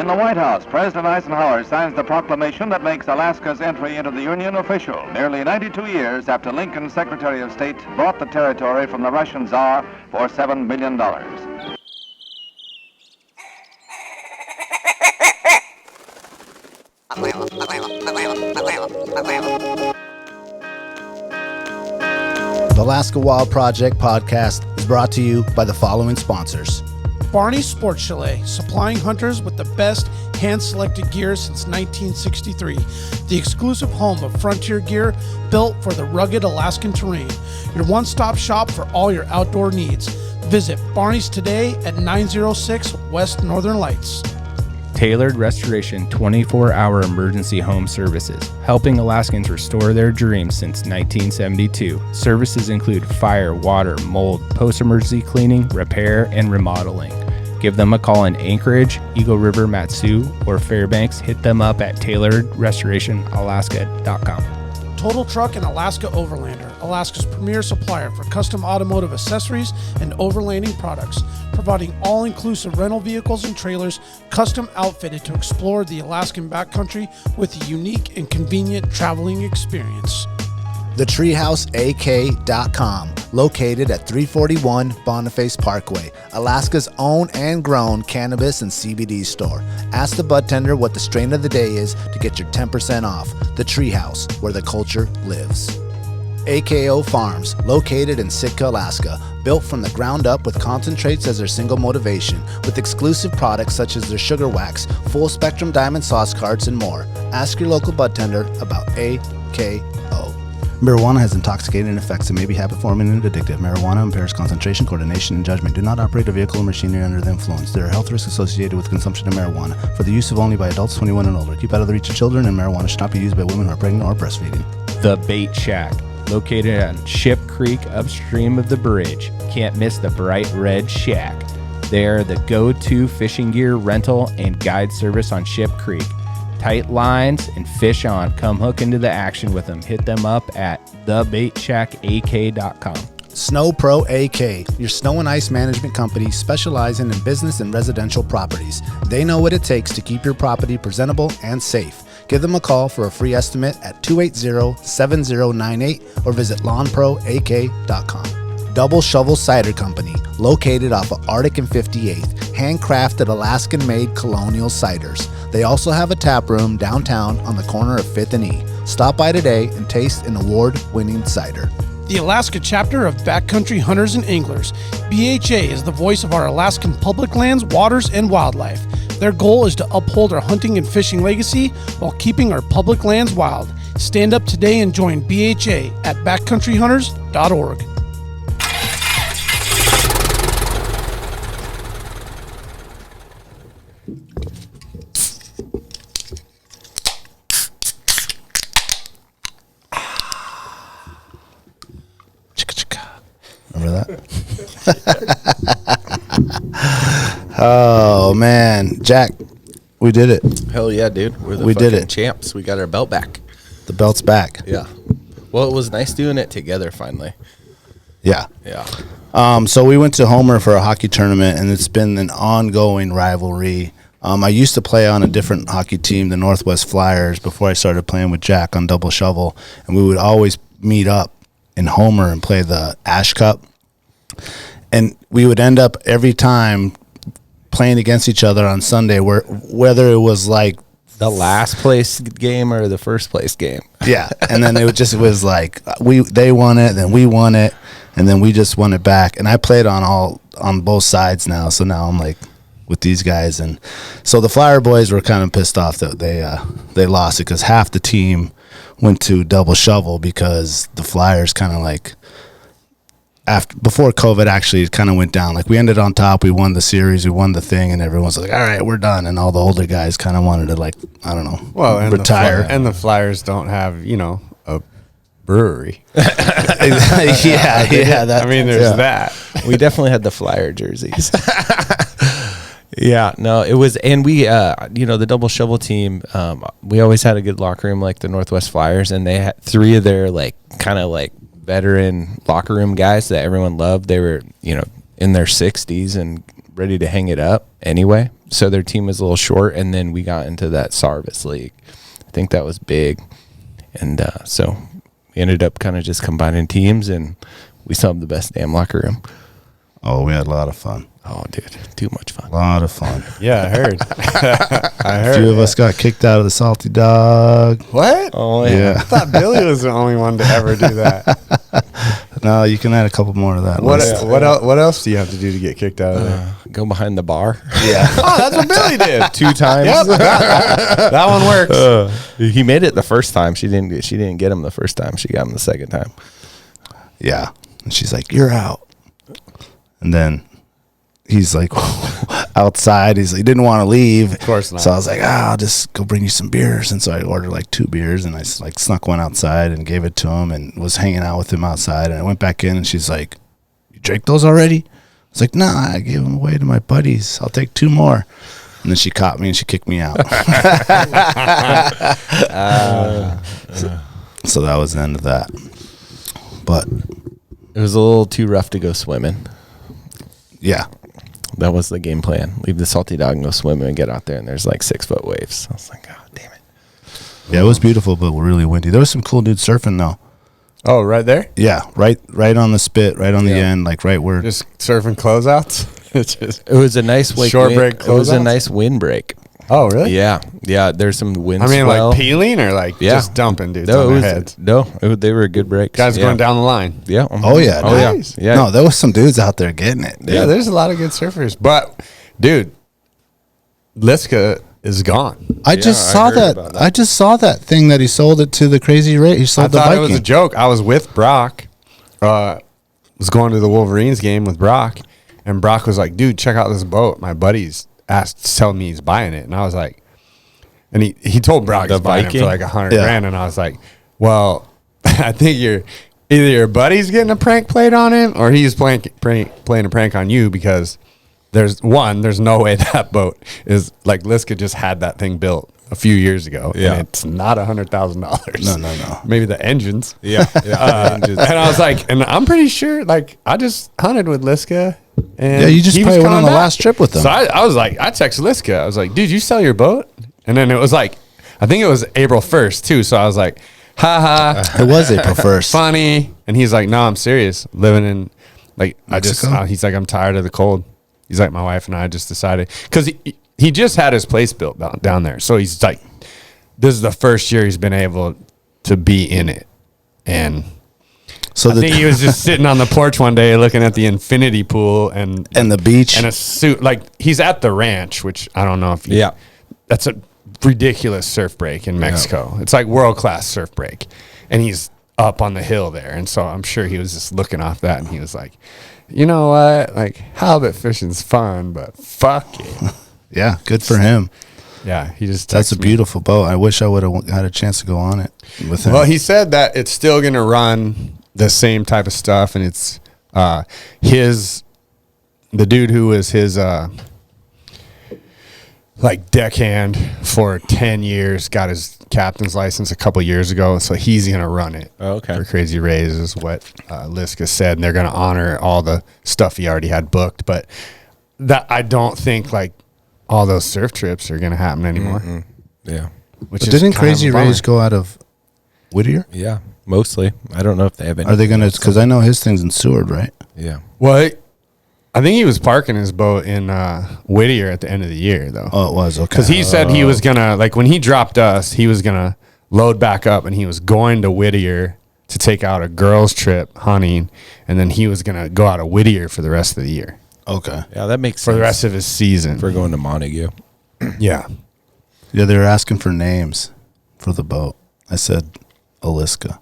In the White House, President Eisenhower signs the proclamation that makes Alaska's entry into the Union official, nearly 92 years after Lincoln's Secretary of State bought the territory from the Russian Tsar for $7 million. The Alaska Wild Project podcast is brought to you by the following sponsors. Barney's Sports Chalet, supplying hunters with the best hand-selected gear since 1963. The exclusive home of frontier gear built for the rugged Alaskan terrain. Your one-stop shop for all your outdoor needs. Visit Barney's today at 906 West Northern Lights. Tailored Restoration 24-hour emergency home services, helping Alaskans restore their dreams since 1972. Services include fire, water, mold, post-emergency cleaning, repair, and remodeling. Give them a call in Anchorage, Eagle River, Matsu, or Fairbanks. Hit them up at tailoredrestorationalaska.com. Total Truck and Alaska Overlander, Alaska's premier supplier for custom automotive accessories and overlanding products, providing all-inclusive rental vehicles and trailers custom outfitted to explore the Alaskan backcountry with a unique and convenient traveling experience. TheTreehouseAK.com, located at 341 Boniface Parkway, Alaska's own and grown cannabis and CBD store. Ask the bud tender what the strain of the day is to get your 10% off. The Treehouse, where the culture lives. AKO Farms, located in Sitka, Alaska, built from the ground up with concentrates as their single motivation, with exclusive products such as their sugar wax, full spectrum diamond sauce carts, and more. Ask your local bud tender about AKO. Marijuana has intoxicating effects and may be habit-forming and addictive. Marijuana impairs concentration, coordination, and judgment. Do not operate a vehicle or machinery under the influence. There are health risks associated with consumption of marijuana. For the use of only by adults 21 and older. Keep out of the reach of children, and marijuana should not be used by women who are pregnant or breastfeeding. The Bait Shack, located on Ship Creek upstream of the bridge. Can't miss the bright red shack. They are the go-to fishing gear rental and guide service on Ship Creek. Tight lines and fish on. Come hook into the action with them. Hit them up at thebaitshackak.com. Snow Pro AK, your snow and ice management company specializing in business and residential properties. They know what it takes to keep your property presentable and safe. Give them a call for a free estimate at 280-7098 or visit lawnproak.com. Double Shovel Cider Company, located off of Arctic and 58th, handcrafted Alaskan-made colonial ciders. They also have a tap room downtown on the corner of 5th and E. Stop by today and taste an award-winning cider. The Alaska chapter of Backcountry Hunters and Anglers. BHA is the voice of our Alaskan public lands, waters, and wildlife. Their goal is to uphold our hunting and fishing legacy while keeping our public lands wild. Stand up today and join BHA at backcountryhunters.org. Remember that? Oh man, Jack, we did it. Hell yeah, dude. We did it. Champs. We got our belt back. The belt's back. Yeah. Well, it was nice doing it together finally. Yeah. Yeah. So we went to Homer for a hockey tournament, and it's been an ongoing rivalry. I used to play on a different hockey team, the Northwest Flyers, before I started playing with Jack on Double Shovel, and we would always meet up in Homer and play the Ash Cup. And we would end up every time playing against each other on Sunday, whether it was like the last place game or the first place game. Yeah. And then it was like they won it, then we won it, and then we just won it back. And I played on both sides now, so now I'm like with these guys. And so the Flyer boys were kind of pissed off that they lost it, because half the team went to Double Shovel because the Flyers kind of like before COVID actually kind of went down. Like, we ended on top, we won the series, we won the thing, and everyone's like, all right, we're done. And all the older guys kind of wanted to, like, I don't know, retire. And the Flyers don't have, a brewery. Yeah. There's that. We definitely had the Flyer jerseys. Yeah, no, it was, and we, the Double Shovel team, we always had a good locker room, like the Northwest Flyers, and they had three of their, like, kind of like veteran locker room guys that everyone loved. They were, in their 60s and ready to hang it up anyway. so their team was a little short, and then we got into that Sarvis League. I think that was big. And so we ended up kind of just combining teams, and we still have the best damn locker room. Oh, we had a lot of fun. Oh, dude, too much fun. A lot of fun. Yeah, I heard. I A heard. few of us got kicked out of the Salty Dog. What? Oh, Yeah. I thought Billy was the only one to ever do that. No, you can add a couple more to that What list. what else do you have to do to get kicked out of there? Go behind the bar. Oh, that's what Billy did. 2 times. Yep, that one works. He made it the first time. She didn't get him the first time. She got him the second time. Yeah. And she's like, you're out. And then he's like outside. He didn't want to leave. Of course not. So I was like, I'll just go bring you some beers. And so I ordered like 2 beers, and I like snuck one outside and gave it to him and was hanging out with him outside. And I went back in, and she's like, you drank those already? I was like, nah, I gave them away to my buddies. I'll take 2 more. And then she caught me and she kicked me out. So that was the end of that. But It was a little too rough to go swimming. yeah, That was the game plan. Leave the Salty Dog and go swimming and get out there, and there's like 6-foot waves. I was like, God damn it. yeah, it was beautiful, but really windy. There was some cool dudes surfing though. Oh, right there? Yeah, right on the spit, right on the end, like right where. Just surfing closeouts? It's just, It was a nice Short break It was a closeouts? nice wind break. oh, really? Yeah. There's some wind. I mean, swell. like peeling or like Yeah. just dumping dudes No, on it their was heads? they were good breaks. Guys yeah. going down the line. Yeah. Oh yeah, Oh yeah. Nice. Yeah. No, there was some dudes out there getting it. Yeah, there's a lot of good surfers. But, dude, Liska is gone. I just I saw heard that. about that. I just saw that thing that he sold it to the Crazy Ray. He I sold the thought it Viking. was a joke. I was with Brock. Was going to the Wolverines game with Brock, and Brock was like, "Dude, check out this boat." My buddies asked to tell me he's buying it, and I was like, and he told Brock The he's buying it Viking? for like $100 Yeah. grand, and I was like, well, I think either your buddy's getting a prank played on him, or he's playing a prank on you, because there's no way that boat is like Liska just had that thing built a few years ago, Yeah. and it's not $100,000. No. Maybe the engines. Yeah. And I was like, and I'm pretty sure, like, I just hunted with Liska. And Yeah, you just he was probably went on coming the back. last trip with him. So I was like, I texted Liska. I was like, dude, you sell your boat? And then it was like, I think it was April 1st too. So I was like, haha, It was April 1st. funny. And he's like, no, I'm serious. Living in, like, Mexico? he's like, I'm tired of the cold. He's like, my wife and I just decided, because he just had his place built down there. So he's like, this is the first year he's been able to be in it. And So I think he was just sitting on the porch one day looking at the infinity pool and the beach. and a suit. Like, he's at the ranch, which I don't know if you, Yeah. that's a ridiculous surf break in Mexico. It's like world-class surf break. And he's up on the hill there. And so I'm sure he was just looking off that, and he was like, you know what? Like, halibut fishing's fun, but fuck it. yeah, good for him. Yeah, he just That's a texted me. beautiful boat. I wish I would have had a chance to go on it with him. Well, he said that it's still going to run the same type of stuff, and it's the dude who was his like deckhand for 10 years got his captain's license a couple years ago, so he's going to run it. Oh, okay. For Crazy Rays is what Liska said, and they're going to honor all the stuff he already had booked, but that I don't think like all those surf trips are going to happen anymore. Yeah. Which But is didn't kind of Crazy a bummer. Rays go out of Whittier? Yeah. Mostly. I don't know if they have any. Are they going to? Because I know his thing's in Seward, right? Yeah. Well, I think he was parking his boat in Whittier at the end of the year, though. Oh, it was okay. Because he said he was going to, like, when he dropped us, he was going to load back up, and he was going to Whittier to take out a girls' trip hunting, and then he was going to go out of Whittier for the rest of the year, Okay. Yeah, that makes for sense. the rest of his season. For going to Montague. Yeah. Yeah, they were asking for names for the boat. I said Aliska.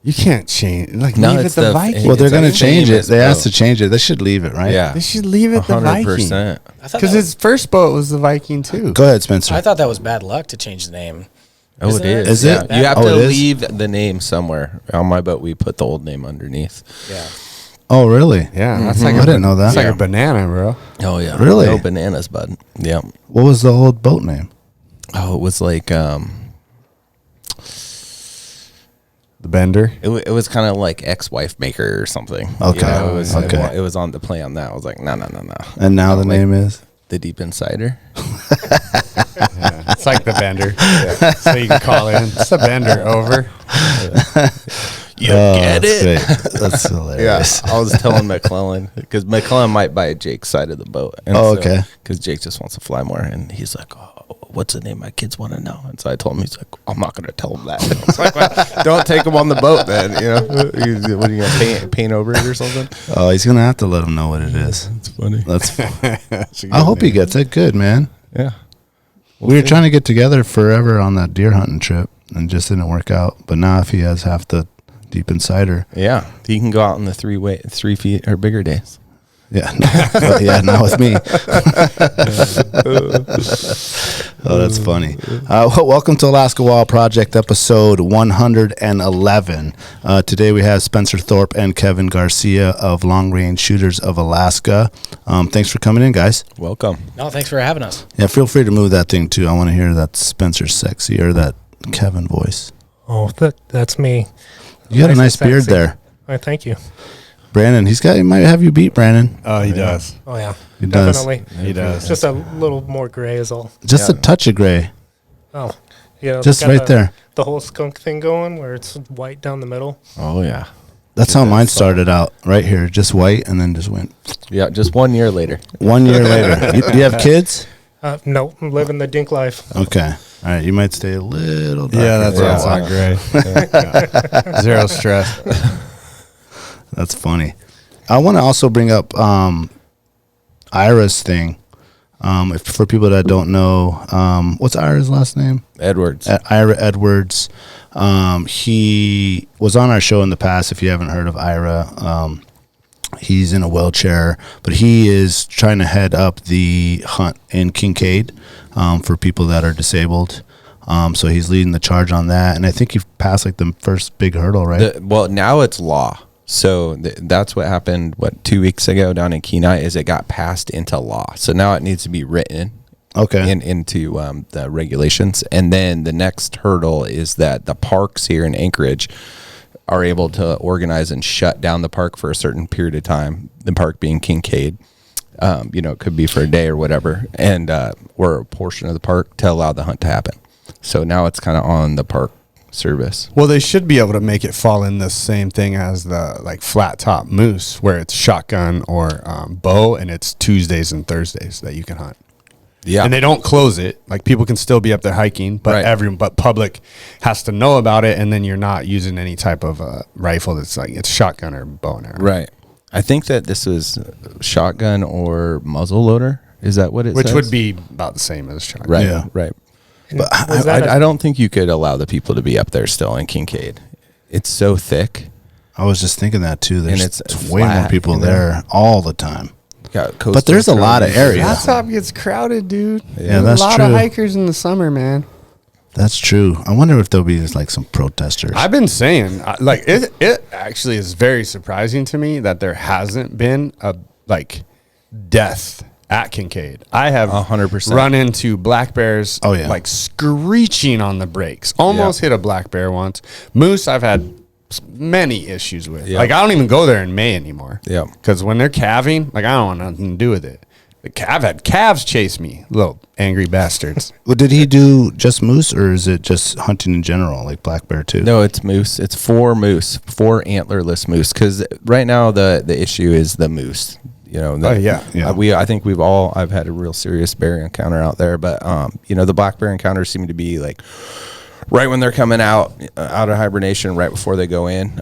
You can't change. Like, No, leave it it's the the- Viking. Well, they're It's going a to change it. famous They asked boat. to change it. They should leave it, right? Yeah. They should leave it the Viking. 100%. Because his first boat was the Viking, too. Go ahead, Spencer. I thought that was bad luck to change the name. Oh, Isn't it is. Is it? Yeah. You have Oh, to it is? leave the name somewhere. On my boat, we put the old name underneath. Yeah. Oh, really? Yeah, that's like I didn't know that. That's like a banana, bro. Oh, yeah. Really? No bananas, bud. Yeah. What was the old boat name? Oh, it was like, The bender. it was kind of like ex-wife maker or something. Okay. You know, it was Okay. it was on the play on that. I was like, no. And now the name is? The deep insider. It's like the bender. So you can call in. It's the bender over. You get it? Great. That's hilarious. I was telling McClellan because McClellan might buy Jake's side of the boat. And okay. Because Jake just wants to fly more, and he's like, "Oh, what's the name my kids want to know?" And so I told him, he's like, "I'm not going to tell him that." I was like, well, don't take him on the boat, then. What are you going to paint over it or something? Oh, he's gonna have to let him know what it is. It's funny. That's. I hope he gets it. Good, man. Yeah. We were trying to get together forever on that deer hunting trip, and just didn't work out. But now, if he has half the deep insider, Yeah, he can go out on the 3 feet or bigger days. yeah, not with me. Oh, that's funny. Welcome to Alaska Wild Project, episode 111. Today we have Spencer Thorpe and Kevin Garcia of Long Range Shooters of Alaska. Thanks for coming in, guys. Welcome. No, thanks for having us. Yeah, feel free to move that thing too. I want to hear that Spencer sexy or that Kevin voice. Oh, that's me. You got a nice and beard sexy. there. Oh, thank you. Brandon, he might have you beat, Brandon. Oh, he does. Oh, yeah. He does. Definitely. He does. It's just a little more gray is all. Just a touch of gray. Oh, yeah. Just got right there. The whole skunk thing going where it's white down the middle. Oh, yeah. That's how mine started out, right here. Just white, and then just went. Yeah, just 1 year later. 1 year later. Do you have kids? No, I'm living the dink life. Okay. All right. You might stay a little darker. Yeah, that's not great. Zero stress. That's funny. I want to also bring up Ira's thing. For people that don't know, what's Ira's last name? Edwards. Ira Edwards. He was on our show in the past. If you haven't heard of Ira, he's in a wheelchair, but he is trying to head up the hunt in Kincaid for people that are disabled. So he's leading the charge on that, and I think he passed like the first big hurdle, right? Well, now it's law. So that's what happened, 2 weeks ago down in Kenai, is it got passed into law. So now it needs to be written into the regulations. And then the next hurdle is that the parks here in Anchorage are able to organize and shut down the park for a certain period of time, the park being Kincaid. It could be for a day or whatever, and or a portion of the park to allow the hunt to happen. So now it's kind of on the park service. Well, they should be able to make it fall in the same thing as the flat top moose, where it's shotgun or bow, and it's Tuesdays and Thursdays that you can hunt. Yeah, and they don't close it. Like, people can still be up there hiking, but but public has to know about it, and then you're not using any type of rifle that's like it's shotgun or bow and arrow. Right. I think that this was shotgun or muzzle loader. Is that what it Which says? would be about the same as shotgun. Right. Yeah. Right. But I don't think you could allow the people to be up there still in Kincaid. It's so thick. I was just thinking that too. There's it's way more flat, people there all the time. But there's a lot of areas. Flat top gets crowded, dude. Yeah, that's a lot true. of hikers in the summer, man. That's true. I wonder if there'll be just like some protesters. I've been saying, it actually is very surprising to me that there hasn't been a death at Kincaid. I have 100% run into black bears, screeching on the brakes. Almost hit a black bear once. Moose, I've had many issues with. Yeah. I don't even go there in May anymore. Yeah, because when they're calving, I don't want nothing to do with it. I've had calves chase me, little angry bastards. Well, did he do just moose, or is it just hunting in general, like black bear too? No, it's moose. It's 4 moose, 4 antlerless moose. Because right now the issue is the moose. I think I've had a real serious bear encounter out there, but the black bear encounters seem to be like right when they're coming out of hibernation, right before they go in.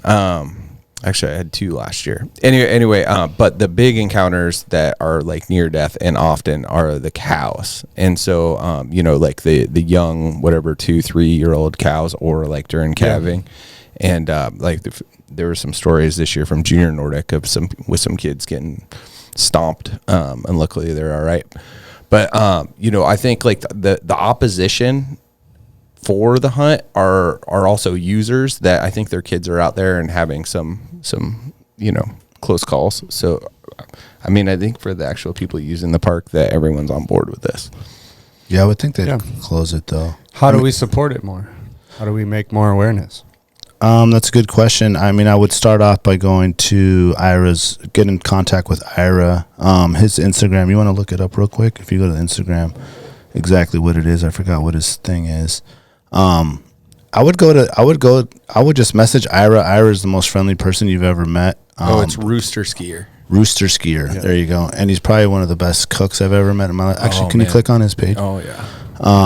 Actually, I had 2 last year. Anyway, but the big encounters that are like near death and often are the cows. And so, the young, 2-3-year-old cows, or like during calving. And there were some stories this year from Junior Nordic of some kids getting stomped, and luckily they're all right. But I think like the opposition for the hunt are also users that I think their kids are out there and having some close calls. So I think for the actual people using the park, that everyone's on board with this. Yeah, I would think they'd close it though. How do we support it more? How do we make more awareness? That's a good question. I mean, I would start off by going to get in contact with Ira. His Instagram, you want to look it up real quick? If you go to the Instagram, exactly what it is. I forgot what his thing is. I would just message Ira. Ira is the most friendly person you've ever met. It's Rooster Skier. Rooster Skier. Yeah. There you go. And he's probably one of the best cooks I've ever met in my life. Actually, can you click on his page? Oh, yeah.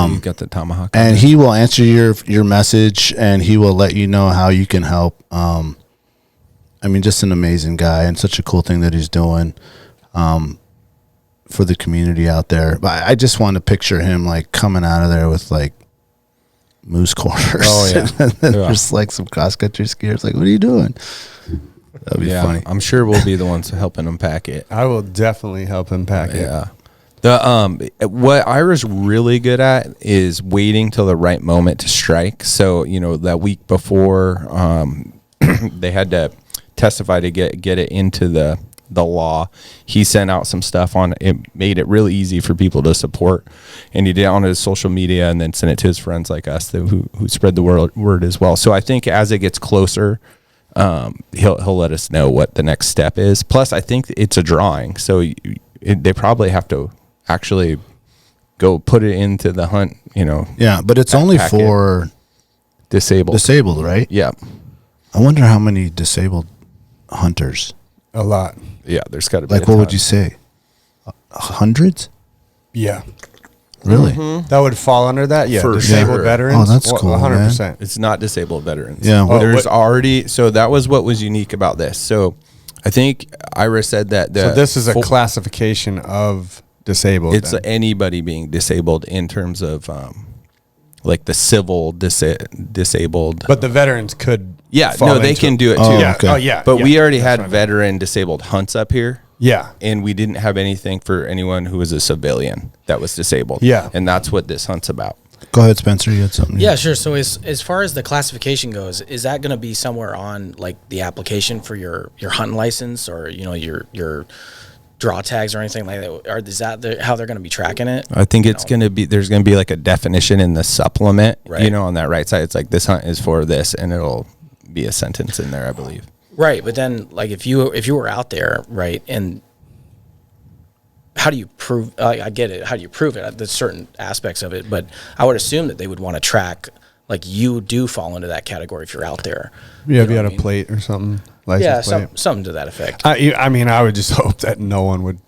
You got the tomahawk. And he will answer your message, and he will let you know how you can help. I mean, just an amazing guy, and such a cool thing that he's doing for the community out there. But I just want to picture him like coming out of there with like moose quarters. Oh, yeah. And then there's like some cross-country skiers. Like, what are you doing? That'd be funny. I'm sure we'll be the ones helping him pack it. I will definitely help him pack it. Yeah. What Ira's really good at is waiting till the right moment to strike. So, that week before they had to testify to get it into the law, he sent out some stuff on it, made it really easy for people to support, and he did it on his social media and then sent it to his friends like us who spread the word as well. So I think as it gets closer, he'll let us know what the next step is. Plus, I think it's a drawing, so they probably have to actually go put it into the hunt. Yeah, but it's only for disabled, right? Yeah. I wonder how many disabled hunters. A lot. Yeah, there's got to be. Like, what would you say? Hundreds? Yeah. Really? Mm-hmm. That would fall under that? Yeah. For disabled sure. veterans? Oh, that's cool, 100%. Man. It's not disabled veterans. Yeah. There's already. So that was what was unique about this. So I think Ira said that. So this is a classification of disabled. It's anybody being disabled in terms of like the civil disabled. But the veterans could. Yeah. No, they can do it too. Yeah. Okay. Oh, yeah. But we already had veteran disabled hunts up here. Yeah. And we didn't have anything for anyone who was a civilian that was disabled. Yeah. And that's what this hunt's about. Go ahead, Spencer. You had something. Yeah, sure. So as far as the classification goes, is that going to be somewhere on like the application for your hunting license or your draw tags or anything like that? Or is that how they're going to be tracking it? I think it's going to be, there's going to be like a definition in the supplement, right. On that right side. It's like this hunt is for this, and it'll be a sentence in there, I believe. Right, but then like if you were out there, right, and how do you prove? I get it. How do you prove it? There's certain aspects of it, but I would assume that they would want to track. Like you do fall into that category if you're out there. Yeah, if you had a plate or something. License plate. Something to that effect. I mean, I would just hope that no one would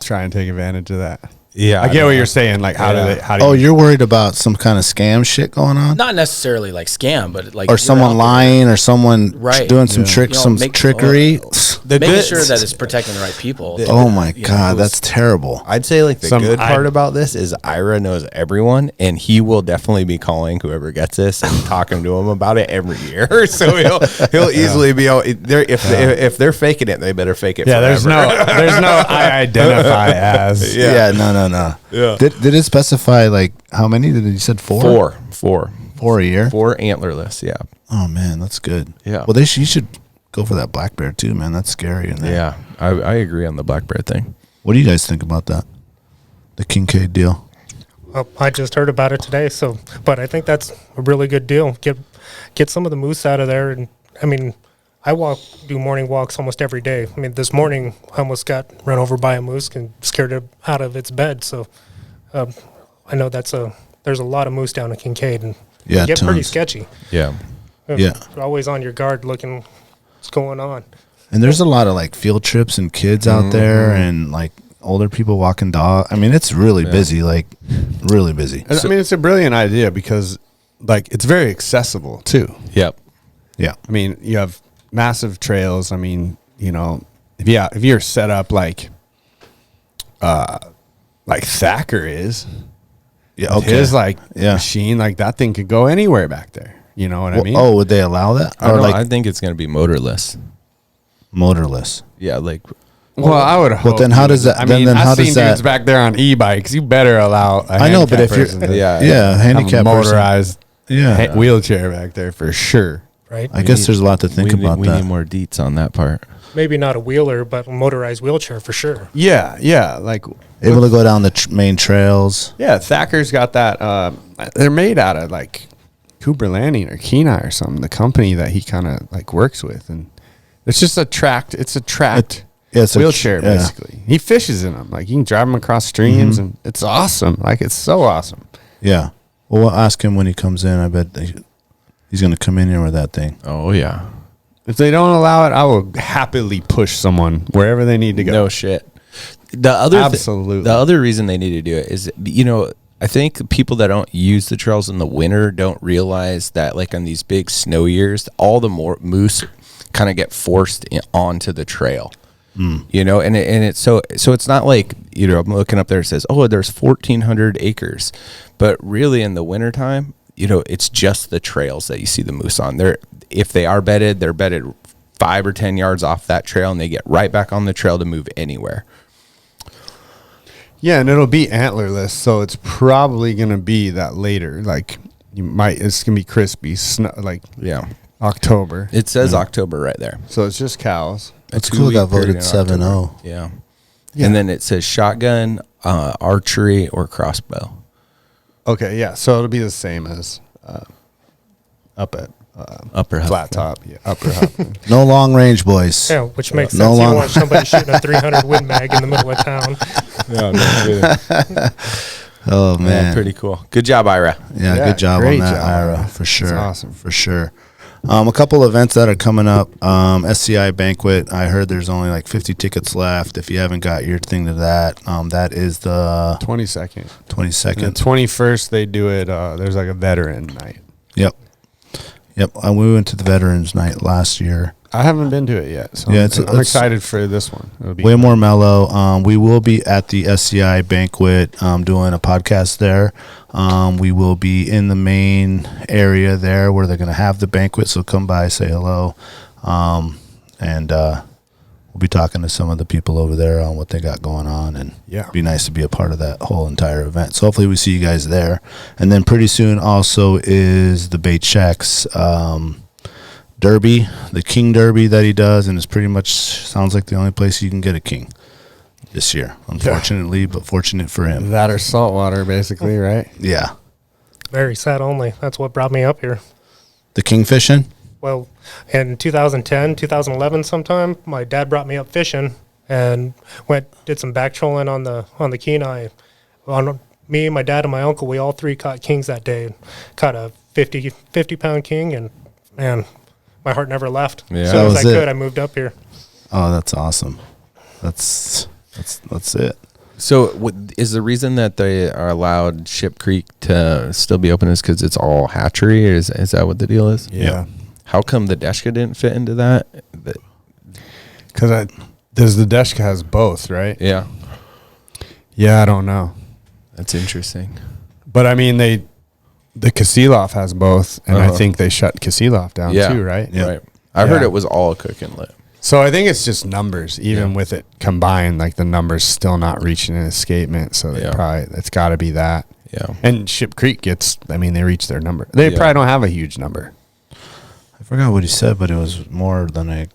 try and take advantage of that. Yeah, I get what you're saying. Like, how do you? You're worried about some kind of scam shit going on? Not necessarily like scam, but like or someone lying, or someone doing some tricks, some trickery. Making sure that it's protecting the right people. Oh my God, that's terrible. I'd say like the good part about this is Ira knows everyone, and he will definitely be calling whoever gets this and talking to them about it every year. So he'll easily be out there. If they're faking it, they better fake it. Yeah, forever. there's no I identify as. Yeah, no. Yeah. Did it specify like how many? Did you said four? Four a year. 4 antlerless. Yeah. Oh man, that's good. Yeah. Well, you should go for that black bear too, man. That's scary. Yeah, I agree on the black bear thing. What do you guys think about that? The Kincaid deal. Well, I just heard about it today, but I think that's a really good deal. Get some of the moose out of there, and I mean, I do morning walks almost every day. I mean, this morning I almost got run over by a moose and scared it out of its bed. So I know there's a lot of moose down in Kincaid, and they get pretty sketchy. Yeah. Yeah. You're always on your guard looking what's going on. And there's a lot of like field trips and kids out there and like older people walking dog. I mean, it's really busy, like really busy. I mean, it's a brilliant idea because like it's very accessible too. Yep. Yeah. I mean, you have massive trails. I mean, if you're set up like Thacker is, yeah, okay. His machine, like that thing could go anywhere back there. You know what I mean? Oh, would they allow that? I think it's going to be motorless. Motorless. Yeah, like. Well, I would hope. But then how does that? I mean, I've seen dudes back there on e-bikes. You better allow. I know, but if you're handicap motorized, wheelchair back there for sure. Right. I guess there's a lot to think about. We need more deets on that part. Maybe not a wheeler, but a motorized wheelchair for sure. Yeah, like able to go down the main trails. Yeah, Thacker's got that. They're made out of like Cooper Landing or Kenai or something, the company that he kind of like works with, and it's just a tracked. It's a tracked wheelchair basically. He fishes in them, like you can drive them across streams, and it's awesome. Like it's so awesome. Yeah. Well, we'll ask him when he comes in. I bet he's going to come in here with that thing. Oh yeah. If they don't allow it, I will happily push someone wherever they need to go. No shit. The other Absolutely. The other reason they need to do it is, I think people that don't use the trails in the winter don't realize that, like on these big snow years, all the more moose kind of get forced onto the trail. And it's so it's not like, I'm looking up there, it says, oh, there's 1,400 acres, but really in the wintertime, it's just the trails that you see the moose on there. If they are bedded, they're bedded 5 or 10 yards off that trail, and they get right back on the trail to move anywhere. Yeah, and it'll be antlerless, so it's probably gonna be that later. Like it's gonna be crispy, October. It says October right there. So it's just cows. That's cool. Got voted 7-0. Yeah. And then it says shotgun, archery, or crossbow. Okay, yeah. So it'll be the same as up at Upper flat top. Yeah, upper hub. No long range, boys. Yeah, which makes sense. You want somebody shooting a 300 Win Mag in the middle of town. Oh man, pretty cool. Good job, Ira. Yeah, good job on that, Ira, for sure. That's awesome, for sure. A couple events that are coming up. SCI Banquet. I heard there's only like 50 tickets left. If you haven't got your thing to that, that is the 22nd. 22nd. And the 21st, they do it. There's like a veteran night. Yep. We went to the Veterans Night last year. I haven't been to it yet, so yeah, I'm excited for this one. It'll be way more mellow. We will be at the SCI Banquet doing a podcast there. We will be in the main area there where they're going to have the banquet, so come by, say hello, and we'll be talking to some of the people over there on what they got going on, and it'd be nice to be a part of that whole entire event. So hopefully we see you guys there. And then pretty soon also is the Bait Shack's Derby, the King Derby that he does, and it's pretty much sounds like the only place you can get a king this year, unfortunately, but fortunate for him. That or saltwater, basically, right? Yeah. Very sad only. That's what brought me up here. The king fishing? Well, in 2010, 2011 sometime, my dad brought me up fishing and did some back trolling on the Kenai. Me, my dad, and my uncle, we all three caught kings that day. Caught a 50-pound king, and man, my heart never left. Yeah. As soon as I could, I moved up here. Oh, that's awesome. That's it. So is the reason that they are allowed Ship Creek to still be open is because it's all hatchery? Is that what the deal is? Yeah. How come the Deshka didn't fit into that? Because the Deshka has both, right? Yeah. Yeah, I don't know. That's interesting. But I mean, the Kasilov has both, and I think they shut Kasilov down too, right? Yeah. Right. I heard it was all cook and lit. So I think it's just numbers, even with it combined, like the numbers still not reaching an escapement. So it's got to be that. Yeah. And Ship Creek they reach their number. They probably don't have a huge number. I forgot what he said, but it was more than I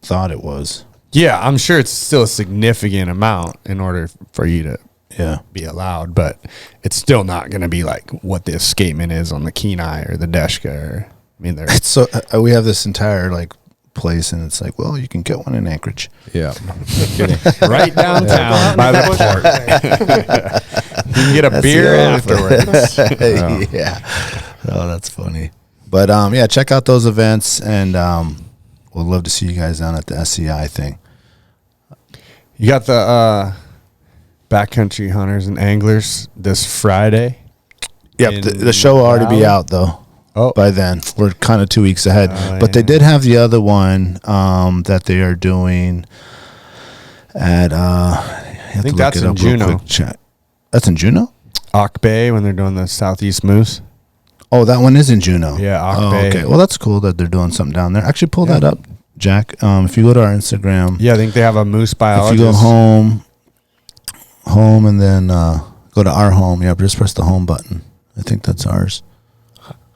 thought it was. Yeah, I'm sure it's still a significant amount in order for you to be allowed, but it's still not going to be like what the escapement is on the Kenai or the Deshka. It's so we have this entire place, and it's like, well, you can get one in Anchorage. Yeah. Right downtown by the port. You can get a beer afterwards. Yeah. Oh, that's funny. But check out those events, and we'll love to see you guys down at the SCI thing. You got the backcountry hunters and anglers this Friday. Yep, the show will already be out though. Oh, by then we're kind of 2 weeks ahead. But they did have the other one that they are doing at. I think that's in Juneau. That's in Juneau? Auk Bay, when they're doing the Southeast Moose. Oh, that one is in Juneau. Yeah, Auk Bay. Okay. Well, that's cool that they're doing something down there. Actually, pull that up, Jack. If you go to our Instagram. Yeah, I think they have a moose biologist. If you go home, and then go to our home. Yeah, just press the home button. I think that's ours.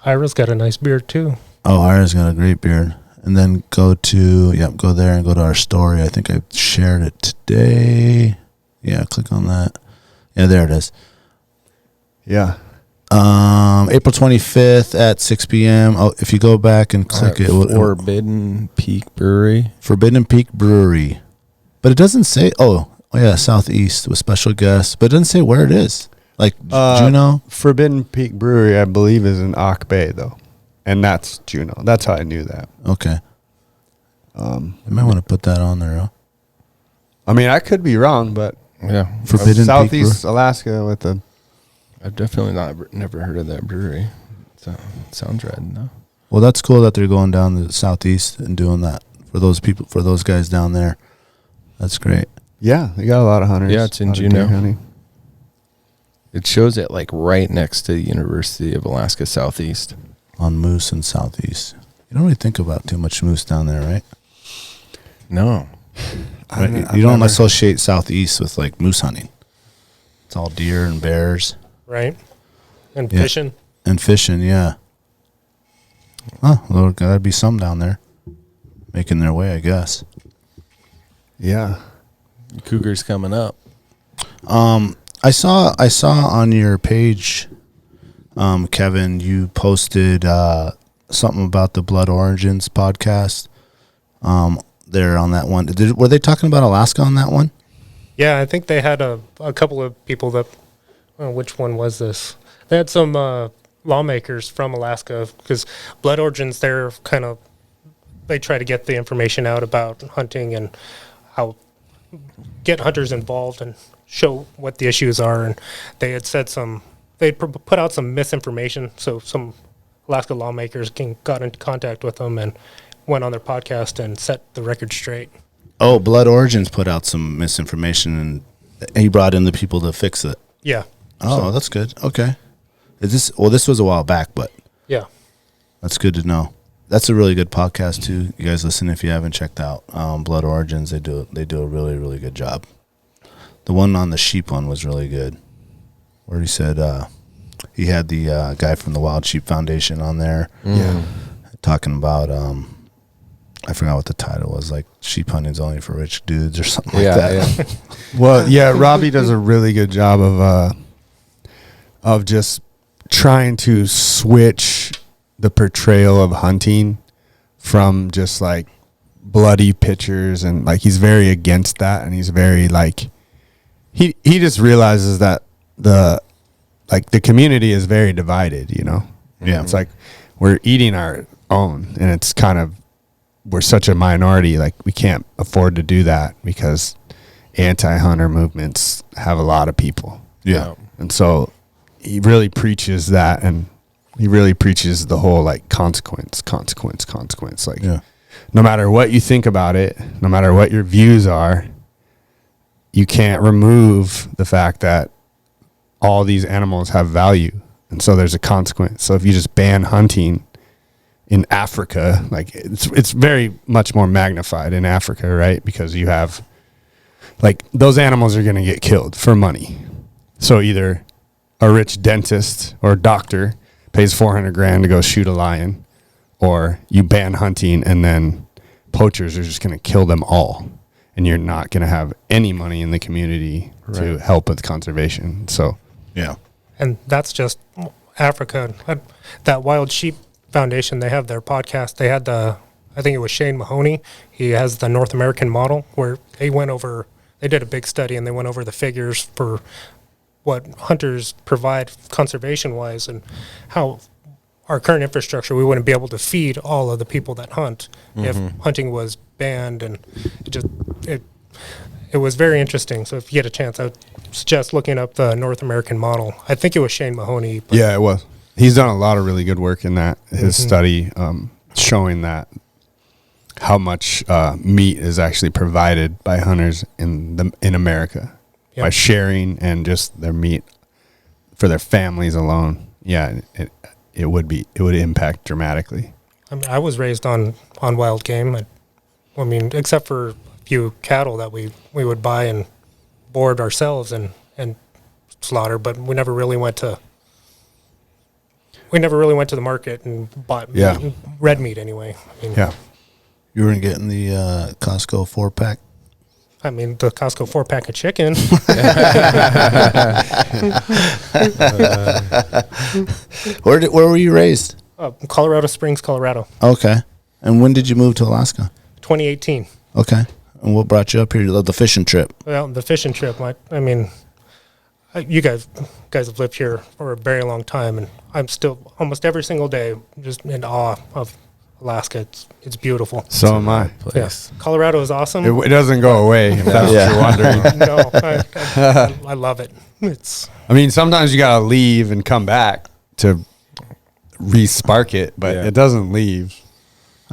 Ira's got a nice beard, too. Oh, Ira's got a great beard. And then go there and go to our story. I think I shared it today. Yeah, click on that. Yeah, there it is. Yeah. April 25th at 6 p.m. Oh, if you go back and click it, Forbidden Peak Brewery. Forbidden Peak Brewery. But it doesn't say, oh yeah, Southeast with special guests, but it doesn't say where it is. Like Juneau? Forbidden Peak Brewery, I believe, is in Auk Bay, though. And that's Juneau. That's how I knew that. Okay. You might want to put that on there, huh? I mean, I could be wrong, but Yeah. Forbidden Southeast Alaska with the... I've definitely never heard of that brewery. So, sounds rad, no? Well, that's cool that they're going down to the Southeast and doing that for those people, for those guys down there. That's great. Yeah, they got a lot of hunters. Yeah, it's in Juneau. It shows it like right next to the University of Alaska Southeast. On moose and Southeast. You don't really think about too much moose down there, right? No. Right? You don't associate Southeast with like moose hunting. It's all deer and bears. Right. And Yeah. fishing. And fishing, yeah. Oh, well, there gotta be some down there making their way, I guess. Yeah. Cougars coming up. I saw on your page, Kevin, you posted something about the Blood Origins podcast. There on that one, were they talking about Alaska on that one? Yeah, I think they had a couple of people that. Which one was this? They had some lawmakers from Alaska because Blood Origins. They try to get the information out about hunting and how get hunters involved and show what the issues are. And they had said they put out some misinformation. So some Alaska lawmakers got into contact with them and went on their podcast and set the record straight. Oh, Blood Origins put out some misinformation and he brought in the people to fix it. Yeah. Oh, that's good. Okay. This was a while back, but yeah, that's good to know. That's a really good podcast too. You guys listen if you haven't checked out Blood Origins. They do a really, really good job. The one on the sheep one was really good, where he said he had the guy from the Wild Sheep Foundation on there, talking about I forgot what the title was, like sheep hunting's only for rich dudes or something like that. Yeah. Well, yeah, Robbie does a really good job of just trying to switch the portrayal of hunting from just like bloody pictures, and like he's very against that, and he's very like he just realizes that the community is very divided, you know. Yeah. It's like we're eating our own, and it's kind of, we're such a minority, like we can't afford to do that because anti-hunter movements have a lot of people. Yeah. And so he really preaches that, and he really preaches the whole like consequence. Like no matter what you think about it, no matter what your views are, you can't remove the fact that all these animals have value. And so there's a consequence. So if you just ban hunting in Africa, like it's very much more magnified in Africa, right? Because you have like those animals are going to get killed for money. So either a rich dentist or doctor pays $400,000 to go shoot a lion, or you ban hunting and then poachers are just going to kill them all, and you're not going to have any money in the community to help with conservation. So yeah. And that's just Africa. That Wild Sheep Foundation, they have their podcast. They had I think it was Shane Mahoney. He has the North American model where they did a big study and they went over the figures for what hunters provide conservation-wise and how our current infrastructure, we wouldn't be able to feed all of the people that hunt if hunting was banned. And it was very interesting. So if you get a chance, I would suggest looking up the North American model. I think it was Shane Mahoney. Yeah, it was. He's done a lot of really good work in that. His study showing that how much meat is actually provided by hunters in America by sharing and just their meat for their families alone. Yeah, it would impact dramatically. I mean, I was raised on wild game. I mean, except for a few cattle that we would buy and board ourselves and slaughter, but we never really went to the market and bought red meat anyway. I mean, You weren't getting the Costco 4-pack? I mean, the Costco 4-pack of chicken. Where were you raised? Colorado Springs, Colorado. Okay. And when did you move to Alaska? 2018. Okay. And what brought you up here? The fishing trip? Well, the fishing trip. I mean, you guys have lived here for a very long time, and I'm still almost every single day just in awe of Alaska. It's beautiful. So am I. Yes, Colorado is awesome. It doesn't go away, if that's what you're wondering. No, I love it. I mean, sometimes you got to leave and come back to re-spark it, but it doesn't leave.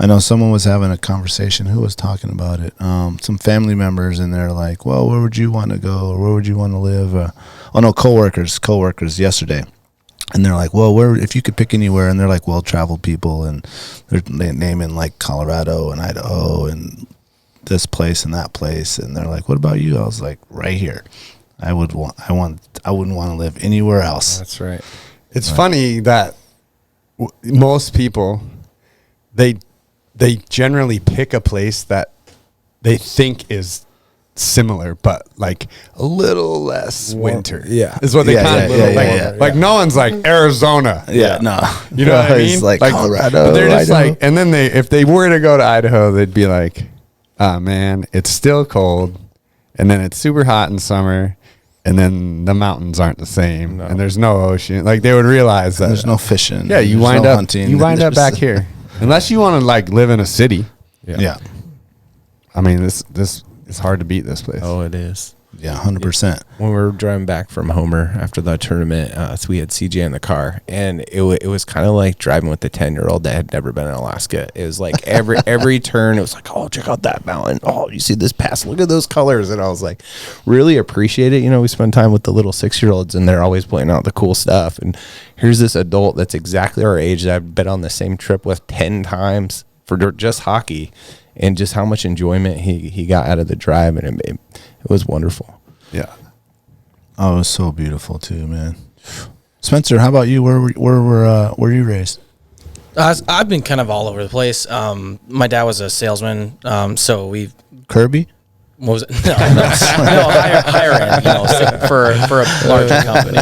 I know someone was having a conversation. Who was talking about it? Some family members, and they're like, well, where would you want to go? Or where would you want to live? Coworkers yesterday. And they're like, well, where, if you could pick anywhere, and they're like well-traveled people, and they're naming like Colorado and Idaho and this place and that place. And they're like, what about you? I was like, right here. I wouldn't want to live anywhere else. That's right. It's funny that most people, they generally pick a place that they think is similar, but like a little less winter. Yeah, is what they kind of like. No one's like Arizona. Yeah, no, you know what I mean? Like Colorado. But they're just Idaho. like, and then if they were to go to Idaho, they'd be like, "Ah, man, it's still cold, and then it's super hot in summer, and then the mountains aren't the same, and there's no ocean." Like they would realize that there's no fishing. Yeah, you there's wind no up hunting. you wind up back here, unless you want to like live in a city. Yeah. I mean, this it's hard to beat this place. Oh, it is. Yeah, 100%. When we were driving back from Homer after the tournament, so we had CJ in the car, and it was kind of like driving with the 10-year-old that had never been in Alaska. It was like every turn, it was like, oh, check out that mountain. Oh, you see this pass? Look at those colors. And I was like, really appreciate it. You know, we spend time with the little 6-year-olds, and they're always pointing out the cool stuff. And here's this adult that's exactly our age that I've been on the same trip with 10 times for just hockey. And just how much enjoyment he got out of the drive, and it was wonderful. Yeah. Oh, it was so beautiful too, man. Spencer, how about you? Where were you raised? I've been kind of all over the place. My dad was a salesman, so we Kirby. What was it? No, higher end, for a larger company.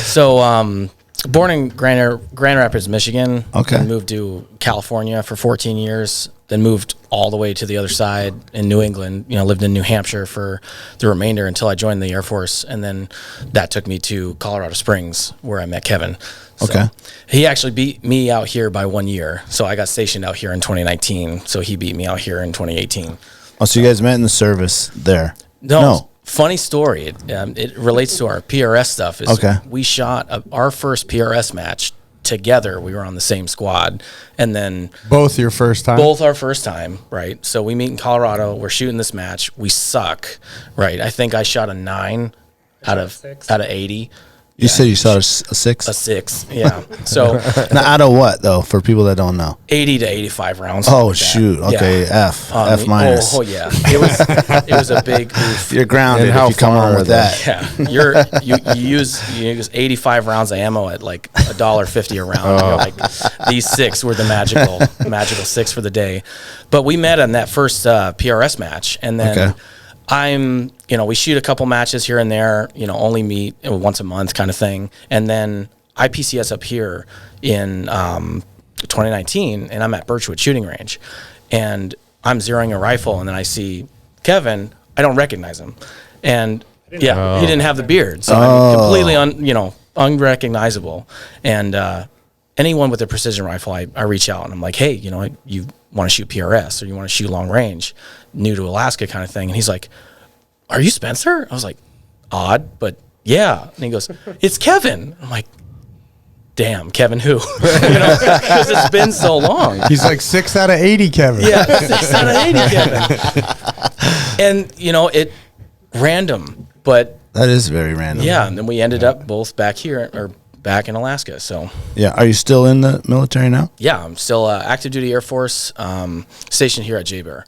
So, born in Grand Rapids, Michigan. Okay. And moved to California for 14 years. Then moved all the way to the other side in New England. Lived in New Hampshire for the remainder until I joined the Air Force, and then that took me to Colorado Springs, where I met Kevin. So okay. He actually beat me out here by 1 year. So I got stationed out here in 2019. So he beat me out here in 2018. Oh, so you guys met in the service there? No. Funny story. It relates to our PRS stuff. Okay. We shot our first PRS match together. We were on the same squad, and then both your first time. Both our first time, right? So we meet in Colorado. We're shooting this match. We suck, right? I think I shot a 9 out of 80. You said you shot a 6? A 6, yeah. So now, out of what though? For people that don't know, 80 to 85 rounds. Oh like shoot! Okay, yeah. F minus. Oh yeah, it was a big oof. You're grounded if you come on with that. Yeah, you use 85 rounds of ammo at like $1.50 a round. You're like, these 6 were the magical 6 for the day. But we met on that first PRS match, and then we shoot a couple matches here and there, only meet once a month kind of thing. And then IPCS up here in 2019, and I'm at Birchwood Shooting Range, and I'm zeroing a rifle, and then I see Kevin. I don't recognize him, and he didn't have the beard, so I'm completely unrecognizable. And anyone with a precision rifle, I reach out and I'm like, hey, you want to shoot PRS or you want to shoot long range, new to Alaska kind of thing. And he's like, are you Spencer? I was like, odd, but yeah. And he goes, it's Kevin. I'm like, damn, Kevin who? Because it's been so long. He's like 6 out of 80, Kevin. Yeah, 6 out of 80, Kevin. And, it random, but. That is very random. Yeah, and then we ended up both back here, or back in Alaska, so. Yeah, are you still in the military now? Yeah, I'm still active duty Air Force, stationed here at J-Bear.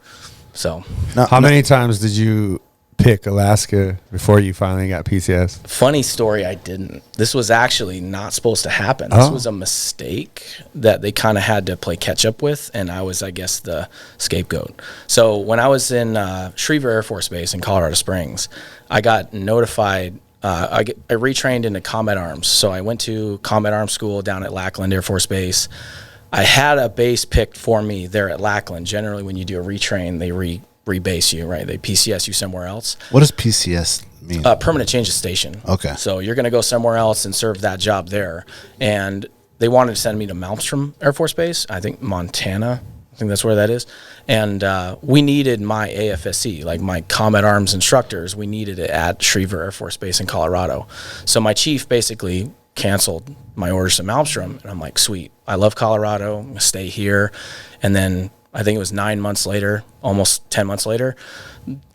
So. How many times did you pick Alaska before you finally got PCS? Funny story, I didn't. This was actually not supposed to happen. This was a mistake that they kind of had to play catch up with, and I was, I guess, the scapegoat. So when I was in Schriever Air Force Base in Colorado Springs, I got notified. I retrained into combat arms. So I went to combat arms school down at Lackland Air Force Base. I had a base picked for me there at Lackland. Generally, when you do a retrain, they rebase you, right? They PCS you somewhere else. What does PCS mean? Permanent change of station. Okay. So you're going to go somewhere else and serve that job there. And they wanted to send me to Malmstrom Air Force Base, I think Montana. I think that's where that is. And we needed my AFSC, like my combat arms instructors. We needed it at Schriever Air Force Base in Colorado. So my chief basically canceled my orders to Malmstrom. And I'm like, sweet, I love Colorado. I'm going to stay here. And then I think it was 9 months later, almost 10 months later,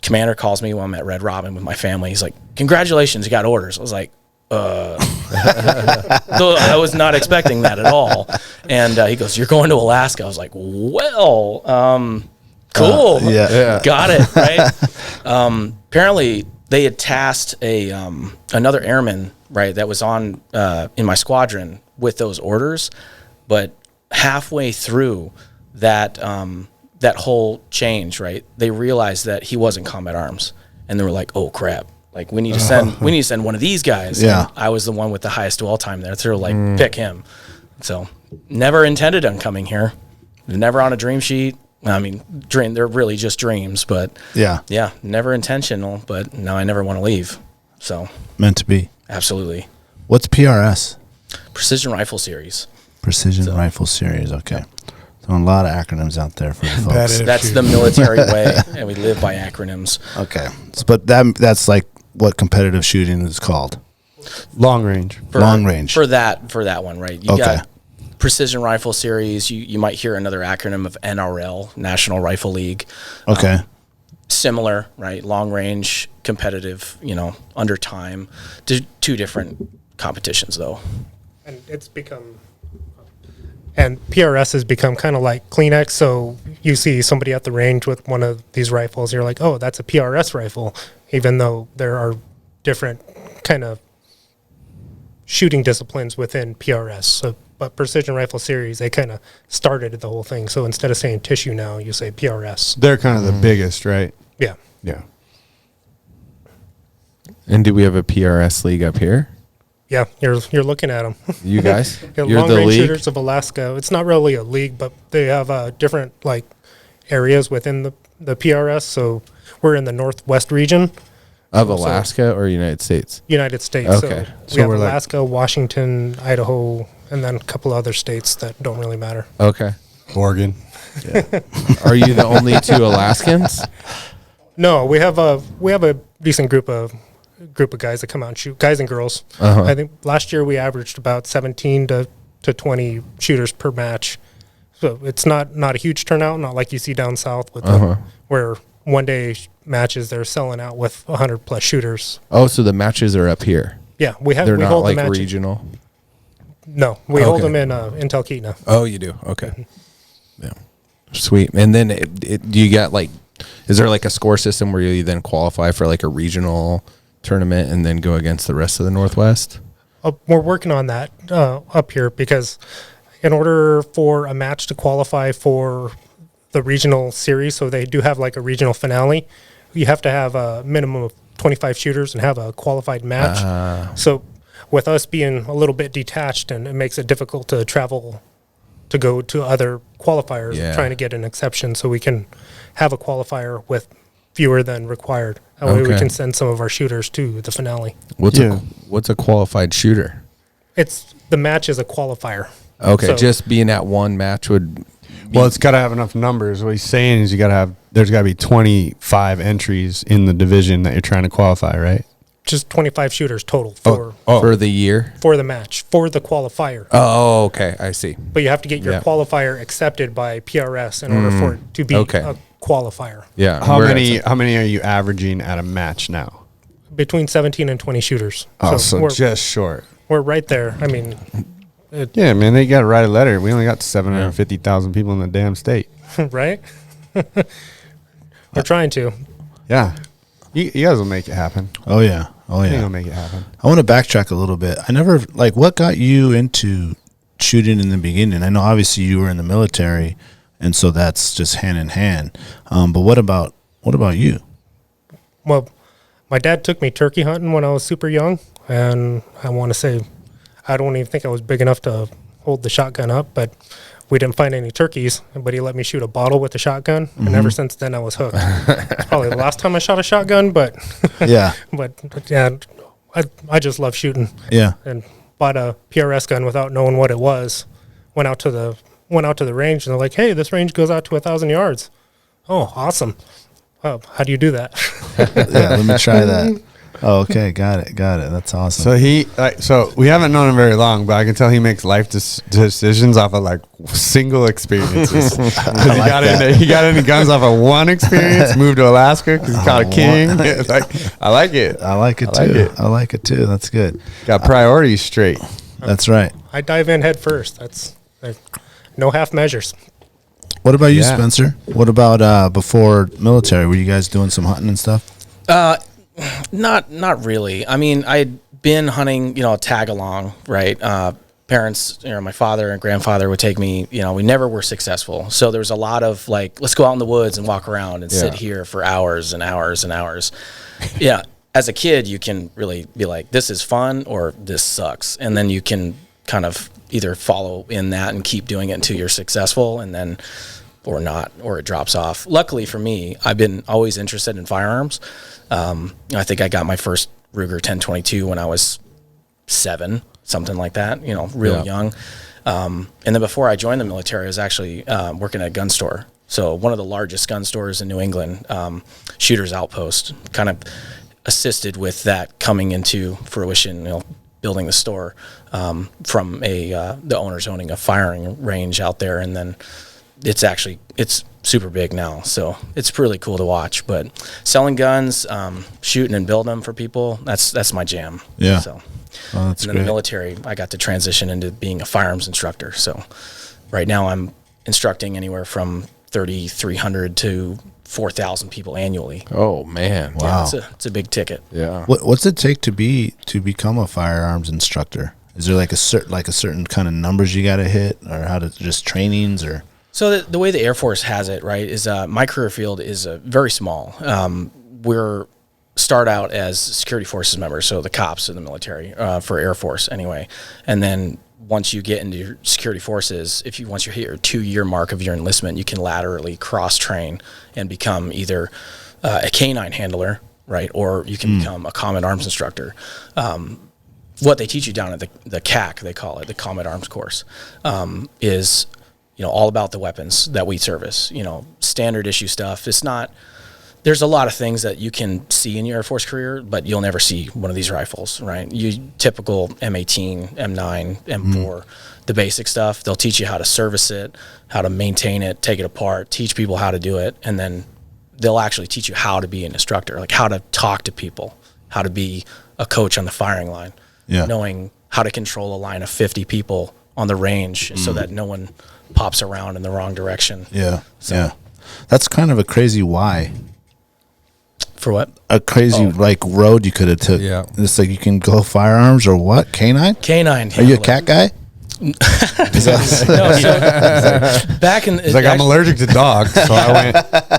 commander calls me while I'm at Red Robin with my family. He's like, congratulations, you got orders. I was like, I was not expecting that at all. And he goes, you're going to Alaska. I was like, well, cool. Got it, right? Apparently, they had tasked another airman, right, that was on in my squadron with those orders. But halfway through that whole change, right, they realized that he wasn't combat arms, and they were like, "Oh crap! Like we need to send one of these guys." Yeah, and I was the one with the highest dwell time there, so they were like, "Pick him." So never intended on coming here, never on a dream sheet. I mean, they're really just dreams, but yeah, never intentional. But no, I never want to leave. So meant to be. Absolutely. What's PRS? Precision Rifle Series. Precision Rifle Series. Okay. So a lot of acronyms out there for the folks. That's the military way, and we live by acronyms. Okay. But that's like what competitive shooting is called. Long range. Long range. For that one, right? You got Precision Rifle Series. You might hear another acronym of NRL, National Rifle League. Okay. Similar, right? Long range, competitive, under time. Two different competitions, though. And PRS has become kind of like Kleenex. So you see somebody at the range with one of these rifles, you're like, oh, that's a PRS rifle, even though there are different kind of shooting disciplines within PRS. So, but Precision Rifle Series, they kind of started the whole thing. So instead of saying tissue now, you say PRS. They're kind of the biggest, right? Yeah. Yeah. And do we have a PRS league up here? Yeah, you're looking at them. You guys? You're the Range league? Shooters of Alaska. It's not really a league, but they have different like areas within the PRS. So we're in the northwest region Of Alaska or United States? United States. Okay. So we have Alaska, Washington, Idaho, and then a couple other states that don't really matter. Okay. Oregon. Yeah. Are you the only two Alaskans? No, we have a decent group of guys that come out and shoot, guys and girls. I think last year we averaged about 17 to 20 shooters per match. So it's not a huge turnout, not like you see down south with where one day matches they're selling out with 100 plus shooters. Oh, so the matches are up here. Yeah, we They're not hold like the regional. No, we hold them in Talkeetna. Oh, you do. Okay. Yeah. Sweet. And then do you got like, is there like a score system where you then qualify for like a regional tournament and then go against the rest of the Northwest? We're working on that up here because in order for a match to qualify for the regional series, so they do have like a regional finale, you have to have a minimum of 25 shooters and have a qualified match. So with us being a little bit detached, and it makes it difficult to travel to go to other qualifiers, trying to get an exception so we can have a qualifier with fewer than required. That way we can send some of our shooters to the finale. What's a qualified shooter? The match is a qualifier. Okay, So- just being at one match would. Well, it's got to have enough numbers. What he's saying is there's got to be 25 entries in the division that you're trying to qualify, right? Just 25 shooters total for the year? for the match, for the qualifier. Oh, okay. I see. But you have to get your qualifier accepted by PRS in order for it to be a qualifier. Yeah. How many are you averaging at a match now? Between 17 and 20 shooters. So we're, just short. we're right there. I mean, Yeah, man, they got to write a letter. We only got 750,000 people in the damn state. right? We're trying to. Yeah. You guys will make it happen. Oh yeah. You'll make it happen. I want to backtrack a little bit. I never what got you into shooting in the beginning? I know obviously you were in the military, and so that's just hand in hand. But what about you? Well, my dad took me turkey hunting when I was super young, and I want to say I don't even think I was big enough to hold the shotgun up, but we didn't find any turkeys, but he let me shoot a bottle with the shotgun, and ever since then I was hooked. It's probably the last time I shot a shotgun, but yeah, I just love shooting. Yeah, and bought a PRS gun without knowing what it was. Went out to the range, and they're like, "Hey, this range goes out to 1,000 yards." Oh, awesome! How do you do that? Yeah, let me try that. Oh, okay, got it. That's awesome. So we haven't known him very long, but I can tell he makes life decisions off of like single experiences. He got into guns off of one experience. Moved to Alaska because he caught a king. I like it. I like it too. That's good. Got priorities straight. That's right. I dive in head first. That's no half measures. What about you, Spencer? What about before military? Were you guys doing some hunting and stuff? Not really. I mean, I'd been hunting, tag along, right? Parents, my father and grandfather would take me, we never were successful. So there was a lot of like, let's go out in the woods and walk around and sit here for hours and hours and hours. Yeah. As a kid, you can really be like, this is fun or this sucks. And then you can kind of either follow in that and keep doing it until you're successful and then, or not, or it drops off. Luckily for me, I've been always interested in firearms. I think I got my first Ruger 1022 when I was 7, something like that, real young. And then before I joined the military, I was actually working at a gun store. So one of the largest gun stores in New England, Shooter's Outpost, kind of assisted with that coming into fruition, building the store from the owners owning a firing range out there. And then it's super big now, so it's really cool to watch. But selling guns, shooting and building them for people, that's my jam. Yeah. So, that's and great. in the military, I got to transition into being a firearms instructor. So right now I'm instructing anywhere from 3,300 to 4,000 people annually. Oh man! Wow, yeah, it's a big ticket. Yeah. What's it take to become a firearms instructor? Is there like a certain kind of numbers you got to hit, or how to just trainings or? So the way the Air Force has it, right, is my career field is very small. We're start out as security forces members, so the cops in the military for Air Force anyway. And then once you get into your security forces, once you hit your 2-year mark of your enlistment, you can laterally cross-train and become either a canine handler, right, or you can become a combat arms instructor. What they teach you down at the CAC, they call it, the Combat Arms Course, is all about the weapons that we service, standard issue stuff. There's a lot of things that you can see in your Air Force career, but you'll never see one of these rifles, right? Typical M18, M9, M4, the basic stuff. They'll teach you how to service it, how to maintain it, take it apart, teach people how to do it. And then they'll actually teach you how to be an instructor, like how to talk to people, how to be a coach on the firing line, knowing how to control a line of 50 people on the range so that no one pops around in the wrong direction. Yeah. That's kind of a crazy why. For what? A crazy road you could have took. Yeah. It's like you can go firearms or what? Canine? Canine. Are you a cat guy? Back in it's like I'm allergic to dogs, so I went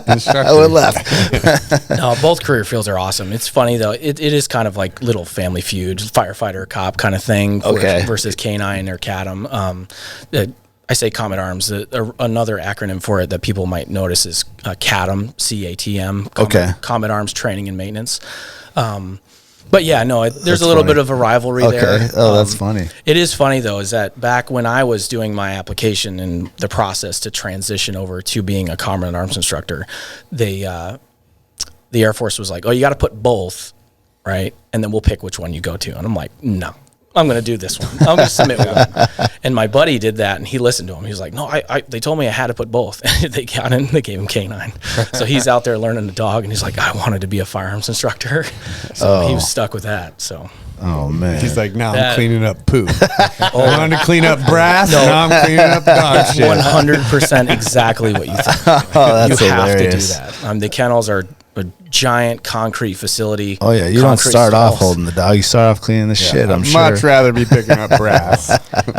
instructor. I went left. No, both career fields are awesome. It's funny though. It is kind of like little Family Feud, firefighter cop kind of thing. Versus canine or CATM. I say combat arms. Another acronym for it that people might notice is CATM, CATM. Combat Arms Training and Maintenance. But yeah, no, there's a little bit of a rivalry there. Oh, that's funny. It is funny though, is that back when I was doing my application and the process to transition over to being a combat arms instructor, the Air Force was like, "Oh, you got to put both, right? And then we'll pick which one you go to." And I'm like, "No. I'm going to do this one. I'm going to submit one." And my buddy did that, and he listened to him. He was like, "No, they told me I had to put both." And they got in, they gave him canine. So he's out there learning the dog, and he's like, "I wanted to be a firearms instructor." So he was stuck with that. So. Oh man. He's like, now I'm cleaning up poop. I wanted to clean up brass, now I'm cleaning up dog shit. 100% exactly what you think. That's you have hilarious. to do that. The kennels are a giant concrete facility. Oh yeah, you don't start off holding the dog. You start off cleaning the shit. I'm sure. I'd much rather be picking up brass.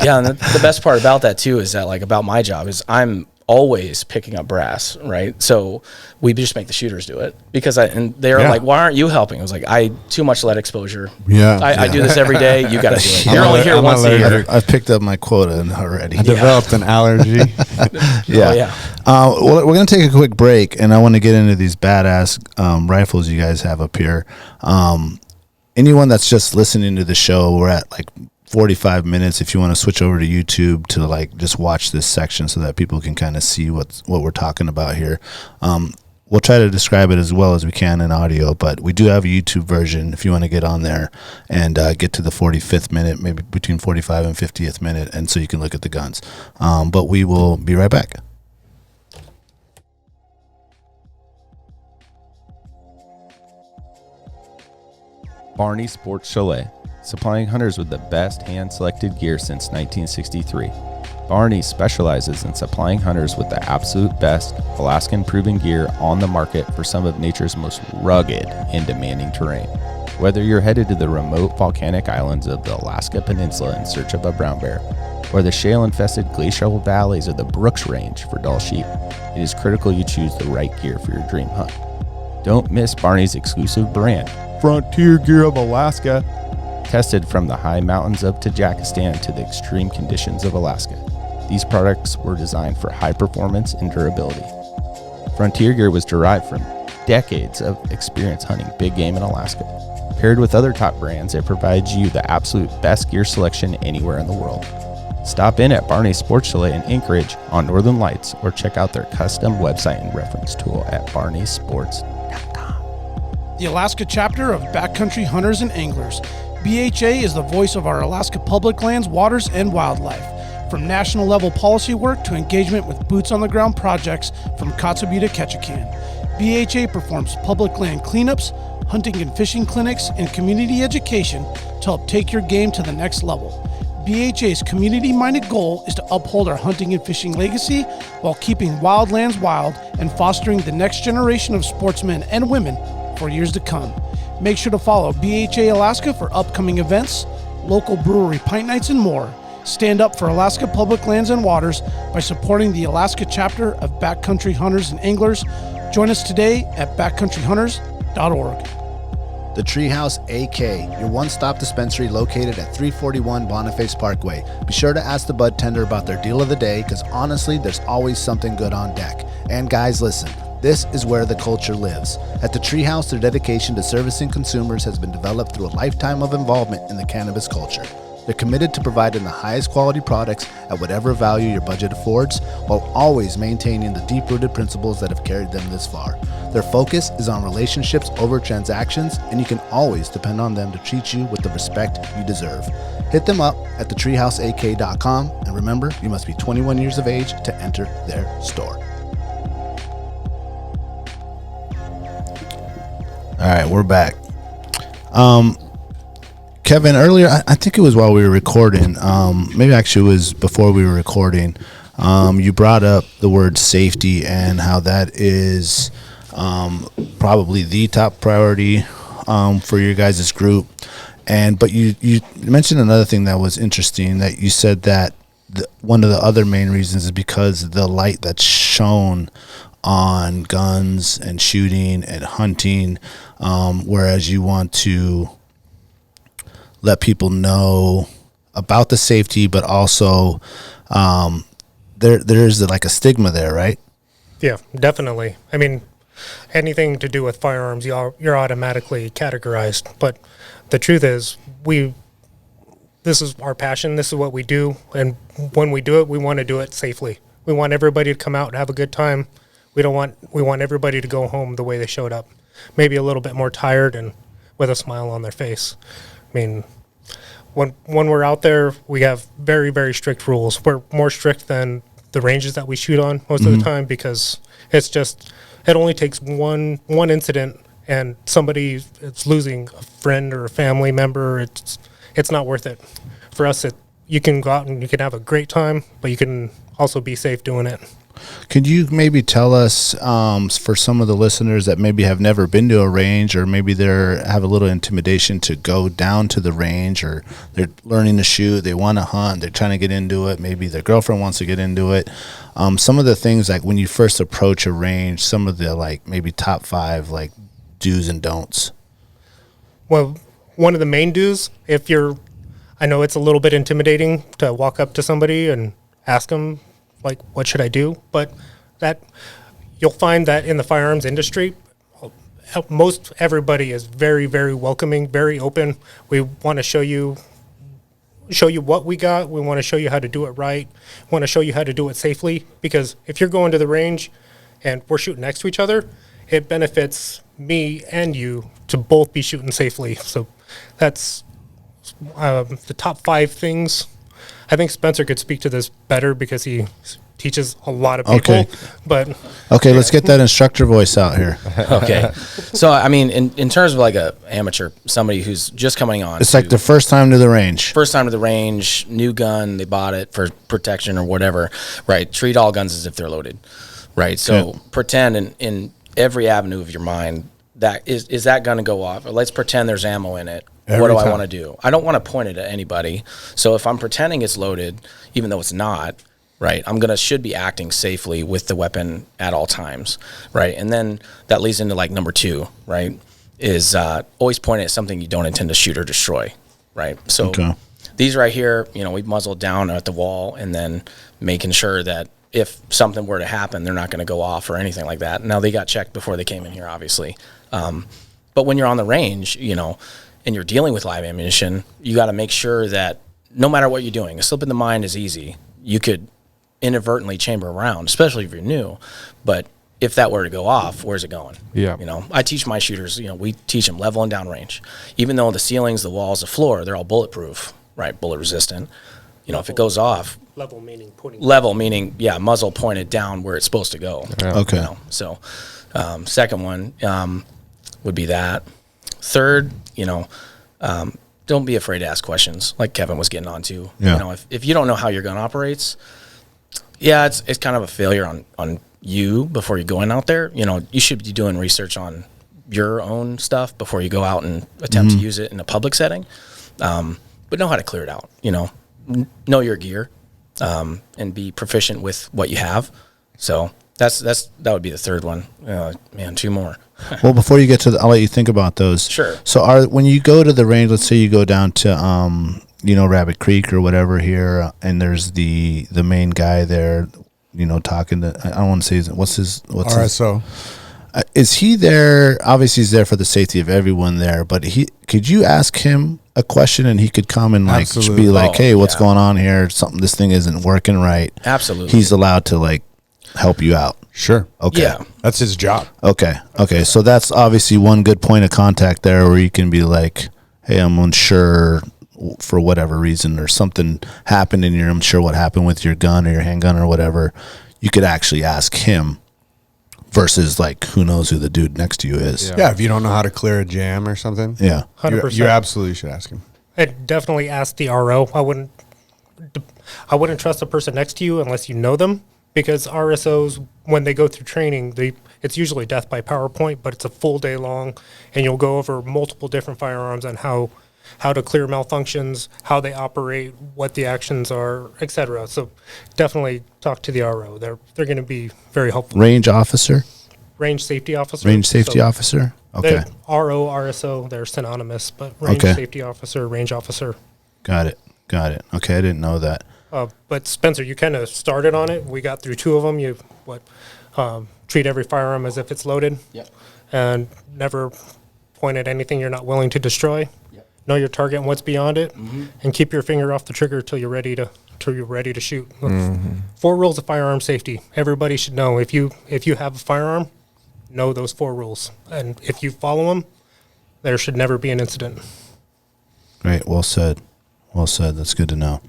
Yeah, and the best part about that too is that, like, about my job is I'm always picking up brass, right? So we just make the shooters do it because and they're like, why aren't you helping? I was like, too much lead exposure. I do this every day. You got to do it. You're only here once a year. I've picked up my quota already. I developed an allergy. Well, we're going to take a quick break, and I want to get into these badass rifles you guys have up here. Anyone that's just listening to the show, we're at like 45 minutes. If you want to switch over to YouTube to like just watch this section so that people can kind of see what we're talking about here. We'll try to describe it as well as we can in audio, but we do have a YouTube version if you want to get on there and get to the 45th minute, maybe between 45 and 50th minute, and so you can look at the guns. But we will be right back. Barney Sports Chalet, supplying hunters with the best hand-selected gear since 1963. Barney specializes in supplying hunters with the absolute best Alaskan-proven gear on the market for some of nature's most rugged and demanding terrain. Whether you're headed to the remote volcanic islands of the Alaska Peninsula in search of a brown bear, or the shale-infested glacial valleys of the Brooks Range for Dall sheep, it is critical you choose the right gear for your dream hunt. Don't miss Barney's exclusive brand, Frontier Gear of Alaska, tested from the high mountains of Tajikistan to the extreme conditions of Alaska. These products were designed for high performance and durability. Frontier Gear was derived from decades of experience hunting big game in Alaska. Paired with other top brands, it provides you the absolute best gear selection anywhere in the world. Stop in at Barney Sports Chalet in Anchorage on Northern Lights, or check out their custom website and reference tool at barneysports.com. The Alaska chapter of Backcountry Hunters and Anglers. BHA is the voice of our Alaska public lands, waters, and wildlife. From national level policy work to engagement with boots on the ground projects from Kotzebue to Ketchikan, BHA performs public land cleanups, hunting and fishing clinics, and community education to help take your game to the next level. BHA's community-minded goal is to uphold our hunting and fishing legacy while keeping wildlands wild and fostering the next generation of sportsmen and women for years to come. Make sure to follow BHA Alaska for upcoming events, local brewery pint nights, and more. Stand up for Alaska public lands and waters by supporting the Alaska chapter of Backcountry Hunters and Anglers. Join us today at backcountryhunters.org. The Treehouse AK, your one-stop dispensary located at 341 Boniface Parkway. Be sure to ask the bud tender about their deal of the day, because honestly, there's always something good on deck. And guys, listen, this is where the culture lives. At the Treehouse, their dedication to servicing consumers has been developed through a lifetime of involvement in the cannabis culture. They're committed to providing the highest quality products at whatever value your budget affords, while always maintaining the deep-rooted principles that have carried them this far. Their focus is on relationships over transactions, and you can always depend on them to treat you with the respect you deserve. Hit them up at thetreehouseak.com, and remember, you must be 21 years of age to enter their store. All right, we're back. Kevin, earlier, I think it was while we were recording, maybe actually it was before we were recording, you brought up the word safety and how that is probably the top priority for your guys' group. But you mentioned another thing that was interesting, that you said that one of the other main reasons is because the light that's shown on guns and shooting and hunting, whereas you want to let people know about the safety, but also there's like a stigma there, right? Yeah, definitely. I mean, anything to do with firearms, you're automatically categorized. But the truth is, this is our passion. This is what we do, and when we do it, we want to do it safely. We want everybody to come out and have a good time. We want everybody to go home the way they showed up, maybe a little bit more tired and with a smile on their face. I mean, when we're out there, we have very, very strict rules. We're more strict than the ranges that we shoot on most of the time, because it only takes one incident and somebody is losing a friend or a family member. It's not worth it. For us, you can go out and you can have a great time, but you can also be safe doing it. Could you maybe tell us, for some of the listeners that maybe have never been to a range, or maybe they have a little intimidation to go down to the range, or they're learning to shoot, they want to hunt, they're trying to get into it, maybe their girlfriend wants to get into it. Some of the things, like when you first approach a range, some of the like maybe top 5 like do's and don'ts. Well, one of the main do's, I know it's a little bit intimidating to walk up to somebody and ask them, like, what should I do? But that you'll find that in the firearms industry, most everybody is very, very welcoming, very open. We want to show you what we got. We want to show you how to do it right. We want to show you how to do it safely, because if you're going to the range and we're shooting next to each other, it benefits me and you to both be shooting safely. So that's the top 5 things. I think Spencer could speak to this better because he teaches a lot of people. Okay. But let's get that instructor voice out here. Okay. So, I mean, in terms of like a amateur, somebody who's just coming on. It's like the first time to the range. First time to the range, new gun, they bought it for protection or whatever, right? Treat all guns as if they're loaded, right? So pretend in every avenue of your mind, that is that going to go off? Or let's pretend there's ammo in it. What do I want to do? I don't want to point it at anybody. So if I'm pretending it's loaded, even though it's not, right, should be acting safely with the weapon at all times, right? And then that leads into like number 2, right, is always point at something you don't intend to shoot or destroy, right? So these right here, we muzzled down at the wall and then making sure that if something were to happen, they're not going to go off or anything like that. Now, they got checked before they came in here, obviously. But when you're on the range, and you're dealing with live ammunition, you got to make sure that no matter what you're doing, a slip in the mind is easy. You could inadvertently chamber a round, especially if you're new. But if that were to go off, where's it going? Yeah. I teach my shooters, we teach them level and downrange. Even though the ceilings, the walls, the floor, they're all bulletproof, right? Bullet resistant. If it goes off. Level meaning pointing. Level meaning, muzzle pointed down where it's supposed to go. Yeah. Okay. So, second one would be that. Third, don't be afraid to ask questions, like Kevin was getting onto. Yeah. If you don't know how your gun operates, it's kind of a failure on you before you go in out there. You should be doing research on your own stuff before you go out and attempt to use it in a public setting. But know how to clear it out. Know your gear, and be proficient with what you have. So that would be the third one. Man, 2 more. Well, before you get to I'll let you think about those. Sure. So when you go to the range, let's say you go down to Rabbit Creek or whatever here, and there's the main guy there, talking to, I don't want to say what's his RSO. Is he there? Obviously, he's there for the safety of everyone there. But could you ask him a question and he could come and Absolutely. be like, "Hey, what's going on here? This thing isn't working right." Absolutely. He's allowed to help you out. Sure. Okay. Yeah. That's his job. Okay. So that's obviously one good point of contact there, where you can be like, "Hey, I'm unsure for whatever reason, or something happened and you're unsure what happened with your gun or your handgun or whatever." You could actually ask him. Versus who knows who the dude next to you is. Yeah, if you don't know how to clear a jam or something. Yeah. 100%. You absolutely should ask him. I'd definitely ask the RO. I wouldn't trust the person next to you unless you know them, because RSOs, when they go through training, it's usually death by PowerPoint, but it's a full day long, and you'll go over multiple different firearms and how to clear malfunctions, how they operate, what the actions are, etc. So definitely talk to the RO. They're going to be very helpful. Range officer? Range safety officer. Range safety officer? Okay. RO, RSO, they're synonymous, but range safety officer, range officer. Got it. Okay, I didn't know that. But Spencer, you kind of started on it. We got through 2 of them. Treat every firearm as if it's loaded. Yep. And never point at anything you're not willing to destroy. Know your target and what's beyond it, and keep your finger off the trigger till you're ready to shoot. 4 rules of firearm safety. Everybody should know. If you have a firearm, know those 4 rules, and if you follow them, there should never be an incident. Great. Well said. That's good to know.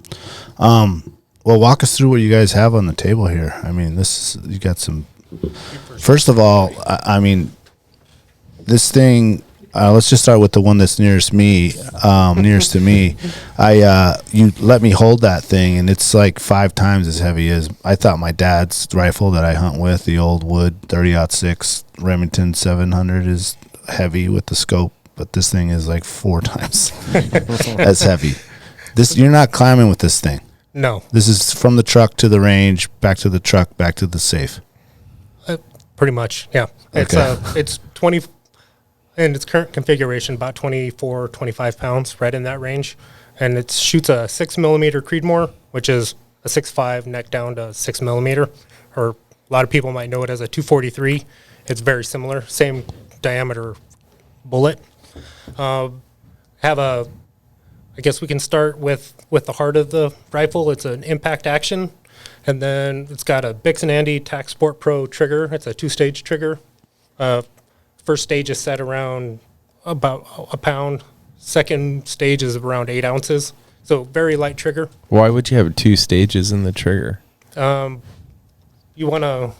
Well, walk us through what you guys have on the table here. I mean, you got some. First of all, I mean, this thing. let's just start with the one that's nearest me, nearest to me. You let me hold that thing, and it's like 5 times as heavy as I thought my dad's rifle that I hunt with, the old wood 30-06 Remington 700, is heavy with the scope, but this thing is like 4 times as heavy. You're not climbing with this thing. No. This is from the truck to the range, back to the truck, back to the safe. Pretty much, yeah. Okay. It's 20, in its current configuration, about 24, 25 pounds, right in that range. And it shoots a 6mm Creedmoor, which is a 6.5 neck down to 6mm, or a lot of people might know it as a 243. It's very similar, same diameter bullet. I guess we can start with the heart of the rifle. It's an impact action. And then it's got a Bix & Andy Tac Sport Pro trigger. It's a 2-stage trigger. First stage is set around about a pound. Second stage is around 8 ounces. So very light trigger. Why would you have 2 stages in the trigger? You wanna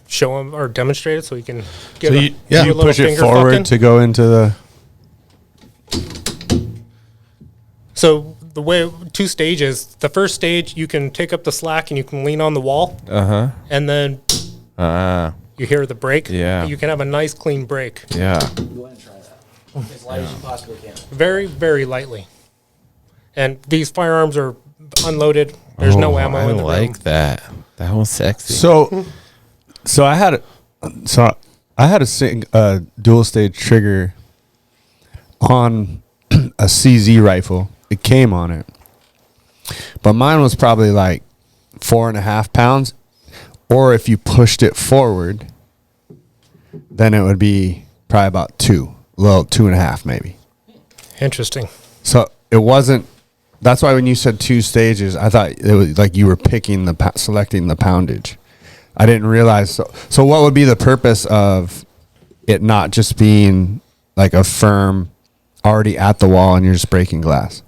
show them or demonstrate it so you can So give you push it forward to go into the. So the way 2 stages, the first stage you can take up the slack and you can lean on the wall. And then you hear the break. Yeah. You can have a nice clean break. Yeah. Go ahead and try that. As light as you possibly can. Very, very lightly. And these firearms are unloaded. There's no ammo in the room. That. That was sexy. So I had a dual stage trigger on a CZ rifle. It came on it, but mine was probably like 4.5 pounds, or if you pushed it forward, then it would be probably about 2.5 maybe. Interesting. So it wasn't. That's why when you said 2 stages, I thought it was like you were picking selecting the poundage. I didn't realize. So what would be the purpose of it not just being like a firm, already at the wall, and you're just breaking glass?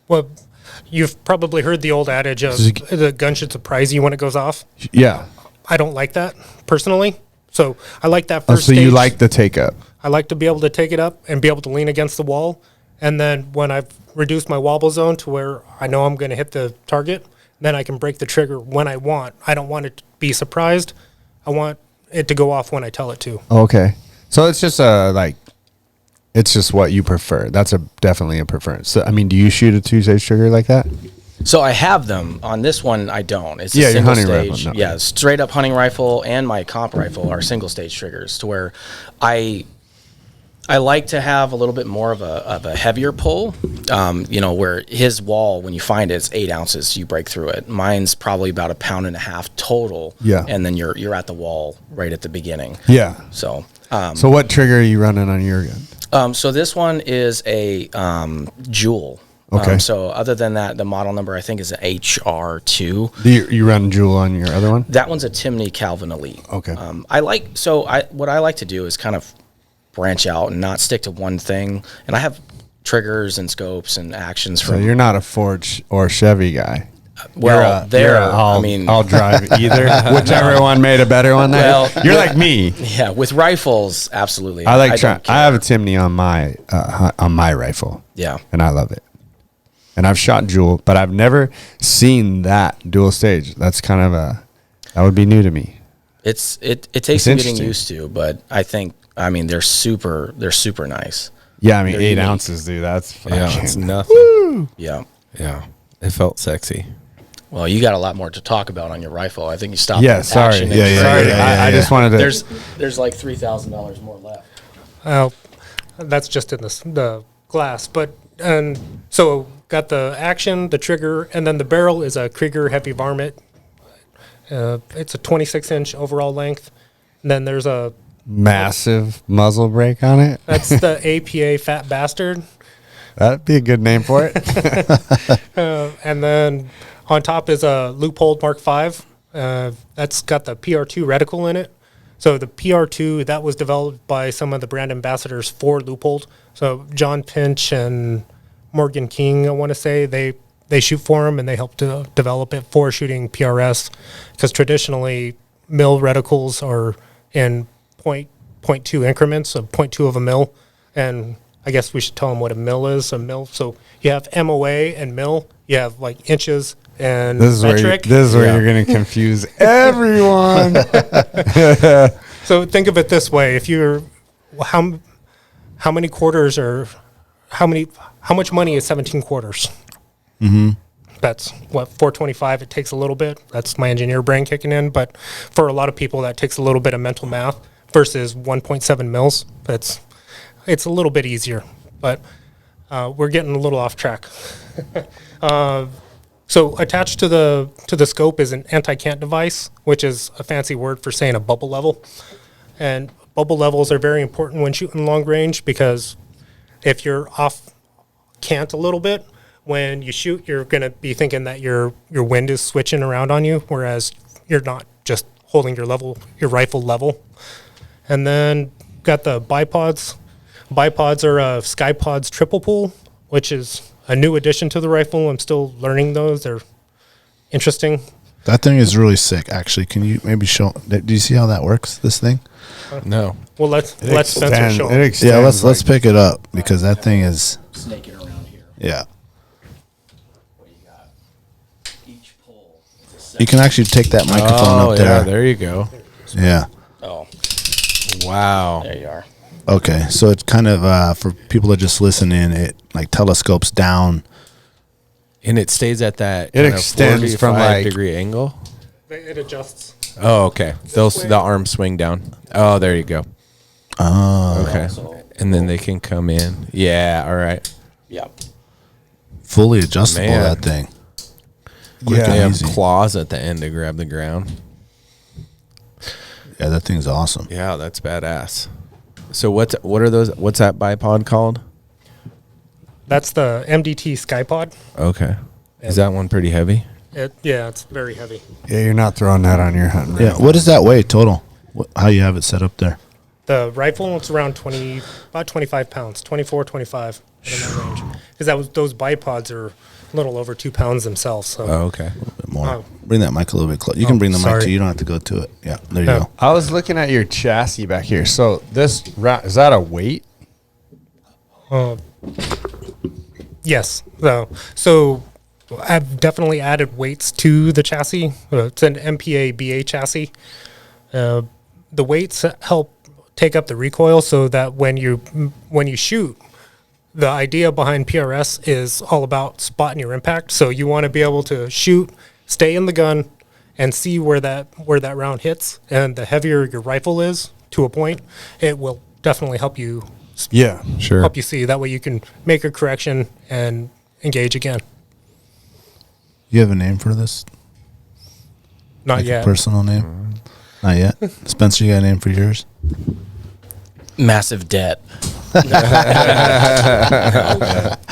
Well, you've probably heard the old adage of the gun should surprise you when it goes off. Yeah. I don't like that personally. So I like that Oh, first so stage. you like the take up? I like to be able to take it up and be able to lean against the wall. And then when I've reduced my wobble zone to where I know I'm going to hit the target, then I can break the trigger when I want. I don't want it to be surprised. I want it to go off when I tell it to. Okay. So it's just it's just what you prefer. That's definitely a preference. So, I mean, do you shoot a 2-stage trigger like that? So I have them. On this one, I don't. It's a your single hunting stage. rifle. No. Yeah, straight up hunting rifle and my comp rifle are single stage triggers, to where I like to have a little bit more of a heavier pull. Where his wall, when you find it, it's 8 ounces. You break through it. Mine's probably about 1.5 pounds total. Yeah. And then you're at the wall right at the beginning. Yeah. So. So what trigger are you running on your gun? So this one is a Jewel. Okay. So other than that, the model number I think is an HR2. You run Jewel on your other one? That one's a Timney Calvin Elite. Okay. What I like to do is kind of branch out and not stick to one thing. And I have triggers and scopes and actions So from. you're not a Ford or Chevy guy. Well, I'll drive either. Whichever one made a better one. Well, you're like me. Yeah, with rifles, absolutely. I like don't care. I have a Timney on my rifle. Yeah. And I love it. And I've shot Jewel, but I've never seen that dual stage. That's kind of that would be new to me. It takes some getting used to, but they're super nice. Yeah, I mean, They're 8 unique. ounces, dude. That's It's nothing. Woo! Yeah. Yeah. It felt sexy. Well, you got a lot more to talk about on your rifle. I think you stopped. Yeah, at sorry. action and Yeah. trigger. I just wanted to. There's like $3,000 more left. That's just in the glass. But so got the action, the trigger, and then the barrel is a Krieger heavy varmint. It's a 26-inch overall length. And then there's a massive muzzle brake on it. That's the APA Fat Bastard. That'd be a good name for it. And then on top is a Loophole Mark V. That's got the PR2 reticle in it. So the PR2, that was developed by some of the brand ambassadors for Loophole. So John Pinch and Morgan King, I want to say, they shoot for him, and they helped to develop it for shooting PRS. Because traditionally, mill reticles are in .2 increments of 0.2 of a mil. And I guess we should tell them what a mil is. A mil. So you have MOA and mil. You have like inches and metric. This is where you're going to confuse everyone. So think of it this way: if you're how many quarters are how much money is 17 quarters? Mm-hmm. That's what, 425. It takes a little bit. That's my engineer brain kicking in. But for a lot of people, that takes a little bit of mental math versus 1.7 mils. It's a little bit easier, but we're getting a little off track. So attached to the scope is an anti-cant device, which is a fancy word for saying a bubble level. And bubble levels are very important when shooting long range, because if you're off cant a little bit, when you shoot, you're going to be thinking that your wind is switching around on you, whereas you're not just holding your rifle level. And then got the bipods. Bipods are SkyPods triple pull, which is a new addition to the rifle. I'm still learning those. They're interesting. That thing is really sick, actually. Can you maybe show? Do you see how that works, this thing? No. Well, let's Spencer show it. Yeah, let's pick it up, because that thing is... Snake it around here. Yeah. What do you got? Each pull. You can actually take that microphone up there. Yeah, there you go. Yeah. Oh, Wow. there you are. Okay, so it's kind of, for people that just listen in, it like telescopes down. And it stays at that It kind of extends from 45 like degree angle. It adjusts. Oh, okay. The arms swing down. Oh, there you go. Oh. Okay. And then they can come in. Yeah, all right. Yep. Fully adjustable, Man. that thing. Quick They and have easy. claws at the end to grab the ground. Yeah, that thing's awesome. Yeah, that's badass. So what are those? What's that bipod called? That's the MDT SkyPod. Okay. Is that one pretty heavy? It's very heavy. Yeah, you're not throwing that on your hunting. Yeah, what does that weigh total? How you have it set up there? The rifle, it's around about 25 pounds, 24, 25 in that range. Because those bipods are a little over 2 pounds themselves. So Oh, okay. A little bit more. Bring that mic a little bit closer. You can bring the mic sorry. to you. You don't have to go to it. Yeah, there you Yeah. go. I was looking at your chassis back here. So this is that a weight? Yes. So I've definitely added weights to the chassis. It's an MPA BA chassis. The weights help take up the recoil so that when you shoot, the idea behind PRS is all about spotting your impact. So you want to be able to shoot, stay in the gun, and see where that round hits. And the heavier your rifle is to a point, it will definitely help you. Yeah, sure. Help you see. That way you can make a correction and engage again. You have a name for this? Not Like yet. a personal name? Not yet. Spencer, you got a name for yours? Massive debt.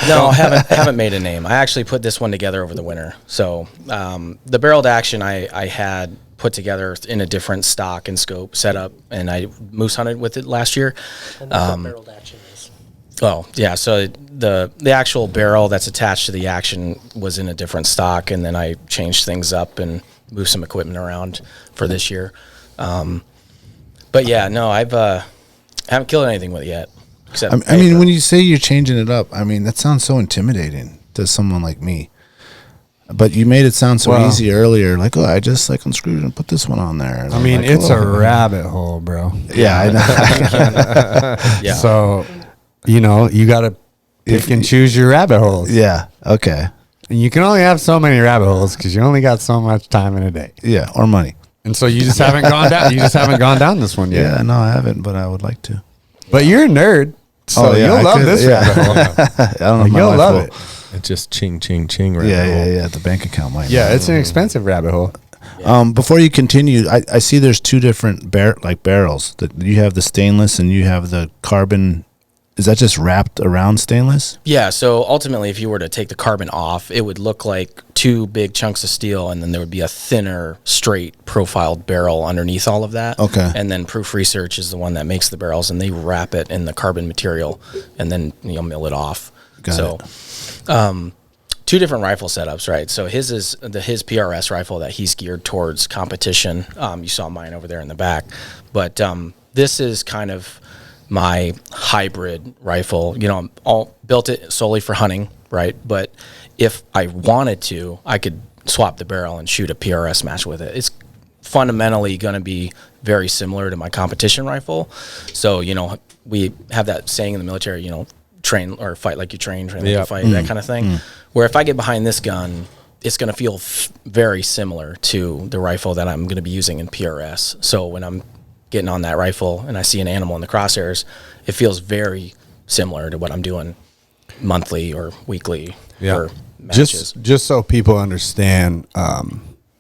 No, haven't made a name. I actually put this one together over the winter. So the barreled action I had put together in a different stock and scope setup, and I moose hunted with it last year. Barreled action is. Oh yeah, so the actual barrel that's attached to the action was in a different stock, and then I changed things up and moved some equipment around for this year. But yeah, no, I haven't killed anything with it yet. Except I mean, when you say you're changing it up, I mean, that sounds so intimidating to someone like me. But you made it sound so easy earlier. Like, oh, I just like unscrewed and put this one on there. And I I'm mean, like, it's oh. a rabbit hole, bro. Yeah, I know. yeah. So, you got to pick and choose your rabbit holes. Yeah. Okay. And you can only have so many rabbit holes because you only got so much time in a day. Yeah, or money. And so you just haven't gone down. You just haven't gone down this one yet. Yeah, no, I haven't, but I would like to. But you're a nerd, so I you'll love could- this yeah. rabbit hole. I don't know. if my You'll wife love will. it. It's just ching, ching, ching. Right Yeah. The bank account might. Yeah, it's an expensive rabbit hole. Before you continue, I see there's two different barrels. That you have the stainless and you have the carbon. Is that just wrapped around stainless? Yeah, so ultimately, if you were to take the carbon off, it would look like two big chunks of steel, and then there would be a thinner, straight, profiled barrel underneath all of that. Okay. And then Proof Research is the one that makes the barrels, and they wrap it in the carbon material, and then mill it off. Got it. Two different rifle setups, right? So his is his PRS rifle that he's geared towards competition. You saw mine over there in the back, but this is kind of my hybrid rifle. You know, I'm all built it solely for hunting, right? But if I wanted to, I could swap the barrel and shoot a PRS match with it. It's fundamentally going to be very similar to my competition rifle. So, you know, we have that saying in the military, you know, train or fight like you train like you fight, that kind of thing. Where if I get behind this gun, it's going to feel very similar to the rifle that I'm going to be using in PRS. So when I'm getting on that rifle and I see an animal in the crosshairs, it feels very similar to what I'm doing monthly or weekly for matches. Just so people understand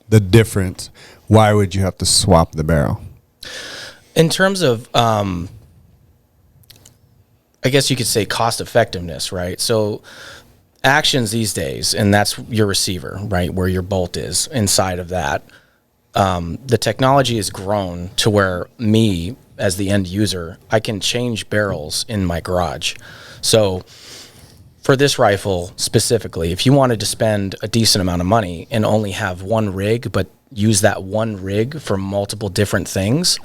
the difference, why would you have to swap the barrel? In terms of, I guess you could say cost effectiveness, right? So actions these days, and that's your receiver, right, where your bolt is inside of that. The technology has grown to where me, as the end user, I can change barrels in my garage. So for this rifle specifically, if you wanted to spend a decent amount of money and only have one rig, but use that one rig for multiple different things,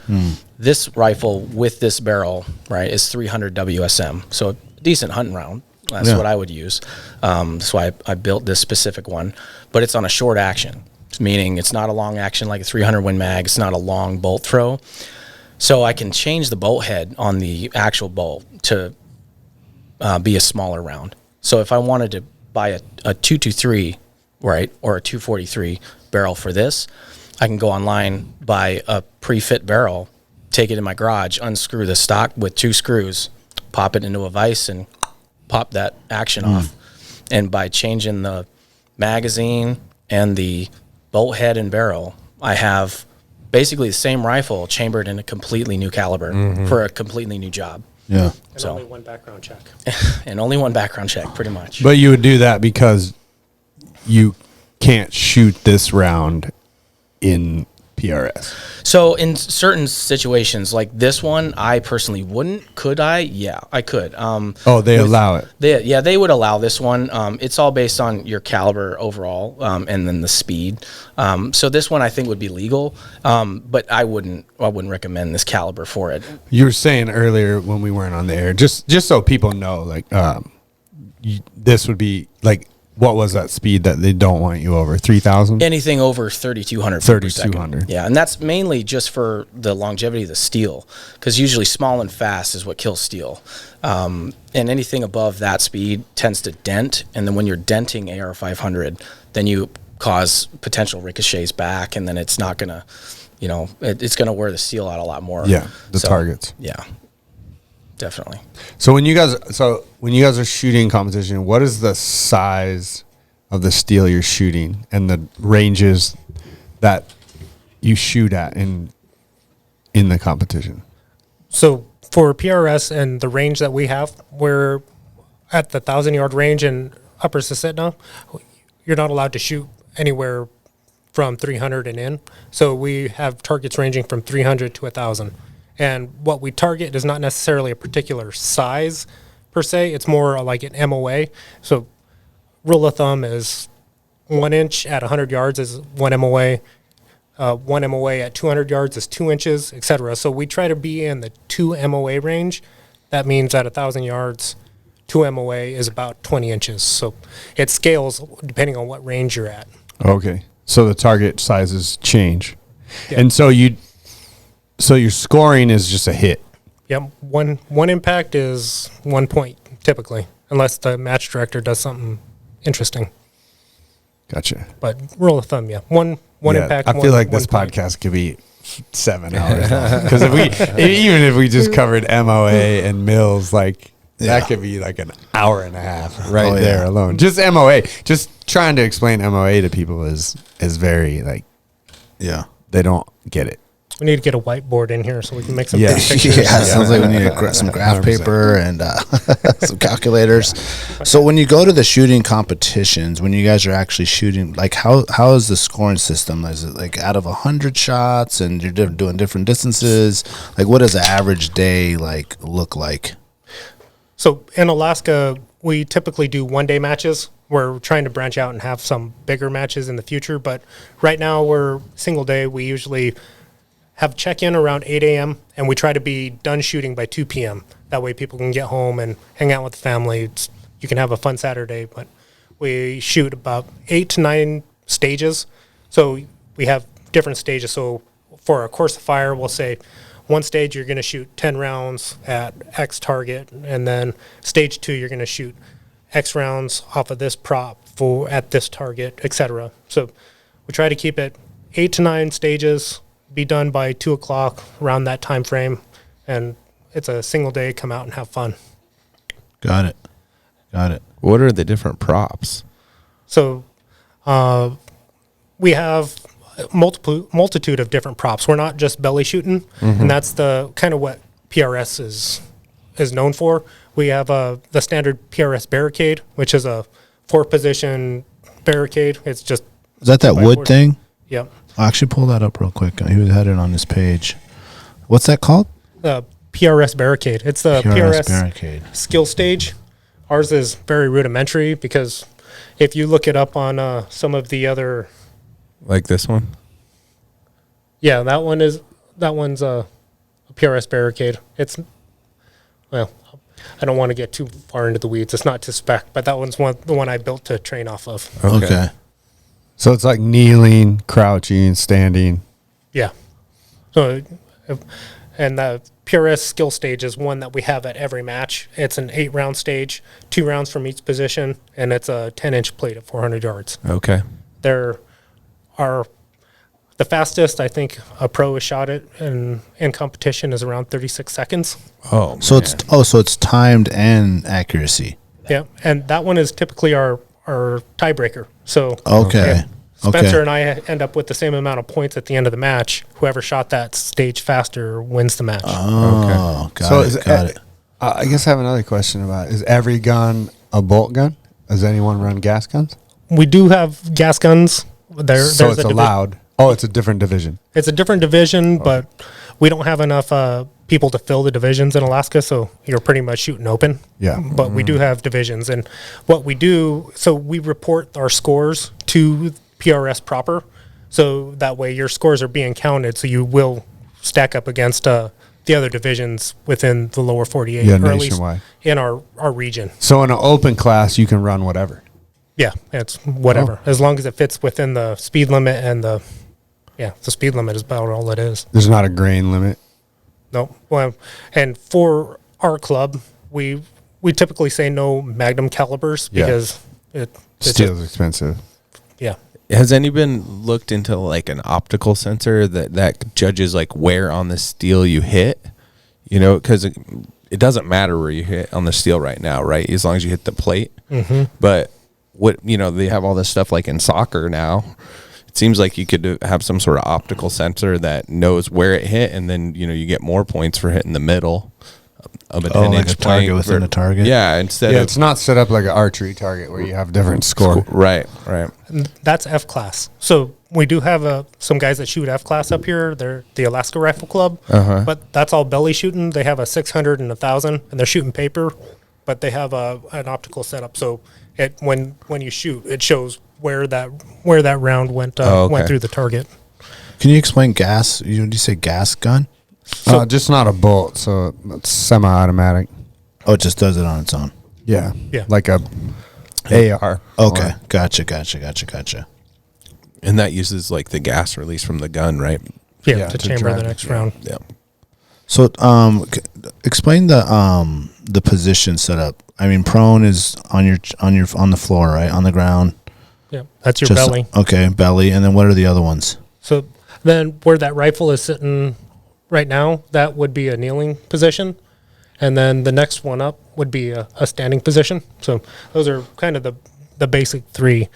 this rifle with this barrel, right, is 300 WSM. So a decent hunting round. That's what I would use. That's why I built this specific one. But it's on a short action, meaning it's not a long action like a 300 Win Mag. It's not a long bolt throw. So I can change the bolt head on the actual bolt to be a smaller round. So if I wanted to buy a 223, right, or a 243 barrel for this, I can go online, buy a pre-fit barrel, take it in my garage, unscrew the stock with 2 screws, pop it into a vise, and pop that action off. And by changing the magazine and the bolt head and barrel, I have basically the same rifle chambered in a completely new caliber for a completely new job. And only one background check. And only one background check, pretty much. But you would do that because you can't shoot this round in PRS. So in certain situations like this one, I personally wouldn't. Could I? Yeah, I could. They allow it. They would allow this one. It's all based on your caliber overall, and then the speed. So this one I think would be legal, but I wouldn't recommend this caliber for it. You were saying earlier when we weren't on the air, just so people know, like this would be like, what was that speed that they don't want you over? 3,000? Anything over 3,200. 3,200. Yeah, and that's mainly just for the longevity of the steel, because usually small and fast is what kills steel. And anything above that speed tends to dent, and then when you're denting AR-500, then you cause potential ricochets back, and then it's not going to, you know, it's going to wear the steel out a lot more. Yeah, targets. Yeah. Definitely. So when you guys are shooting competition, what is the size of the steel you're shooting and the ranges that you shoot at in the competition? So for PRS and the range that we have, we're at the 1,000-yard range in Upper Susitna. You're not allowed to shoot anywhere from 300 and in. So we have targets ranging from 300 to 1,000. And what we target is not necessarily a particular size per se. It's more like an MOA. So rule of thumb is 1 inch at 100 yards is 1 MOA. 1 MOA at 200 yards is 2 inches, etc. So we try to be in the 2 MOA range. That means at 1,000 yards, 2 MOA is about 20 inches. So it scales depending on what range you're at. Okay. So the target sizes change. Yeah. And so your scoring is just a hit. Yep. One impact is 1 point typically, unless the match director does something interesting. Gotcha. But rule of thumb, one impact. I feel like this podcast could be 7 hours long. Because if we just covered MOA and mills, like that could be like an hour and a half there alone. Just MOA. Just trying to explain MOA to people is very like, they don't get it. We need to get a whiteboard in here so we can make some pretty pictures. Sounds like we need some graph 100%. Paper and some calculators. So when you go to the shooting competitions, when you guys are actually shooting, like how is the scoring system? Is it like out of 100 shots and you're doing different distances? Like what does an average day like look like? So in Alaska, we typically do 1-day matches. We're trying to branch out and have some bigger matches in the future, but right now we're single day. We usually have check-in around 8 a.m., and we try to be done shooting by 2 p.m. That way people can get home and hang out with the family. You can have a fun Saturday, but we shoot about 8 to 9 stages. So we have different stages. So for a course of fire, we'll say one stage you're going to shoot 10 rounds at X target, and then stage 2 you're going to shoot X rounds off of this prop at this target, etc. So we try to keep it 8 to 9 stages, be done by 2 o'clock around that time frame, and it's a single day. Come out and have fun. Got it. What are the different props? So we have multitude of different props. We're not just belly shooting, and that's the kind of what PRS is known for. We have the standard PRS barricade, which is a 4-position barricade. It's just Is that wood thing? Yep. I'll actually pull that up real quick. He had it on this page. What's that called? The PRS barricade. It's the PRS barricade skill stage. Ours is very rudimentary because if you look it up on some of the other, Like this one? yeah, that one's a PRS barricade. It's, well, I don't want to get too far into the weeds. It's not to spec, but that one's the one I built to train off of. Okay. So it's like kneeling, crouching, standing. Yeah. So, and the PRS skill stage is one that we have at every match. It's an 8-round stage, 2 rounds from each position, and it's a 10-inch plate at 400 yards. Okay. There are the fastest I think a pro has shot it in competition is around 36 seconds. Oh, So it's timed and accuracy. Yeah, and that one is typically our tiebreaker. So Okay. Spencer and I end up with the same amount of points at the end of the match. Whoever shot that stage faster wins the match. Oh, got it. I guess I have another question about is every gun a bolt gun? Does anyone run gas guns? We do have gas guns. So there's it's allowed. Oh, it's a different division. It's a different division, but we don't have enough people to fill the divisions in Alaska, so you're pretty much shooting open. Yeah. But we do have divisions, and what we do, so we report our scores to PRS proper, so that way your scores are being counted, so you will stack up against the other divisions within the lower 48, Yeah, or at least nationwide. in our region. So in an open class, you can run whatever. Yeah, it's whatever, as long as it fits within the speed limit, and the speed limit is about all it is. There's not a grain limit. No. Well, and for our club, we typically say no magnum calibers Yeah. because it's Steel's expensive. yeah. Has any been looked into like an optical sensor that judges like where on the steel you hit? You know, because it doesn't matter where you hit on the steel right now, right? As long as you hit the plate. Mm-hmm. But they have all this stuff like in soccer now. It seems like you could have some sort of optical sensor that knows where it hit, and then you get more points for hitting the middle of a 10-inch like a target within a target. Yeah, instead Yeah, of it's not set up like an archery target where you have different score. right. And that's F class. So we do have some guys that shoot F class up here. They're the Alaska Rifle Club, but that's all belly shooting. They have a 600 and 1,000, and they're shooting paper, but they have an optical setup. So when you shoot, it shows where that round went through the target. Can you explain gas? Did you say gas gun? Just not a bolt, so it's semi-automatic. Oh, it just does it on its own. Yeah. Yeah. Like a AR. Okay. Gotcha. And that uses like the gas release from the gun, right? Yeah, to to chamber drive the it, next round. Yeah. So, explain the position setup. I mean, prone is on the floor, right? On the ground. Yeah, that's your belly. Okay, belly. And then what are the other ones? So then where that rifle is sitting right now, that would be a kneeling position. And then the next one up would be a standing position. So those are kind of the basic three.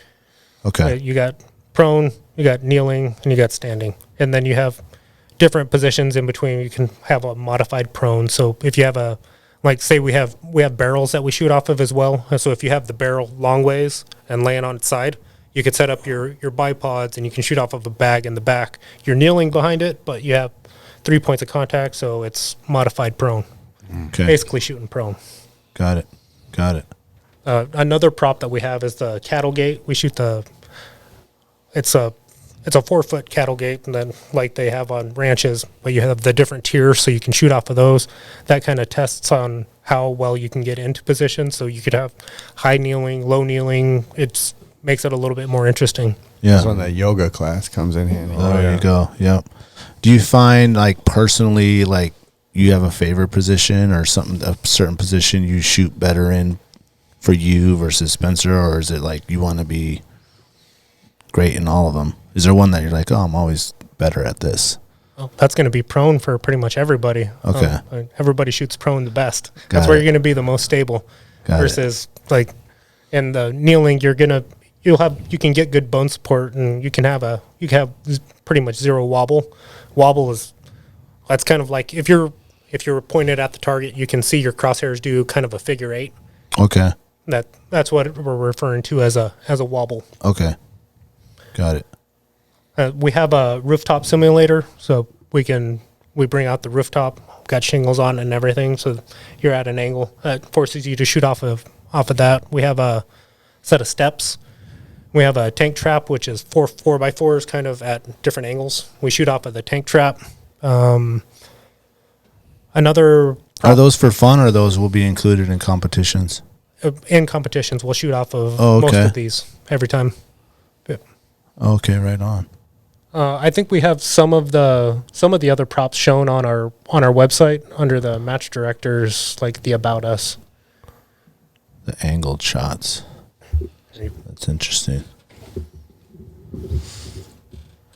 Okay. You got prone, you got kneeling, and you got standing. And then you have different positions in between. You can have a modified prone. So if you have say we have barrels that we shoot off of as well. And so if you have the barrel long ways and laying on its side, you could set up your bipods and you can shoot off of a bag in the back. You're kneeling behind it, but you have 3 points of contact, so it's modified prone. Okay. Basically shooting prone. Got it. Another prop that we have is the cattle gate. We shoot it's it's a 4-foot cattle gate, and then like they have on ranches, but you have the different tiers, so you can shoot off of those. That kind of tests on how well you can get into position. So you could have high kneeling, low kneeling. It makes it a little bit more interesting. Yeah. That's when that yoga class comes in handy. There you go. Yep. Do you find, like, personally, like, you have a favorite position or something, a certain position you shoot better in for you versus Spencer, or is it like you want to be great in all of them? Is there one that you're like, oh, I'm always better at this? Well, that's going to be prone for pretty much everybody. Okay. Everybody shoots prone the best. Got That's where it. you're going to be the most stable. Got versus like in the kneeling, you can get good bone support, and you can have pretty much zero wobble. Wobble that's kind of like if you're pointed at the target, you can see your crosshairs do kind of a figure 8. Okay. That's what we're referring to as a wobble. Okay. Got it. We have a rooftop simulator, so we bring out the rooftop, got shingles on and everything, so you're at an angle that forces you to shoot off of that. We have a set of steps. We have a tank trap, which is 4x4s kind of at different angles. We shoot off of the tank trap. Are those for fun, or those will be included in competitions? In competitions, we'll shoot off of okay. most of these every time. Yeah. Okay, right on. I think we have some of the other props shown on our website under the match directors, like the About Us. The angled shots. That's interesting.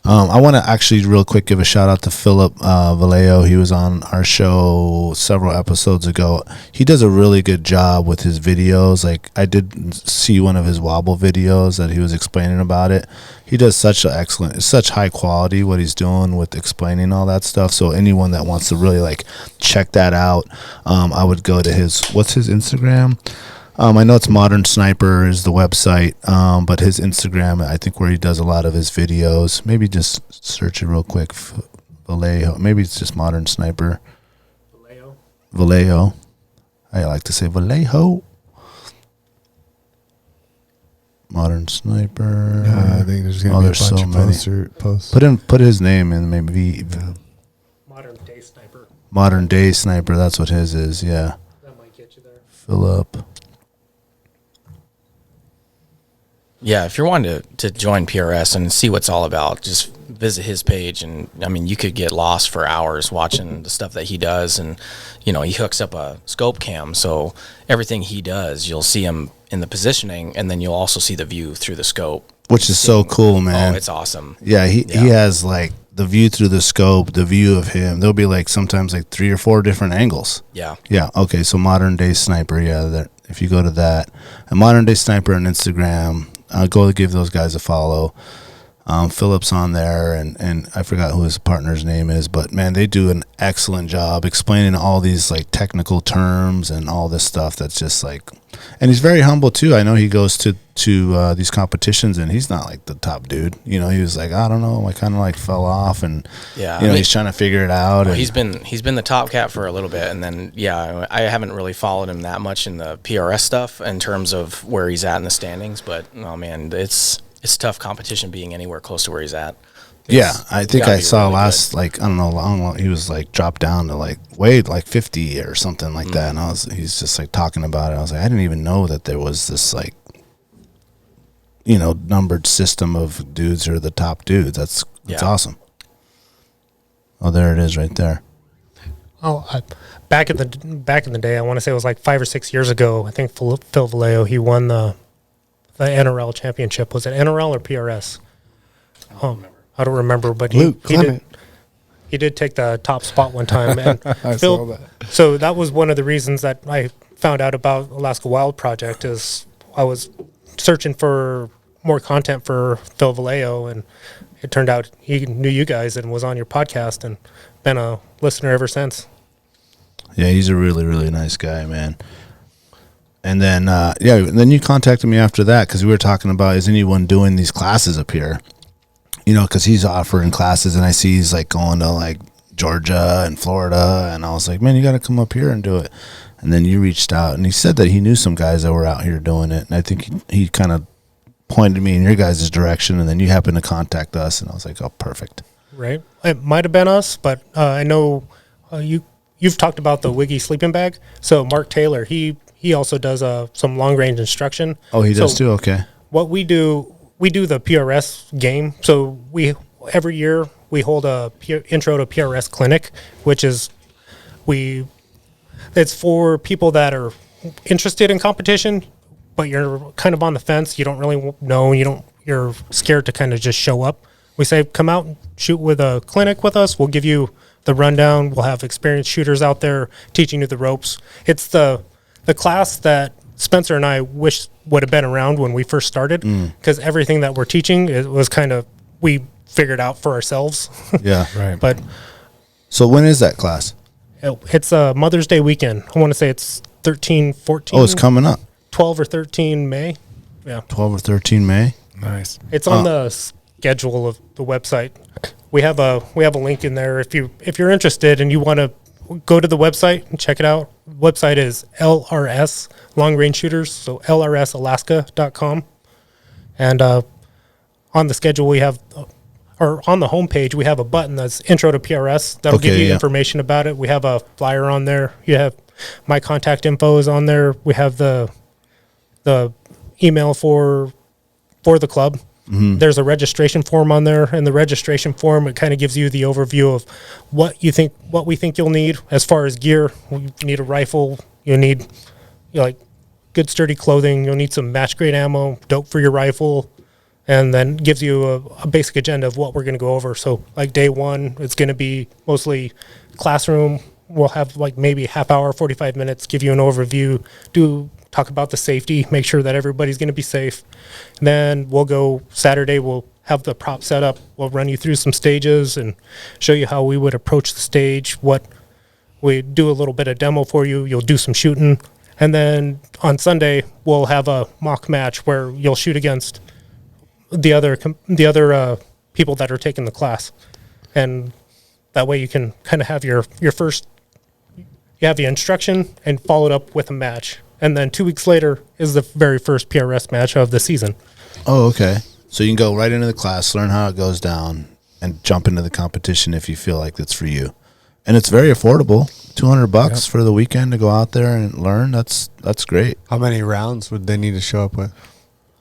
I want to actually real quick give a shout out to Philip Velayo. He was on our show several episodes ago. He does a really good job with his videos. Like, I did see one of his wobble videos that he was explaining about it. He does such high quality what he's doing with explaining all that stuff. So anyone that wants to really like check that out, I would go to what's his Instagram? I know it's Modern Sniper is the website, but his Instagram, I think, where he does a lot of his videos. Maybe just search it real quick. Velayo. Maybe it's just Modern Sniper. Velayo. I like to say Velayo. Modern Sniper. I think there's going to be a bunch of posts. Put his name in, maybe. Modern Day Sniper. Modern Day Sniper. That's what his is. Yeah. That might get you there. Philip. Yeah, if you're wanting to join PRS and see what it's all about, just visit his page. And, I mean, you could get lost for hours watching the stuff that he does. And, he hooks up a scope cam. So everything he does, you'll see him in the positioning, and then you'll also see the view through the scope. Which is so cool, man. Oh, it's awesome. Yeah, he has, like, the view through the scope, the view of him. There'll be, like, sometimes, like, 3 or 4 different angles. Yeah. Yeah, okay, so Modern Day Sniper, if you go to that. And Modern Day Sniper on Instagram, go give those guys a follow. Philip's on there, and I forgot who his partner's name is, but man, they do an excellent job explaining all these like technical terms and all this stuff that's just like, and he's very humble too. I know he goes to these competitions, and he's not like the top dude. He was like, I don't know, I kind of like fell off, and he's trying to figure it out. Well, and he's been the top cat for a little bit, and then I haven't really followed him that much in the PRS stuff in terms of where he's at in the standings. But oh man, it's tough competition being anywhere close to where he's at. I think I saw really last, like, I don't know, he was like dropped down to like weighed like 50 or something like that. And he's just like talking about it. I was like, I didn't even know that there was this like, numbered system of dudes who are the top dudes. That's awesome. Oh, there it is right there. Oh, back in the day, I want to say it was like 5 or 6 years ago. I think Phil Velayo, he won the NRL championship. Was it NRL or PRS? I don't remember, but he did take the top spot one time. And I saw that. So that was one of the reasons that I found out about Alaska Wild Project. Is I was searching for more content for Phil Velayo, and it turned out he knew you guys and was on your podcast, and been a listener ever since. Yeah, he's a really, really nice guy, man. And then, then you contacted me after that because we were talking about, is anyone doing these classes up here? Because he's offering classes, and I see he's like going to like Georgia and Florida, and I was like, man, you got to come up here and do it. And then you reached out, and he said that he knew some guys that were out here doing it, and I think he kind of pointed me in your guys' direction, and then you happened to contact us, and I was like, oh, perfect. Right. It might have been us, but I know you've talked about the Wiggy sleeping bag. So Mark Taylor, he also does some long range instruction. Oh, he does too. Okay. What we do the PRS game. So every year we hold a intro to PRS clinic, which is it's for people that are interested in competition, but you're kind of on the fence. You don't really know. You're scared to kind of just show up. We say, come out and shoot with a clinic with us. We'll give you the rundown. We'll have experienced shooters out there teaching you the ropes. It's the class that Spencer and I wish would have been around when we first started, because everything that we're teaching, it was kind of, we figured out for ourselves. Yeah. Right. But So when is that class? it's a Mother's Day weekend. I want to say it's 13, 14. Oh, it's coming up. 12 or 13 May. Yeah. 12 or 13 May. Nice. It's on the schedule of the website. We have a link in there if you're interested and you want to go to the website and check it out. Website is LRS Long Range Shooters, so lrsalaska.com. And on the schedule we have, or on the homepage, we have a button that's Intro to PRS. That'll give you information about it. We have a flyer on there. You have my contact info is on there. We have the email for the club. Mm-hmm. There's a registration form on there, and the registration form, it kind of gives you the overview of what we think you'll need as far as gear. You need a rifle. You'll need like good sturdy clothing. You'll need some match grade ammo, dope for your rifle, and then gives you a basic agenda of what we're going to go over. So like day one, it's going to be mostly classroom. We'll have like maybe half hour, 45 minutes, give you an overview, talk about the safety, make sure that everybody's going to be safe. And then we'll go Saturday, we'll have the prop set up. We'll run you through some stages and show you how we would approach the stage, what we do a little bit of demo for you. You'll do some shooting. And then on Sunday, we'll have a mock match where you'll shoot against the other people that are taking the class. And that way you can kind of have your first, you have the instruction and followed up with a match. And then 2 weeks later is the very first PRS match of the season. Oh, okay. So you can go right into the class, learn how it goes down, and jump into the competition if you feel like that's for you. And it's very affordable. $200 for the weekend to go out there and learn. That's great. How many rounds would they need to show up with?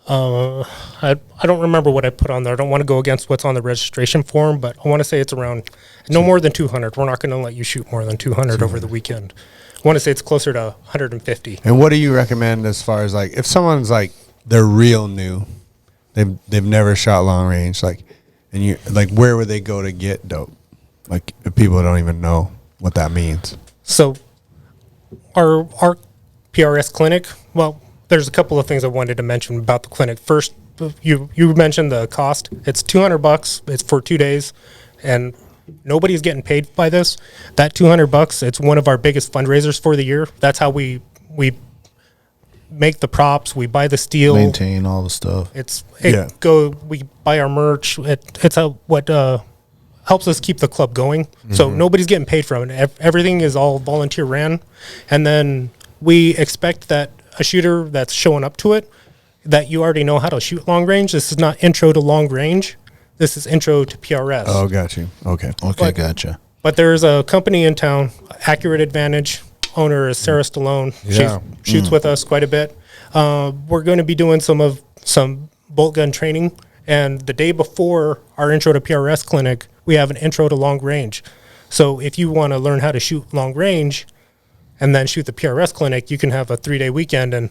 I don't remember what I put on there. I don't want to go against what's on the registration form, but I want to say it's around no more than 200. We're not going to let you shoot more than 200 over the weekend. I want to say it's closer to 150. And what do you recommend as far as like if someone's like they're real new, they've never shot long range, like, and you like where would they go to get dope? Like if people don't even know what that means. So our PRS clinic, well, there's a couple of things I wanted to mention about the clinic. First, you mentioned the cost. It's $200. It's for 2 days, and nobody's getting paid by this. That $200, it's one of our biggest fundraisers for the year. That's how we make the props. We buy the steel, maintain all the stuff. We buy our merch. It's what helps us keep the club going. Mm-hmm. So nobody's getting paid from it. Everything is all volunteer ran, and then we expect that a shooter that's showing up to it, that you already know how to shoot long range. This is not intro to long range. This is intro to PRS. Oh, got you. Okay, gotcha. But there's a company in town, Accurate Advantage. Owner is Sarah Stallone. Yeah. She shoots with us quite a bit. We're going to be doing some bolt gun training. And the day before our intro to PRS clinic, we have an intro to long range. So if you want to learn how to shoot long range and then shoot the PRS clinic, you can have a 3-day weekend and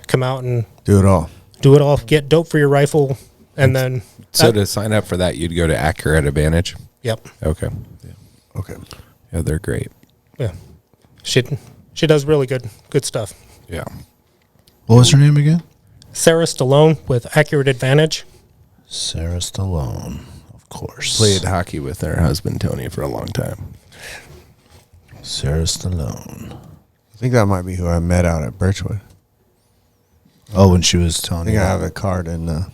come out and do it all. Get dope for your rifle. And then so to sign up for that, you'd go to Accurate Advantage. Yep. Okay. Yeah. Okay. Yeah, they're great. Yeah. She does really good stuff. Yeah. What was her name again? Sarah Stallone with Accurate Advantage. Sarah Stallone, of course. Played hockey with her husband Tony for a long time. Sarah Stallone. I think that might be who I met out at Birchwood. Oh, when she was telling I think you. I have a card in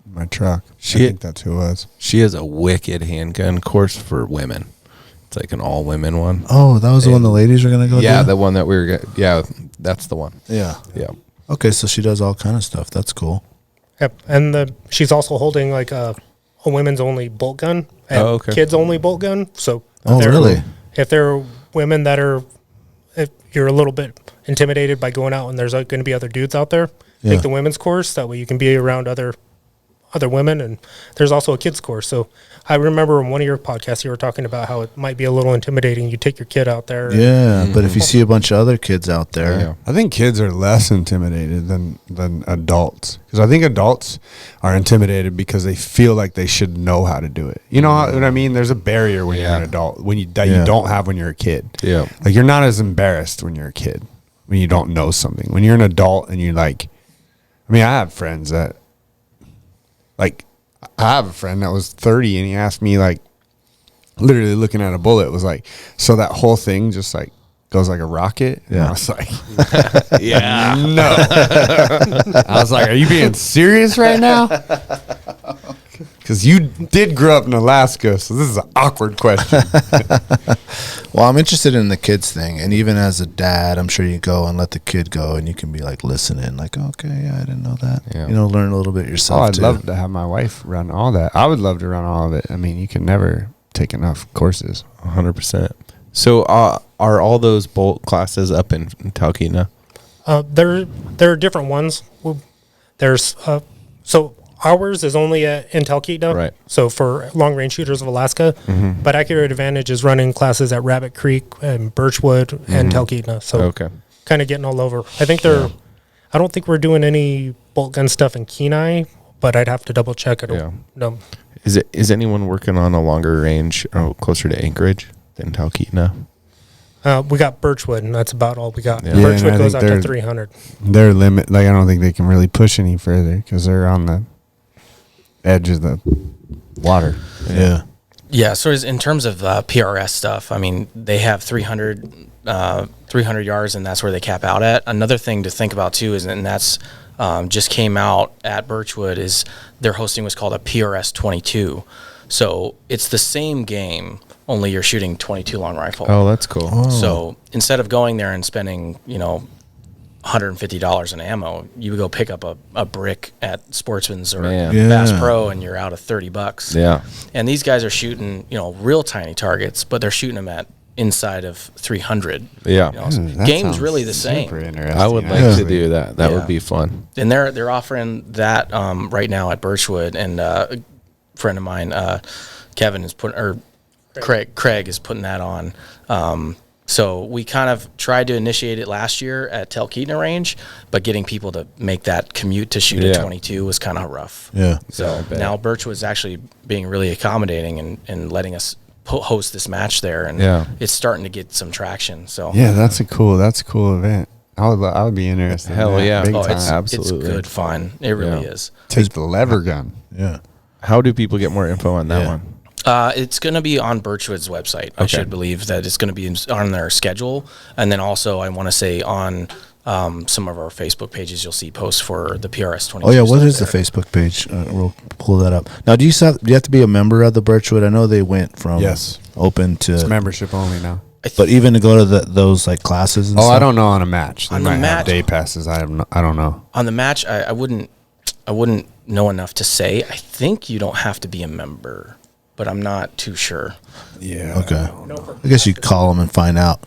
my truck. I think that's who it was. She has a wicked handgun course for women. It's like an all-women one. Oh, that was the one the ladies were going to go Yeah, do? the one that we were yeah, that's the one. Yeah. Yeah. Okay, so she does all kind of stuff. That's cool. Yep. And she's also holding like a women's only bolt gun and kids only bolt gun. So really? If there are women that are, if you're a little bit intimidated by going out and there's going to be other dudes out there, take the women's course. That way you can be around other women. And there's also a kids course. So I remember in one of your podcasts you were talking about how it might be a little intimidating. You take your kid out there. Yeah, but if you see a bunch of other kids out there, I think kids are less intimidated than adults, because I think adults are intimidated because they feel like they should know how to do it. You know what I mean? There's a barrier when you're an adult that you don't have when you're a kid. Yeah, like you're not as embarrassed when you're a kid when you don't know something. When you're an adult and you're like, I mean, I have friends that, like, I have a friend that was 30 and he asked me, like, literally looking at a bullet, was like, so that whole thing just like goes like a rocket? Yeah. And I was like, yeah, no. I was like, are you being serious right now? Because you did grow up in Alaska, so this is an awkward question. Well, I'm interested in the kids thing, and even as a dad, I'm sure you go and let the kid go, and you can be like listening, like, okay, yeah, I didn't know that. Yeah. You know, learn a little bit yourself. I'd love to have my wife run all that. I would love to run all of it. I mean, you can never take enough courses. 100%. So, are all those bolt classes up in Talkeetna? There are different ones. There's so. Ours is only in Talkeetna, right? So for long-range shooters of Alaska, but Accurate Advantage is running classes at Rabbit Creek and Birchwood and Talkeetna. So kind of getting all over. I think I don't think we're doing any bolt gun stuff in Kenai, but I'd have to double check it. No. Is anyone working on a longer range, closer to Anchorage than Talkeetna? We got Birchwood, and that's about all we got. Yeah. Birchwood goes out to 300. Their limit, like I don't think they can really push any further because they're on the edge of the water. Yeah. So in terms of PRS stuff, I mean, they have 300 yards, and that's where they cap out at. Another thing to think about too is, and that's just came out at Birchwood, is they're hosting what's called a PRS 22. So it's the same game, only you're shooting 22 long rifle. Oh, that's cool. Oh. So instead of going there and spending, $150 in ammo, you would go pick up a brick at Sportsman's or Bass Pro, and you're out of $30. Yeah. And these guys are shooting, real tiny targets, but they're shooting them at inside of 300. Yeah. So game's really the same. I would like to do that. That would be fun. And they're offering that right now at Birchwood, and a friend of mine, Kevin, Craig is putting that on. So we kind of tried to initiate it last year at Talkeetna Range, but getting people to make that commute to shoot at 22 was kind of rough. Yeah. So now Birchwood's actually being really accommodating and letting us host this match there, and it's starting to get some traction. So that's a cool event. I would be interested. Hell in that. Absolutely, it's good fun. It really is. Take the lever gun. Yeah. How do people get more info on that one? It's going to be on Birchwood's website. I should believe that it's going to be on their schedule. And then also, I want to say on some of our Facebook pages, you'll see posts for the PRS 22. Oh, yeah. What is the Facebook page? We'll pull that up. Now, do you have to be a member of the Birchwood? I know they went from open to... It's membership only now. But even to go to those like classes and stuff? I don't know on a match. They might have day passes. I don't know. On the match, I wouldn't know enough to say. I think you don't have to be a member, but I'm not too sure. Yeah. Okay. I guess you call them and find out.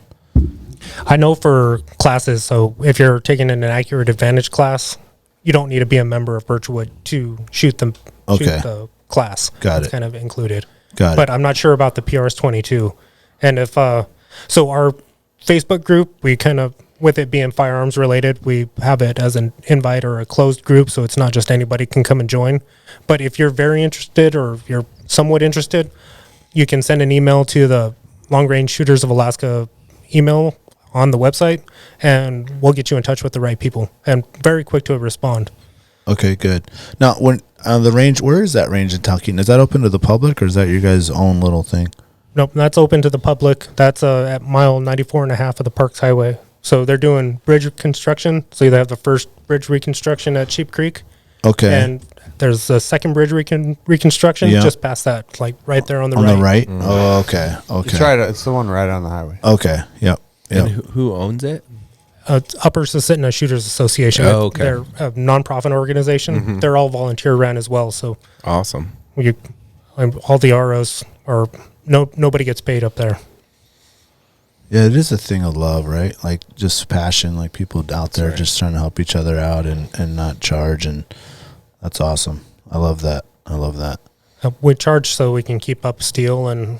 I know for classes, so if you're taking an Accurate Advantage class, you don't need to be a member of Birchwood to shoot the class. Got It's it. kind of included. Got it. But I'm not sure about the PRS 22. And if so our Facebook group, we kind of, with it being firearms related, we have it as an invite or a closed group, so it's not just anybody can come and join. But if you're very interested or you're somewhat interested, you can send an email to the Long Range Shooters of Alaska email on the website, and we'll get you in touch with the right people, and very quick to respond. Okay, good. Now, when the range, where is that range in Talkeetna? Is that open to the public, or is that your guys' own little thing? Nope, that's open to the public. That's at mile 94.5 of the Parks Highway. So they're doing bridge construction. So they have the first bridge reconstruction at Sheep Creek. Okay. And there's a second bridge reconstruction just past that, like right there on the right. On the right? Mm-hmm. Oh, okay. Okay. It's the one right on the highway. Okay. Yep. And who owns it? Upper Susitna Shooters Association. Oh, okay. They're a nonprofit organization. They're all volunteer run as well. So Awesome. all the ROs are nobody gets paid up there. Yeah, it is a thing of love, right? Like just passion, like people out there just trying to help each other out and not charge. And that's awesome. I love that. We charge so we can keep up steel and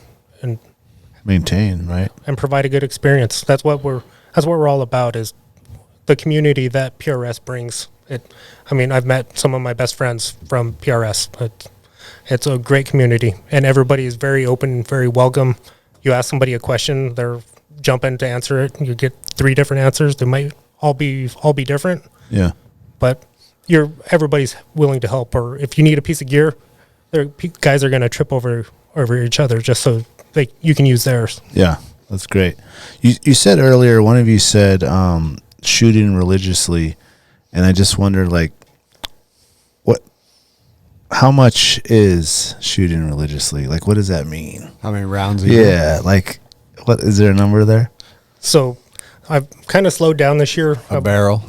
Maintain, right? and provide a good experience. That's what we're all about, is the community that PRS brings. I've met some of my best friends from PRS. It's a great community, and everybody is very open, very welcome. You ask somebody a question, they're jumping to answer it. You get 3 different answers. They might all be different. Yeah. But everybody's willing to help. Or if you need a piece of gear, guys are going to trip over each other just so you can use theirs. Yeah, that's great. You said earlier, one of you said shooting religiously, and I just wondered, like, how much is shooting religiously? Like, what does that mean? How many rounds? Yeah, like, what is there a number there? So I've kind of slowed down this year. A barrel.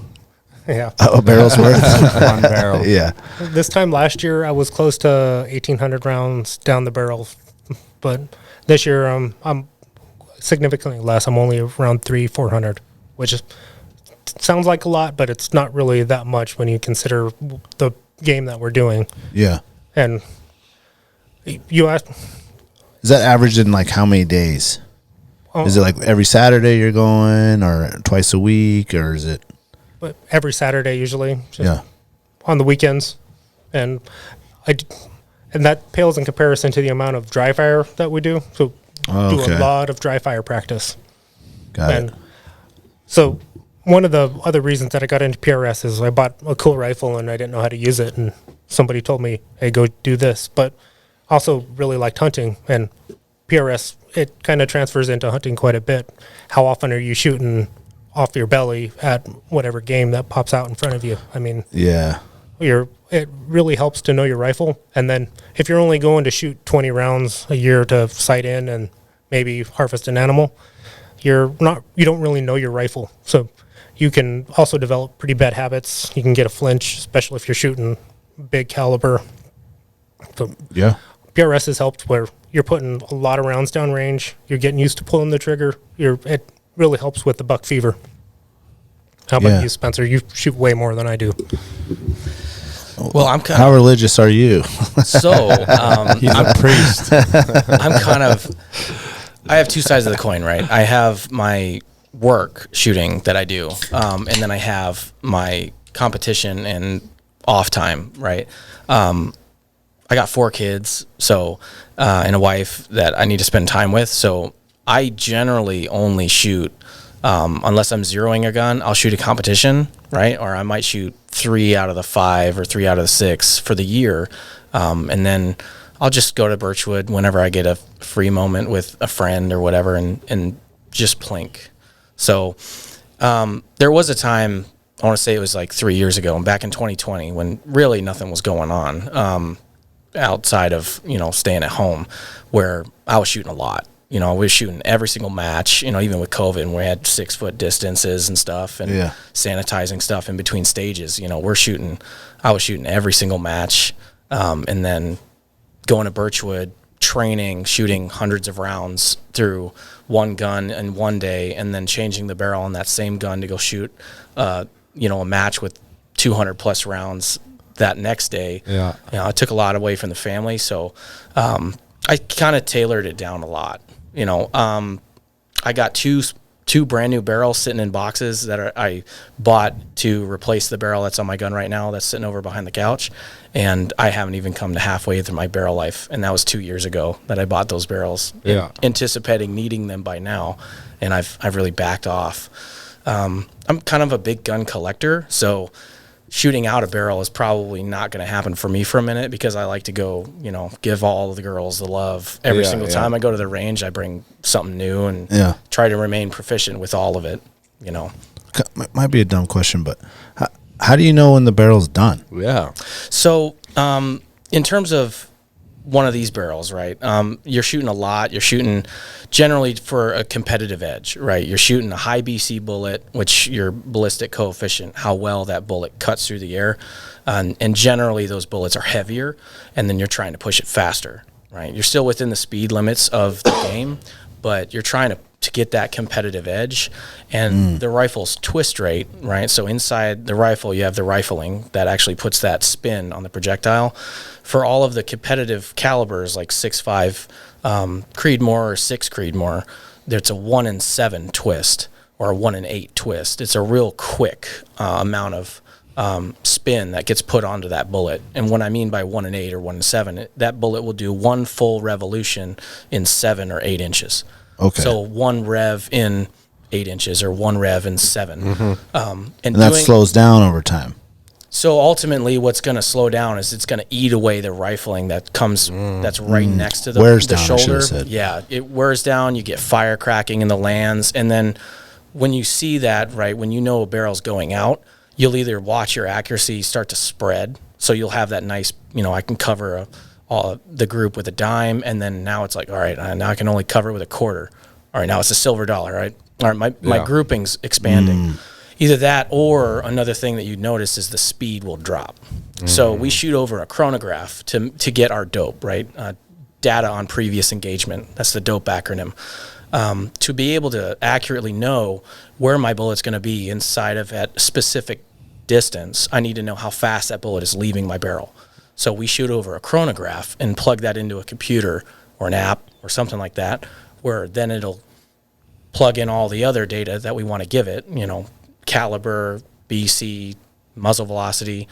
Yeah. A barrel's worth? One barrel. Yeah. This time last year, I was close to 1,800 rounds down the barrel. But this year, I'm significantly less. I'm only around 300-400, which sounds like a lot, but it's not really that much when you consider the game that we're doing. Yeah. And you asked, is that averaged in like how many days? Is it like every Saturday you're going, or twice a week, or is it? But every Saturday usually. Yeah. On the weekends, and that pales in comparison to the amount of dry fire that we do. So do a lot of dry fire practice. Got it. So one of the other reasons that I got into PRS is I bought a cool rifle and I didn't know how to use it, and somebody told me, "Hey, go do this." But also really liked hunting, and PRS, it kind of transfers into hunting quite a bit. How often are you shooting off your belly at whatever game that pops out in front of you? I mean, yeah, it really helps to know your rifle. And then if you're only going to shoot 20 rounds a year to sight in and maybe harvest an animal, you don't really know your rifle. So you can also develop pretty bad habits. You can get a flinch, especially if you're shooting big caliber. So yeah, PRS has helped where you're putting a lot of rounds down range. You're getting used to pulling the trigger. It really helps with the buck fever. How about you, Spencer? You shoot way more than I do. Well, how religious are you? So he's a priest. I have 2 sides of the coin, right? I have my work shooting that I do, and then I have my competition and off time, right? I got 4 kids, so and a wife that I need to spend time with. So I generally only shoot, unless I'm zeroing a gun, I'll shoot a competition, right? Or I might shoot 3 out of the 5 or 3 out of the 6 for the year. And then I'll just go to Birchwood whenever I get a free moment with a friend or whatever and just plink. So there was a time, I want to say it was like 3 years ago, and back in 2020 when really nothing was going on outside of, staying at home, where I was shooting a lot. We were shooting every single match, even with COVID, and we had 6-foot distances and stuff, and sanitizing stuff in between stages. I was shooting every single match, and then going to Birchwood, training, shooting hundreds of rounds through one gun in one day, and then changing the barrel on that same gun to go shoot, a match with 200 plus rounds that next day. Yeah. I took a lot away from the family, so I kind of tailored it down a lot. I got two brand new barrels sitting in boxes that I bought to replace the barrel that's on my gun right now that's sitting over behind the couch, and I haven't even come to halfway through my barrel life, and that was 2 years ago that I bought those barrels, anticipating needing them by now, and I've really backed off. I'm kind of a big gun collector, so shooting out a barrel is probably not going to happen for me for a minute, because I like to go, give all the girls the love every single time I go to the range. I bring something new and try to remain proficient with all of it, Might be a dumb question, but how do you know when the barrel's done? Yeah. So in terms of one of these barrels, right? You're shooting a lot. You're shooting generally for a competitive edge, right? You're shooting a high BC bullet, which your ballistic coefficient, how well that bullet cuts through the air. And generally those bullets are heavier, and then you're trying to push it faster, right? You're still within the speed limits of the game, but you're trying to get that competitive edge. And the rifle's twist rate, right? So inside the rifle, you have the rifling that actually puts that spin on the projectile. For all of the competitive calibers like 6.5 Creedmoor or 6 Creedmoor, there's a 1 in 7 twist or a 1 in 8 twist. It's a real quick amount of spin that gets put onto that bullet. And what I mean by 1 in 8 or 1 in 7, that bullet will do one full revolution in 7 or 8 inches. Okay. So 1 rev in 8 inches or 1 rev in 7. And that slows down over time. So ultimately what's going to slow down is it's going to eat away the rifling that comes, that's right next to the shoulder. Yeah, it wears down. You get fire cracking in the lands. And then when you see that, right, when you know a barrel's going out, you'll either watch your accuracy start to spread. So you'll have that nice, I can cover the group with a dime, and then now it's like, all right, now I can only cover it with a quarter. All right, now it's a silver dollar, right? All right, my grouping's expanding. Either that, or another thing that you notice is the speed will drop. So we shoot over a chronograph to get our dope, right? Data on previous engagement. That's the dope acronym. To be able to accurately know where my bullet's going to be inside of at a specific distance, I need to know how fast that bullet is leaving my barrel. So we shoot over a chronograph and plug that into a computer or an app or something like that, where then it'll plug in all the other data that we want to give it, caliber, BC, muzzle velocity,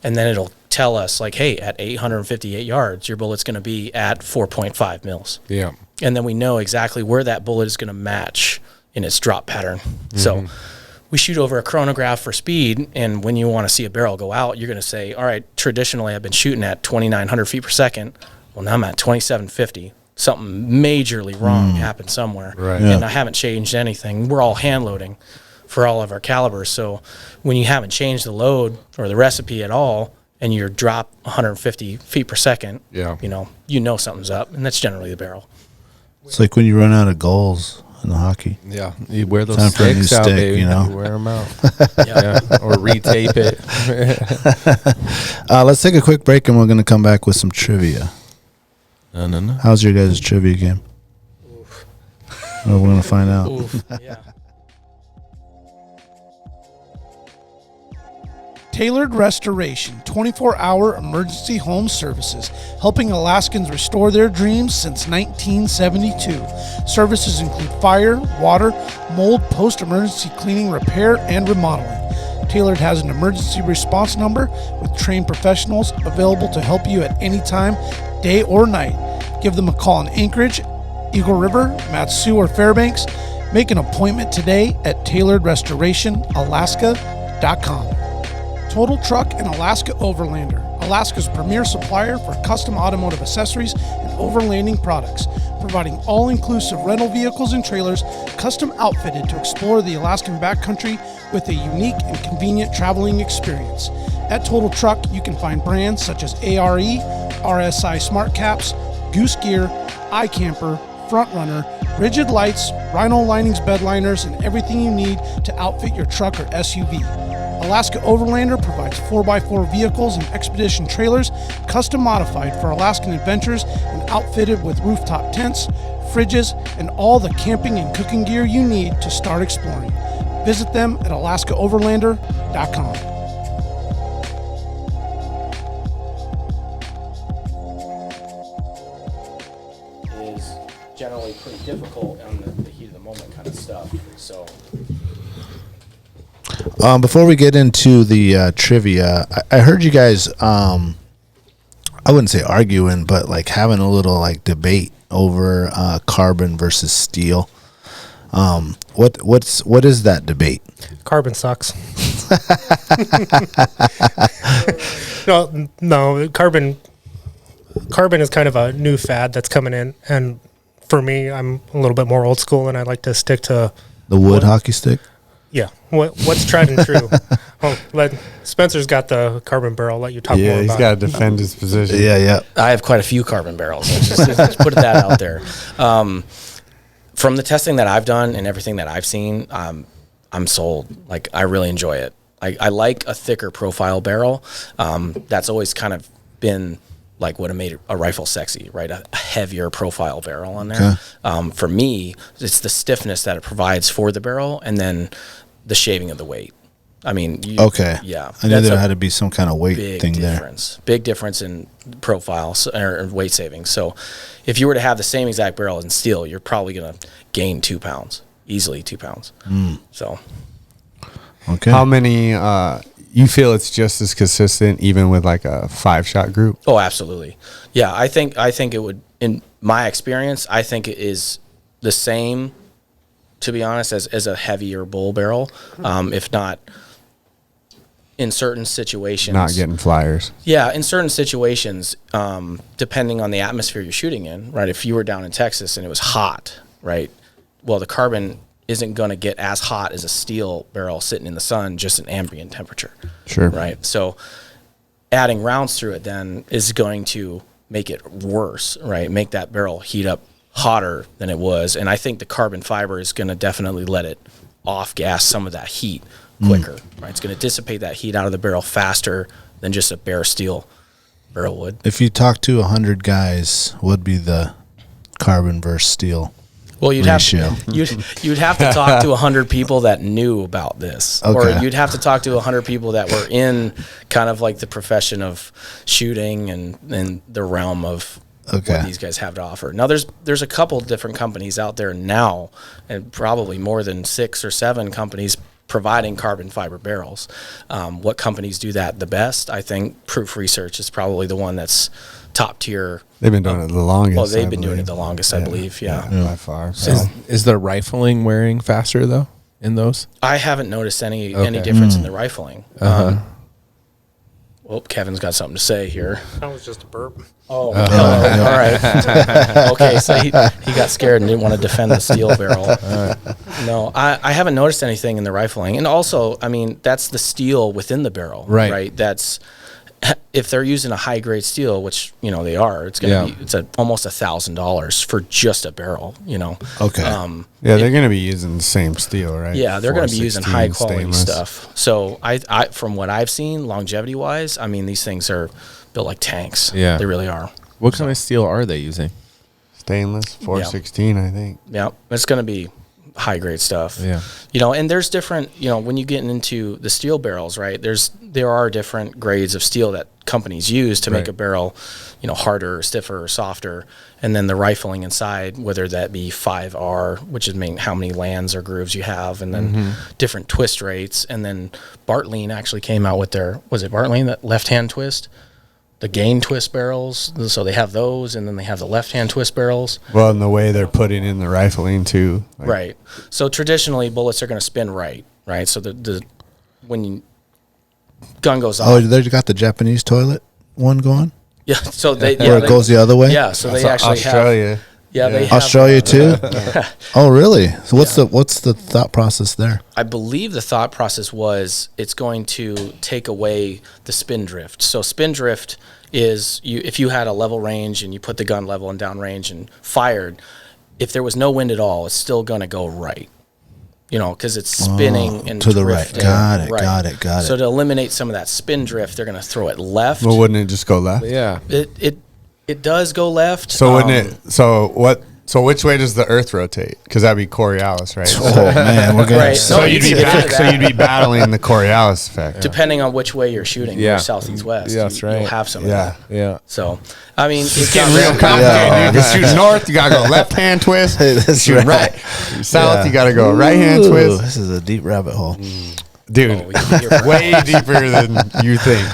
and then it'll tell us like, hey, at 858 yards, your bullet's going to be at 4.5 mils. Yeah. And then we know exactly where that bullet is going to match in its drop pattern. So we shoot over a chronograph for speed, and when you want to see a barrel go out, you're going to say, all right, traditionally I've been shooting at 2,900 feet per second. Well, now I'm at 2,750. Something majorly wrong happened somewhere. Right. And I haven't changed anything. We're all hand loading for all of our calibers. So when you haven't changed the load or the recipe at all, and you're drop 150 feet per second, you know something's up, and that's generally the barrel. It's like when you run out of goals in the hockey. Yeah, you wear those Time for a new sticks out, stick, baby. you know? You wear them out. Or retape it. Let's take a quick break, and we're going to come back with some trivia. No. How's your guys' trivia game? Well, we're going to find out. Yeah. Tailored Restoration, 24-hour emergency home services, helping Alaskans restore their dreams since 1972. Services include fire, water, mold, post-emergency cleaning, repair, and remodeling. Tailored has an emergency response number with trained professionals available to help you at any time, day or night. Give them a call in Anchorage, Eagle River, Mat-Su, or Fairbanks. Make an appointment today at tailoredrestorationalaska.com. Total Truck and Alaska Overlander, Alaska's premier supplier for custom automotive accessories and overlanding products, providing all-inclusive rental vehicles and trailers custom outfitted to explore the Alaskan backcountry with a unique and convenient traveling experience. At Total Truck, you can find brands such as ARE, RSI Smart Caps, Goose Gear, iCamper, Front Runner, Rigid Lights, Rhino Linings bed liners, and everything you need to outfit your truck or SUV. Alaska Overlander provides 4x4 vehicles and expedition trailers, custom modified for Alaskan adventures and outfitted with rooftop tents, fridges, and all the camping and cooking gear you need to start exploring. Visit them at alaskaoverlander.com. It is generally pretty difficult on the heat of the moment kind of stuff. So Before we get into the trivia, I heard you guys, I wouldn't say arguing, but like having a little like debate over carbon versus steel. What is that debate? Carbon sucks. No, carbon is kind of a new fad that's coming in, and for me, I'm a little bit more old school, and I like to stick to the wood hockey stick. Yeah, what's tried and true. Spencer's got the carbon barrel. Let you talk more about he's got to defend his position. Yeah. I have quite a few carbon barrels. Let's put that out there. From the testing that I've done and everything that I've seen, I'm sold. Like, I really enjoy it. I like a thicker profile barrel. That's always kind of been like what made a rifle sexy, right? A heavier profile barrel on there. Okay. For me, it's the stiffness that it provides for the barrel, and then the shaving of the weight. I mean, yeah. I knew there had to be some kind of weight thing difference. Big difference in profile or weight saving. So, if you were to have the same exact barrel in steel, you're probably going to gain 2 pounds, easily 2 pounds. So, okay. How many? You feel it's just as consistent, even with like a 5-shot group? Oh, absolutely. Yeah, I think it would. In my experience, I think it is the same, to be honest, as a heavier bull barrel, if not. In certain situations, not getting flyers. Yeah, in certain situations, depending on the atmosphere you're shooting in, right? If you were down in Texas and it was hot, right? Well, the carbon isn't going to get as hot as a steel barrel sitting in the sun, just an ambient temperature. Sure. Right. So, adding rounds through it then is going to make it worse, right? Make that barrel heat up hotter than it was, and I think the carbon fiber is going to definitely let it off gas some of that heat quicker, right? It's going to dissipate that heat out of the barrel faster than just a bare steel barrel would. If you talk to 100 guys, what would be the carbon versus steel ratio? You'd have to talk to 100 people that knew about this, or you'd have to talk to 100 people that were in kind of like the profession of shooting and the realm of what these guys have to offer. Now, there's a couple different companies out there now, and probably more than 6 or 7 companies providing carbon fiber barrels. What companies do that the best? I think Proof Research is probably the one that's top tier. They've been doing it the longest. Well, they've been doing it the longest, I believe. Yeah, by far. So. Is the rifling wearing faster though in those? I haven't noticed any difference in the rifling. Well, Kevin's got something to say here. That was just a burp. Oh, hello. All right. Okay, so he got scared and didn't want to defend the steel barrel. No, I haven't noticed anything in the rifling. And also, I mean, that's the steel within the barrel, right? That's, if they're using a high-grade steel, which, you know, they are, it's going to be, it's almost $1,000 for just a barrel, you know. Okay. Yeah, they're going to be using the same steel, right? Yeah, they're going to be using high-quality stuff. So, I from what I've seen, longevity-wise, I mean, these things are built like tanks. Yeah. They really are. What kind of steel are they using? Stainless, 416, I think. Yeah, it's going to be high-grade stuff. Yeah. You know, and there's different, you know, when you get into the steel barrels, right, there are different grades of steel that companies use to make a barrel, you know, harder, stiffer, or softer. And then the rifling inside, whether that be 5R, which is how many lands or grooves you have, and then different twist rates. And then Bartlein actually came out with their, was it Bartlein, that left-hand twist? The gain twist barrels, so they have those, and then they have the left-hand twist barrels. Well, and the way they're putting in the rifling too, like, right? So traditionally, bullets are going to spin right? So the when you gun goes off. Oh, they got the Japanese toilet one going. Yeah, so they where it goes the other way. Yeah, so they actually Australia. They have Australia too. Oh, really? So what's the thought process there? I believe the thought process was it's going to take away the spin drift. So spin drift is if you had a level range and you put the gun level and down range and fired, if there was no wind at all, it's still going to go right. You know, because it's spinning and to the drifting. Right. Got it. So to eliminate some of that spin drift, they're going to throw it left. Well, wouldn't it just go left? Yeah. It does go left. So wouldn't it? So what? So which way does the Earth rotate? Because that'd be Coriolis, right? Oh man, we're gonna. So you'd be battling the Coriolis effect, depending on which way you're shooting. Yeah. South, east, west. Yeah, that's right. You'll have some of that. Yeah. So I mean, it's getting real complicated. Dude. You shoot north, you gotta go left hand twist. Shoot right. South, you gotta go right hand twist. This is a deep rabbit hole, dude. Way deeper than you think.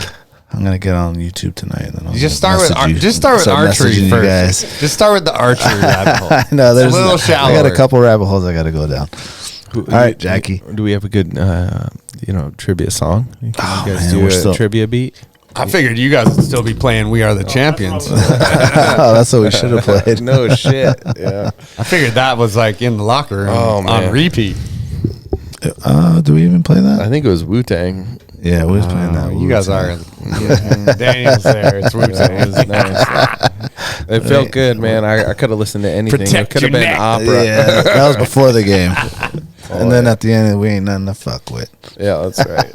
I'm gonna get on YouTube tonight, and then I'll just start with archery first. Just start with the archery rabbit hole. I know there's a little shallower. I got a couple rabbit holes I got to go down. All right, Jackie. Do we have a good, trivia song? Can you guys do a trivia beat? I figured you guys would still be playing "We Are the Champions." Oh, that's what we should have played. No shit. Yeah. I figured that was like in the locker room on repeat. Do we even play that? I think it was Wu-Tang. Yeah, we was playing that. You guys are. Daniel's there. It's Wu Tang. It felt good, man. I could have listened to anything. It could have been opera. Yeah, that was before the game. And then at the end, we ain't nothing to fuck with. Yeah, that's right.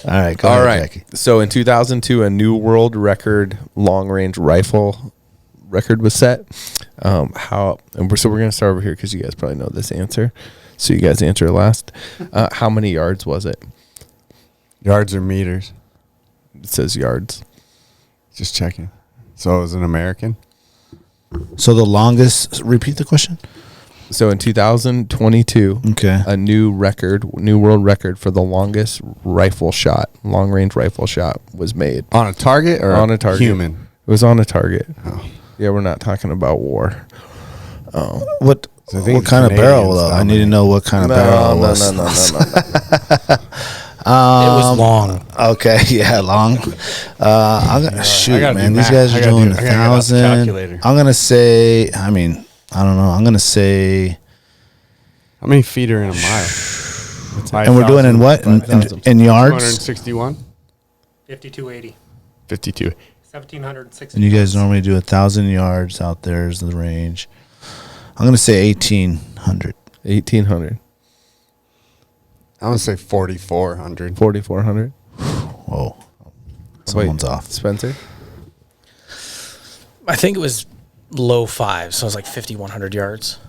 All right, go ahead, Jackie. So in 2002, a new world record long-range rifle record was set. So we're going to start over here because you guys probably know this answer. So you guys answer last. How many yards was it? Yards or meters? It says yards. Just checking. So it was an American? So the longest, repeat the question? So in 2022, a new world record for the longest rifle shot, long-range rifle shot was made. On a target or on a target? Human? It was on a target. Oh. Yeah, we're not talking about war. What kind of barrel, though? I need to know what kind of barrel it was. No. It was long. Okay, yeah, long. I'm gonna shoot, man. These guys are doing 1,000. I'm gonna say. I mean, I don't know. I'm gonna say. How many feet are in a mile? And we're doing in what? In yards? 261. 5280. 52. 1760. And you guys normally do 1,000 yards out there is the range. I'm gonna say 1,800. 1,800. I'm gonna say 4,400. 4,400. Whoa. Someone's off. Spencer? I think it was low five, so it was like 5,100 yards.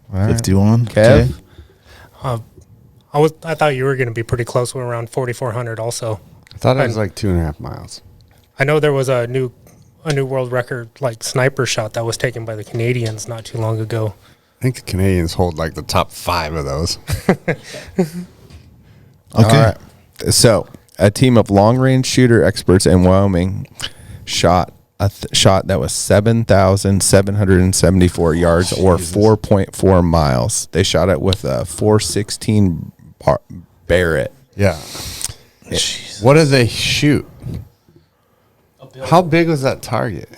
Right. 51. Kev? I thought you were going to be pretty close with around 4,400 also. I thought it was like 2.5 miles. I know there was a new world record like sniper shot that was taken by the Canadians not too long ago. I think the Canadians hold like the top 5 of those. Okay. All right. So, a team of long-range shooter experts in Wyoming shot a shot that was 7,774 yards or 4.4 miles. They shot it with a 416 Barrett. Yeah. What did they shoot? How big was that target?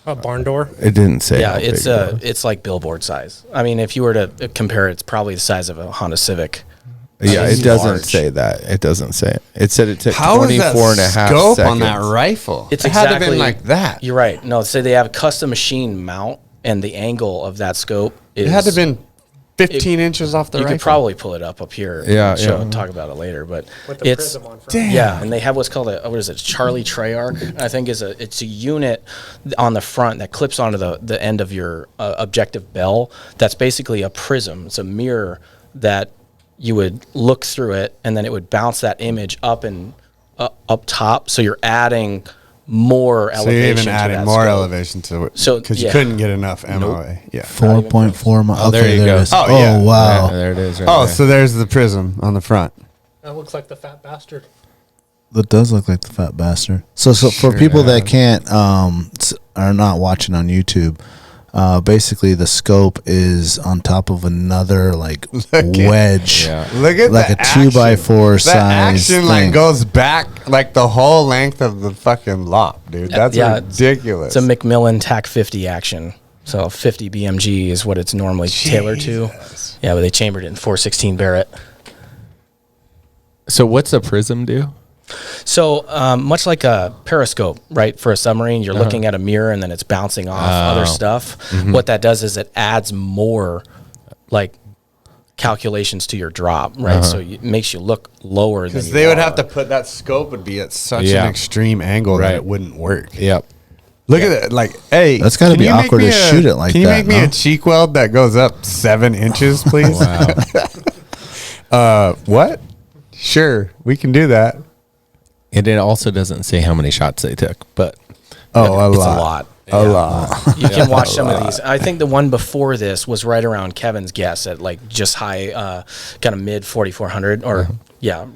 A barn door. It didn't say. Yeah, it's like billboard size. I mean, if you were to compare it, it's probably the size of a Honda Civic. Yeah, it doesn't say that. It doesn't say it. It said it took 24 and a half scope seconds. on that rifle? It's it exactly, had to have been like that. You're right. No, say they have a custom machine mount, and the angle of that scope is... It had to have been 15 inches off the rifle. You could probably pull it up here. Yeah, and talk about it later, but with the it's... prism on front. Damn. Yeah, and they have what's called Charlie Treyarch. I think it's a unit on the front that clips onto the end of your objective bell. That's basically a prism. It's a mirror that you would look through it, and then it would bounce that image up and up top. So you're adding more elevation. So you're even adding more scope. elevation to it. So because you couldn't get enough MOA. Nope. Yeah. 4.4 miles. there you go. It is. Oh, yeah. Wow. Yeah, there it is. Right Oh, there. so there's the prism on the front. That looks like the fat bastard. That does look like the fat bastard. So for people that can't are not watching on YouTube, basically the scope is on top of another like wedge. Yeah. Look at like the a 2x4 size. The action thing. like goes back like the whole length of the fucking lop, dude. That's ridiculous. It's a Macmillan TAC 50 action. So 50 BMG is what it's normally tailored to. Yeah, but they chambered it in 416 Barrett. So what's a prism do? So much like a periscope, right? For a submarine, you're looking at a mirror and then it's bouncing off other stuff. Mm-hmm. What that does is it adds more like calculations to your drop, right? So it makes you look lower than you Because they would are. have to put that scope would be at such an extreme angle that it wouldn't work. Yep. Look at it, like, hey, That's gotta be awkward to shoot it like Can you that, make me a cheek weld that goes up 7 inches, please? What? Sure, we can do that. And it also doesn't say how many shots they took, but It's a lot. A lot. You can watch some of these. I think the one before this was right around Kevin's guess at like just high, kind of mid 4,400 or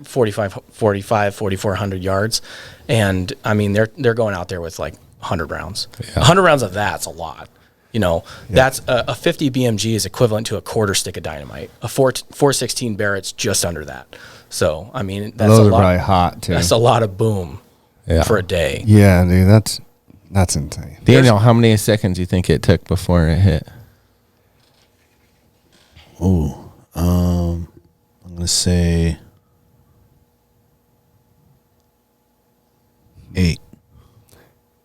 4,400 yards. And I mean, they're going out there with like 100 rounds. 100 rounds of that's a lot. You know, that's a 50 BMG is equivalent to a quarter stick of dynamite. A 416 Barrett's just under that. So, I mean, that's Those a are lot. probably hot too. That's a lot of boom for a day. Yeah, dude, that's insane. Daniel, how many seconds do you think it took before it hit? I'm gonna say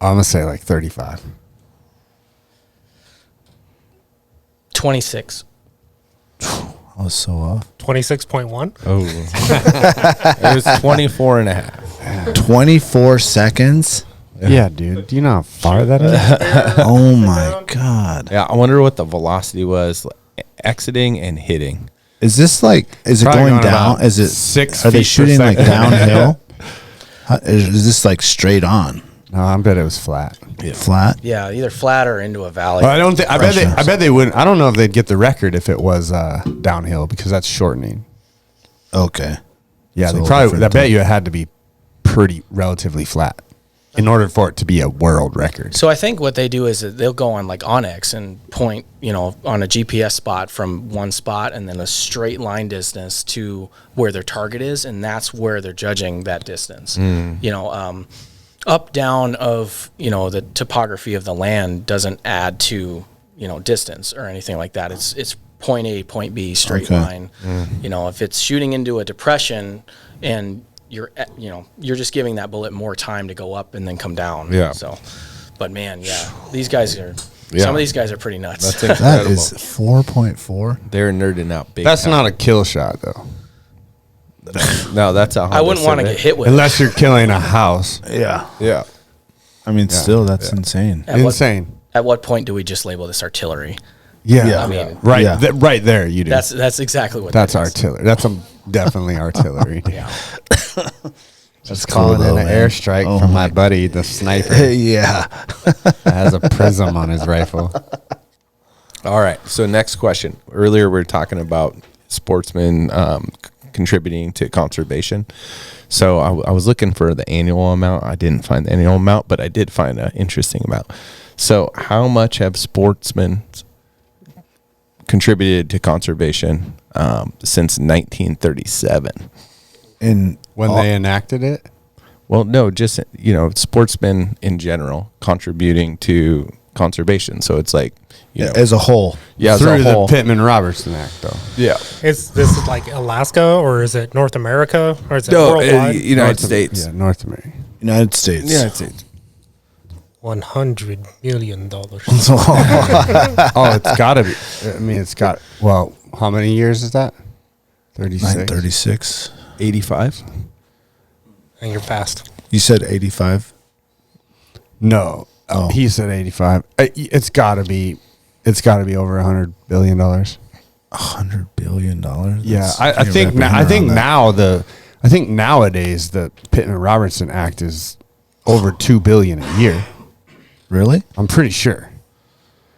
I'm gonna say like 35. 26. I was so off. 26.1. Oh, it was 24 and a half. 24 seconds. Yeah, dude. Do you know how far that is? Oh my god. Yeah, I wonder what the velocity was exiting and hitting. Is this like? Is it Probably going going down? about Is it? 6 Are they feet per shooting like second. downhill? Is this like straight on? No, I bet it was flat. Flat? Yeah, either flat or into a valley. Well, I don't think. I Pressure. bet they wouldn't. I don't know if they'd get the record if it was downhill because that's shortening. Okay. Yeah, So they probably. different I bet thing. you it had to be pretty relatively flat in order for it to be a world record. So I think what they do is that they'll go on like Onyx and point, on a GPS spot from one spot and then a straight line distance to where their target is, and that's where they're judging that distance. Up, down of, the topography of the land doesn't add to, distance or anything like that. It's point A, point B, straight Okay. line. If it's shooting into a depression and you're just giving that bullet more time to go up and then come down. Yeah. So, but man, these guys are, Yeah. some of these guys are pretty nuts. That's That incredible. is 4.4. They're nerding out big. That's time. not a kill shot though, No, that's a. I wouldn't want to get hit with unless you're killing a house. Yeah. Yeah. I mean, still, that's insane. it. Insane. At what point do we just label this artillery? Yeah. Yeah. I mean, Right. Yeah. Right there. You do. that's exactly what That's that is. artillery. That's definitely artillery. Yeah. Just cool, calling though, in an man. airstrike Oh from my my buddy, the sniper, Yeah. that has a prism on his rifle. All right. So next question. Earlier we were talking about sportsmen contributing to conservation. So I was looking for the annual amount. I didn't find the annual amount, but I did find an interesting amount. So how much have sportsmen contributed to conservation since 1937? And When they enacted it, Well, no, just, sportsmen in general contributing to conservation. So it's like, as a whole. yeah, as through a the whole. Pittman-Robertson Act, though. Yeah. Is this like Alaska or is it North America or is it No, worldwide? United States. Yeah, North America. United States. United States. $100 million. Oh, it's got to be. I mean, it's got. Well, how many years is that? 36. 936. 85. And you're fast. You said 85. No, Oh. he said 85. It's got to be. It's got to be over $100 billion. $100 billion. Yeah, I think nowadays the Pittman-Robertson Act is over $2 billion a year. Really? I'm pretty sure.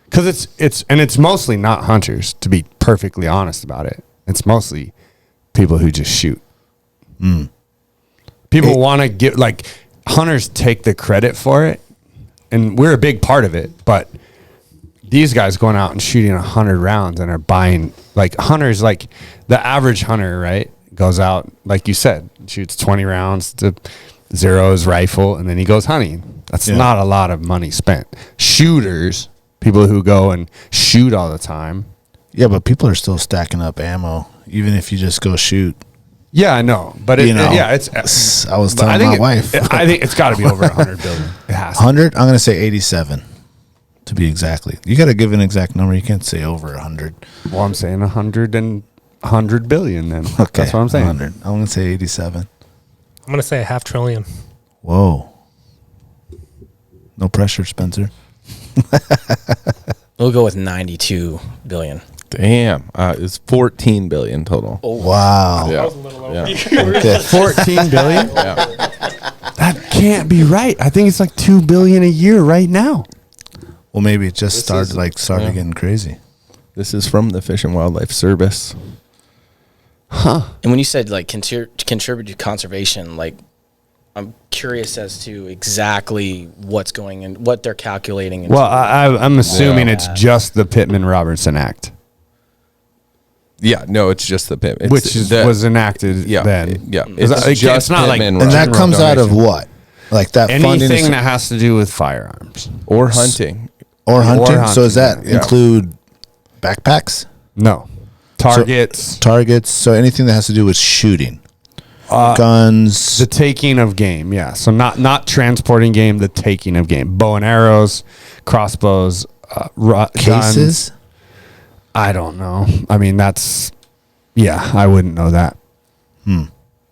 Because it's mostly not hunters, to be perfectly honest about it. It's mostly people who just shoot. People want to get, like, hunters take the credit for it, and we're a big part of it, but these guys going out and shooting 100 rounds and are buying, like, hunters, like, the average hunter, right, goes out, like you said, shoots 20 rounds to zero his rifle, and then he goes hunting. That's not a lot of money spent. Shooters, people who go and shoot all the time. Yeah, but people are still stacking up ammo, even if you just go shoot. Yeah, I know, but it's. I was telling my wife. I think it's got to be over 100 billion. It has. 100? I'm going to say 87, to be exactly. You got to give an exact number. You can't say over 100. Well, I'm saying 100 billion. Then Okay, that's what I'm saying. 100. I'm going to say 87. I'm going to say $500 billion. Whoa. No pressure, Spencer. We'll go with 92 billion. Damn. It's 14 billion total. Wow. Yeah. Okay. 14 billion. Yeah. That can't be right. I think it's like 2 billion a year right now. Well, maybe it just started yeah. getting crazy. This is from the Fish and Wildlife Service. And when you said like contribute to conservation, like I'm curious as to exactly what's going in, what they're calculating. Well, I'm assuming it's just the Pittman-Robertson Act, Yeah, no, it's just the Pittman. which was enacted then. Yeah, It's not like And that comes out of what? Like that funding anything that has to do with firearms. or hunting. or hunting? hunting, So does that yeah. include backpacks? No. Targets. Targets? So anything that has to do with shooting. guns. The taking of game, yeah. So not transporting game, the taking of game. Bow and arrows, crossbows, Cases? guns. I don't know. I mean, I wouldn't know that.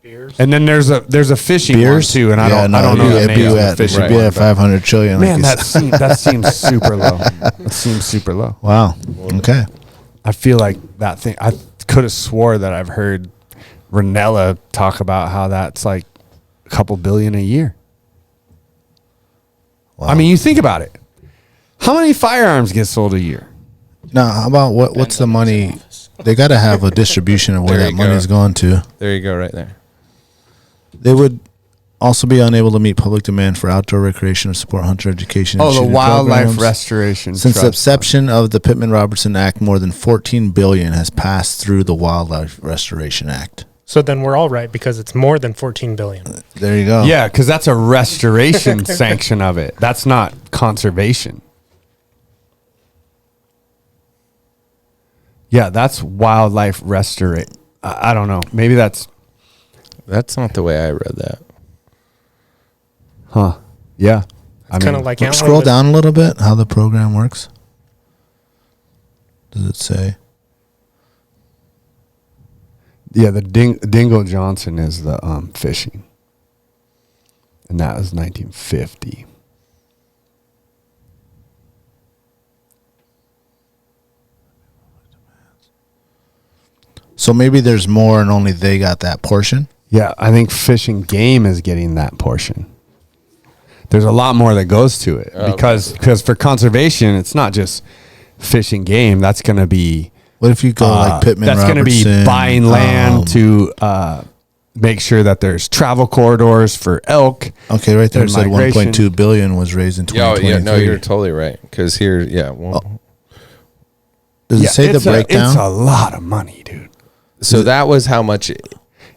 Beers. And then there's a fishing one too, and I don't know the name of the fishing It'd be one, at 500 trillion. Man, like that seems super low. That seems super low. Wow. Okay. I feel like that thing. I could have swore that I've heard Ranella talk about how that's like a couple billion a year. Wow. I mean, you think about it. How many firearms get sold a year? Now, how about what's the money? They got to have a distribution of where There that you money's go. going to. There you go, right there. They would also be unable to meet public demand for outdoor recreation or support hunter education. and Oh, the shooting wildlife programs. restoration. Since the trust inception of the Pittman-Robertson Act, more than $14 billion has passed through the Wildlife Restoration Act. So then we're all right because it's more than 14 billion. There you go. Fund. Yeah, because that's a restoration sanction of it. That's not conservation. Yeah, that's wildlife restoration. I don't know. Maybe that's That's not the way I read that. Huh. Yeah. It's kind of like antler Scroll with- down a little bit. How the program works. Does it say? Yeah, the Dingle Johnson is the fishing. And that was 1950. So maybe there's more and only they got that portion? Yeah, I think fishing game is getting that portion. There's a lot more that goes to it because for conservation, it's not just fishing game. That's going to be What if you go like Pittman, that's going to be Robertson, buying land to make sure that there's travel corridors for elk. Okay, right there it and said migration. 1.2 billion was raised in Yeah, 2023. no, you're totally right. Because here, Does it say the it's breakdown? It's a lot of money, dude. so that was how much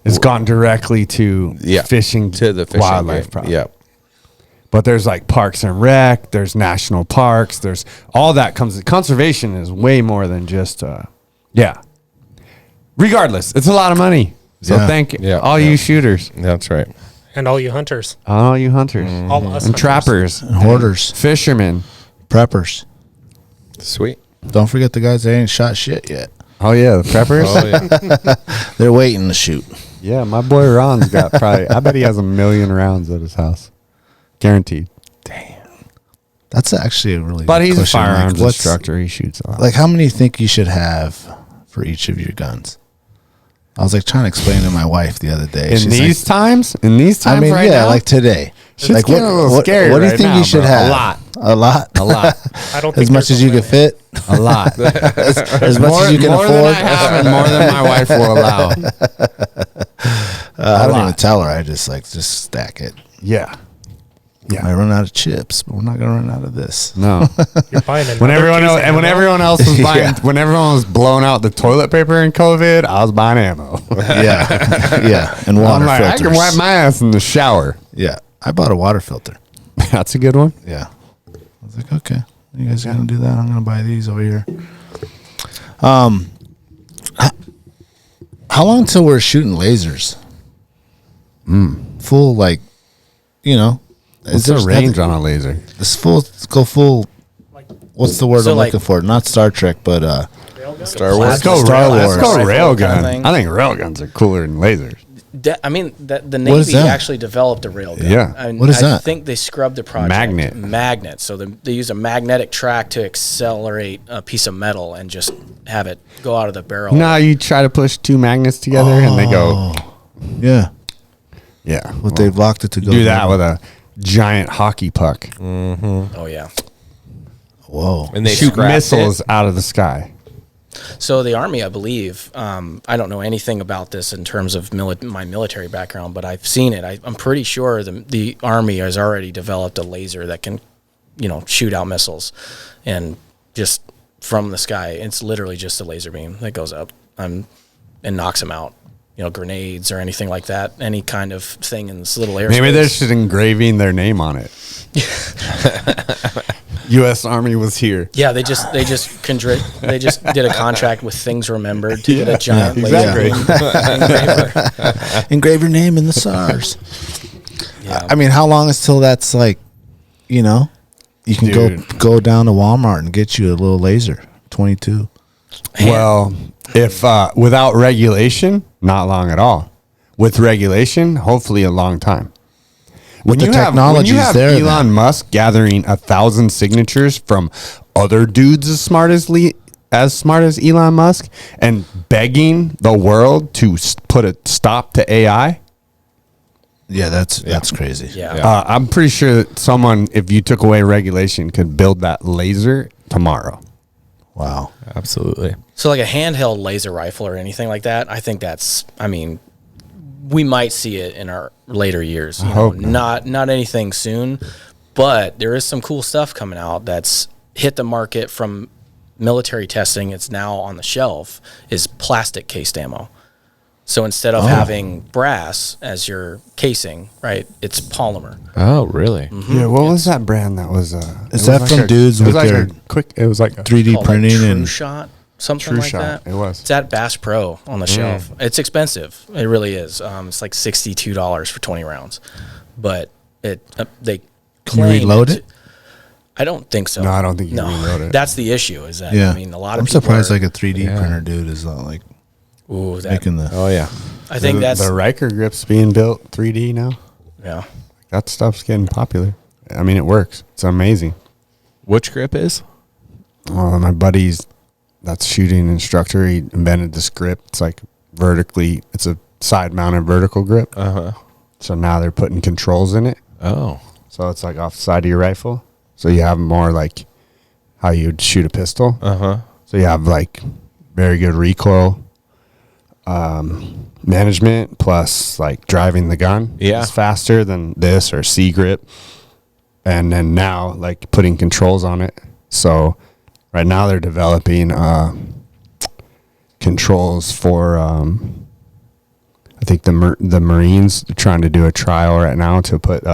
It's gone directly to fishing to the fishing wildlife game. problem. Yeah. But there's like parks and rec, there's national parks, there's all that comes. Conservation is way more than just, Regardless, it's a lot of money. So Yeah. thank Yeah. all Yeah. you shooters, That's right. and all you hunters, all you hunters, all us and hunters. trappers, And hoarders, fishermen. preppers. Sweet. Don't forget the guys that ain't shot shit yet. Oh yeah, the preppers. Oh, yeah. They're waiting to shoot. Yeah, my boy Ron's got probably. I bet he has 1 million rounds at his house, guaranteed. That's actually a really But good he's a question. firearms what's- instructor. He shoots a lot. Like, how many you think you should have for each of your guns? I was like trying to explain to my wife the other day. in She's these like, times, I mean, right yeah, now, like today. Shit's Like, getting a little scary what do you right think now, you should bro. have? A lot. A lot. a lot, I don't think As much there's as you a can limit. fit. a lot. As much as you can more afford. than I have, and more than my wife will allow. I don't lot. even tell her. I just stack it. Yeah, I run out of chips, but we're not gonna run out of this. no. You're buying another When everyone piece else, of and when ammo. everyone else was buying, Yeah. when everyone was blowing out the toilet paper in COVID, I was buying ammo. yeah, and water I'm like, I filters. can wipe my ass in the shower. Yeah, I bought a water filter. That's a good one. Yeah, I was like, okay, you guys are gonna do that. I'm gonna buy these over here. How long till we're shooting lasers? Full, like, What's the range on a laser? This go full. What's the word So, I'm like- looking for? Not Star Trek, but Star Wars. Let's go Star Let's Wars. go Rifle railgun. kind of thing. I think railguns are cooler than lasers. The is Navy that? actually developed a railgun. Yeah. And What is I that? think they scrubbed the project. Magnet. So they use a magnetic track to accelerate a piece of metal and just have it go out of the barrel. No, you try to push two magnets together and they go. yeah, Yeah. but they've locked it to go. do that with a giant hockey puck. Oh yeah. Whoa. And they Shoot scrapped missiles it. out of the sky. So the Army, I believe, I don't know anything about this in terms of my military background, but I've seen it. I'm pretty sure the Army has already developed a laser that can, shoot out missiles, and just from the sky. It's literally just a laser beam that goes up and knocks them out. Grenades or anything like that. Any kind of thing in this little airspace. Maybe they're just engraving their name on it. U.S. Army was here. Yeah, they just did a contract with Things Remembered to get a giant laser engraver. Engrave your name in the stars. Yeah. I mean, how long until that's like, you know, you can go down to Walmart and get you a little laser 22. Well, if without regulation, not long at all. With regulation, hopefully a long time. When you have Elon Musk gathering 1,000 signatures from other dudes as smart as Elon Musk and begging the world to put a stop to AI. Yeah, that's crazy. Yeah. I'm pretty sure that someone, if you took away regulation, could build that laser tomorrow. Wow. Absolutely. So like a handheld laser rifle or anything like that, I think we might see it in our later years. You know, not anything soon, but there is some cool stuff coming out that's hit the market from military testing. It's now on the shelf, is plastic cased ammo. So instead of having brass as your casing, right, it's polymer. Oh, really? Mm-hmm. Yeah. What was that brand that was? Is that from dudes with their It was like 3D printing True and Shot? Something True like Shot. that. It was. It's at Bass Pro on the shelf. It's expensive. It really is. It's like $62 for 20 rounds. But they Can you claim reload it? I don't think so. No, I don't think you can reload it. That's the issue. Is that Yeah. I mean, a lot of I'm people surprised are, like a 3D printer dude is not like ooh, that, making the. Oh, yeah. I think that's the Riker grip's being built 3D now. yeah. That stuff's getting popular. I mean, it works. It's amazing. Which grip is? Oh, my buddy's that's shooting instructor. He invented this grip. It's like it's a side mounted vertical grip. So now they're putting controls in it. Oh. So it's like off the side of your rifle. So you have more like how you'd shoot a pistol. So you have like very good recoil management plus like driving the gun is faster than this or C grip. And then now like putting controls on it. So right now they're developing controls for I think the Marines are trying to do a trial right now to put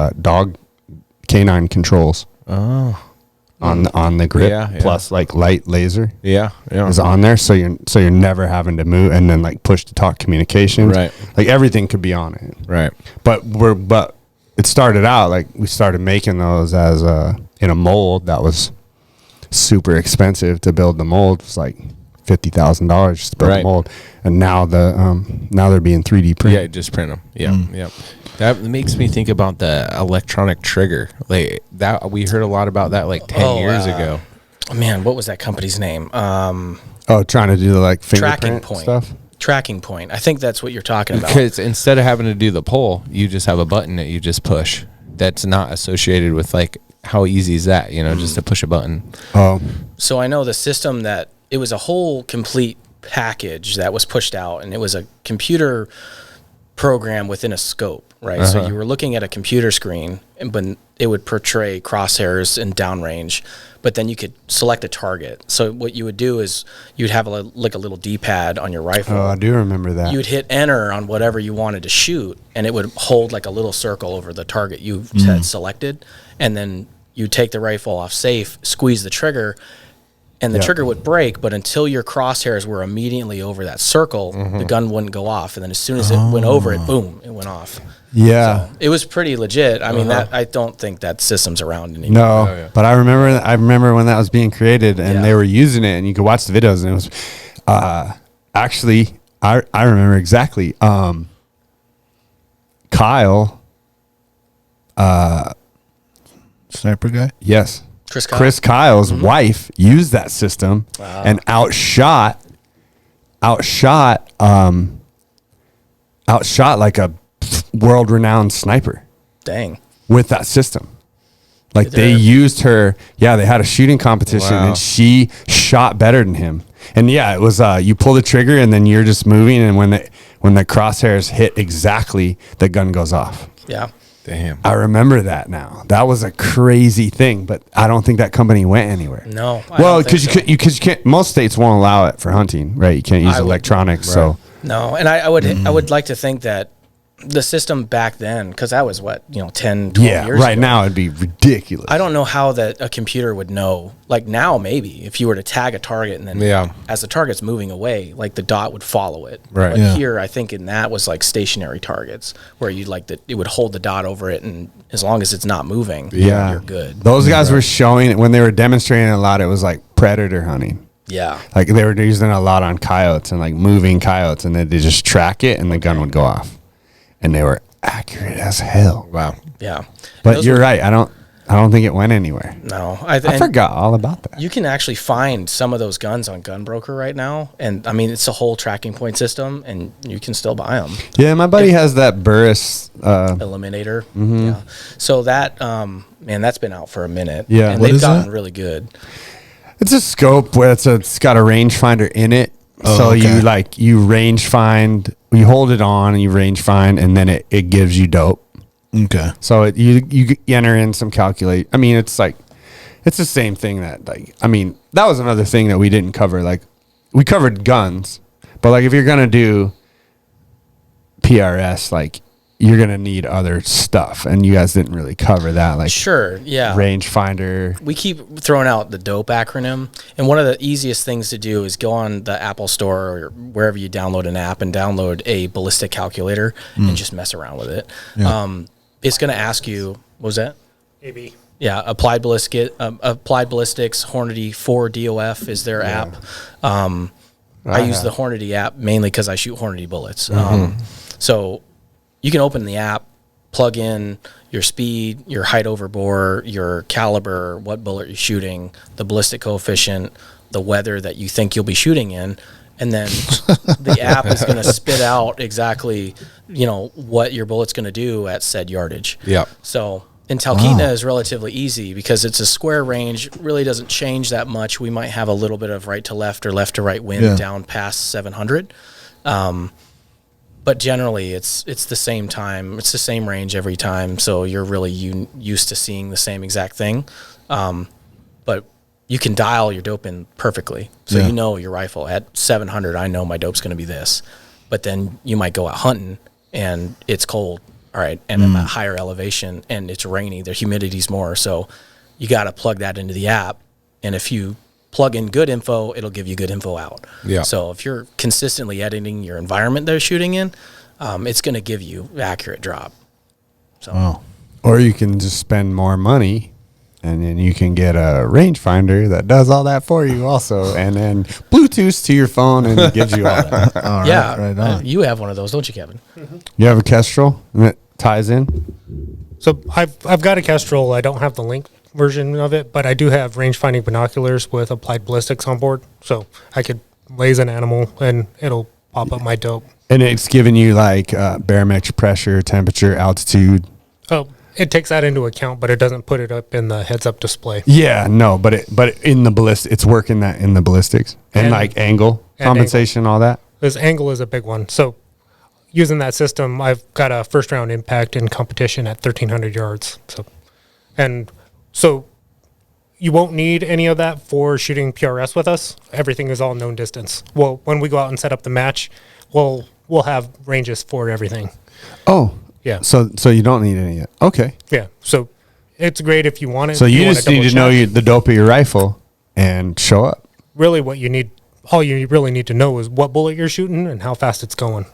canine controls on the grip plus like light laser is on there, so you're never having to move and then like push to talk communications, right? Like everything could be on it, right? But it started out like we started making those as in a mold that was super expensive to build. The mold was like $50,000 just to build a mold, and now they're being 3D printed. Yeah, just print them. Yeah. That makes me think about the electronic trigger. Like that, we heard a lot about that like 10 years ago. Man, what was that company's name? Trying to do the like Tracking Point stuff. Tracking Point. I think that's what you're talking about. Because instead of having to do the pull, you just have a button that you just push. That's not associated with like how easy is that? You know, just to push a button. Oh, so I know the system that it was a whole complete package that was pushed out, and it was a computer program within a scope, right? So you were looking at a computer screen, but it would portray crosshairs and downrange, but then you could select a target. So what you would do is you'd have a little D-pad on your rifle. Oh, I do remember that. You would hit enter on whatever you wanted to shoot, and it would hold like a little circle over the target you had selected, and then you take the rifle off safe, squeeze the trigger, and the trigger would break, but until your crosshairs were immediately over that circle, the gun wouldn't go off. And then as soon as it went over it, boom, it went off. Yeah. So it was pretty legit. I mean, I don't think that system's around anymore. No, but I remember when that was being created and they were using it, and you could watch the videos, and it was actually, I remember exactly. Kyle, sniper guy? Yes. Chris Kyle's wife used that system and outshot like a world-renowned sniper. Dang. With that system. Like they used her. Yeah, they had a shooting competition and she shot better than him. And yeah, it was you pull the trigger and then you're just moving, and when the crosshairs hit exactly, the gun goes off. Yeah. Damn. I remember that now. That was a crazy thing, but I don't think that company went anywhere. No. Well, because you can't. Most states won't allow it for hunting, right? You can't use electronics. So no, and I would like to think that the system back then, because that was what, 10, 12 years right ago. now it'd be ridiculous. I don't know how that a computer would know. Like now, maybe if you were to tag a target and then as the target's moving away, like the dot would follow it. Right. But here, I think in that was like stationary targets where you'd it would hold the dot over it, and as long as it's not moving, you're good. Those guys were showing it when they were demonstrating a lot. It was like predator hunting. Yeah. Like they were using a lot on coyotes and like moving coyotes, and then they just track it and the gun would go off. And they were accurate as hell. Wow. Yeah. But you're right. I don't think it went anywhere. No. I forgot all about that. You can actually find some of those guns on Gunbroker right now. And I mean, it's a whole tracking point system, and you can still buy them. Yeah, my buddy has that Burris Eliminator. Yeah. So that, that's been out for a minute. Yeah. And they've gotten really good. It's a scope where it's got a rangefinder in it. So you range find, you hold it on and you range find, and then it gives you dope. Okay. So you enter in some calculate. I mean, it's the same thing that that was another thing that we didn't cover. Like we covered guns, but like if you're going to do PRS, like you're going to need other stuff, and you guys didn't really cover that. Like sure. Yeah. Rangefinder. We keep throwing out the dope acronym, and one of the easiest things to do is go on the Apple Store or wherever you download an app and download a ballistic calculator and just mess around with it. Yeah. It's going to ask you, what was that? AB. Yeah, Applied Ballistics, Hornady 4 DOF is their app. I use the Hornady app mainly because I shoot Hornady bullets. So you can open the app, plug in your speed, your height over bore, your caliber, what bullet you're shooting, the ballistic coefficient, the weather that you think you'll be shooting in, and then the app is going to spit out exactly, what your bullet's going to do at said yardage. Yeah. So in Talkeetna is relatively easy because it's a square range, really doesn't change that much. We might have a little bit of right to left or left to right wind down past 700. But generally, it's the same time. It's the same range every time, so you're really used to seeing the same exact thing. But you can dial your dope in perfectly. So you know your rifle. At 700, I know my dope's going to be this. But then you might go out hunting, and it's cold, all right, and I'm at higher elevation, and it's rainy. The humidity's more, so you got to plug that into the app. And if you plug in good info, it'll give you good info out. Yeah. So if you're consistently editing your environment they're shooting in, it's going to give you accurate drop. So, Or you can just spend more money, and then you can get a rangefinder that does all that for you also, and then Bluetooth to your phone, and it gives you all that. Right on. You have one of those, don't you, Kevin? You have a Kestrel that ties in? So I've got a Kestrel. I don't have the Link version of it, but I do have range finding binoculars with applied ballistics on board, so I could laze an animal and it'll pop up my dope. And it's giving you like barometric pressure, temperature, altitude. Oh, it takes that into account, but it doesn't put it up in the heads up display. Yeah, no, but in the ballistic, it's working that in the ballistics and like angle compensation, all that. This angle is a big one. So using that system, I've got a first round impact in competition at 1,300 yards. So you won't need any of that for shooting PRS with us. Everything is all known distance. Well, when we go out and set up the match, we'll have ranges for everything. Oh, yeah. So you don't need any yet. Okay. Yeah. So it's great if you want it. So you just need to know the dope of your rifle and show up. Really, all you really need to know is what bullet you're shooting and how fast it's going.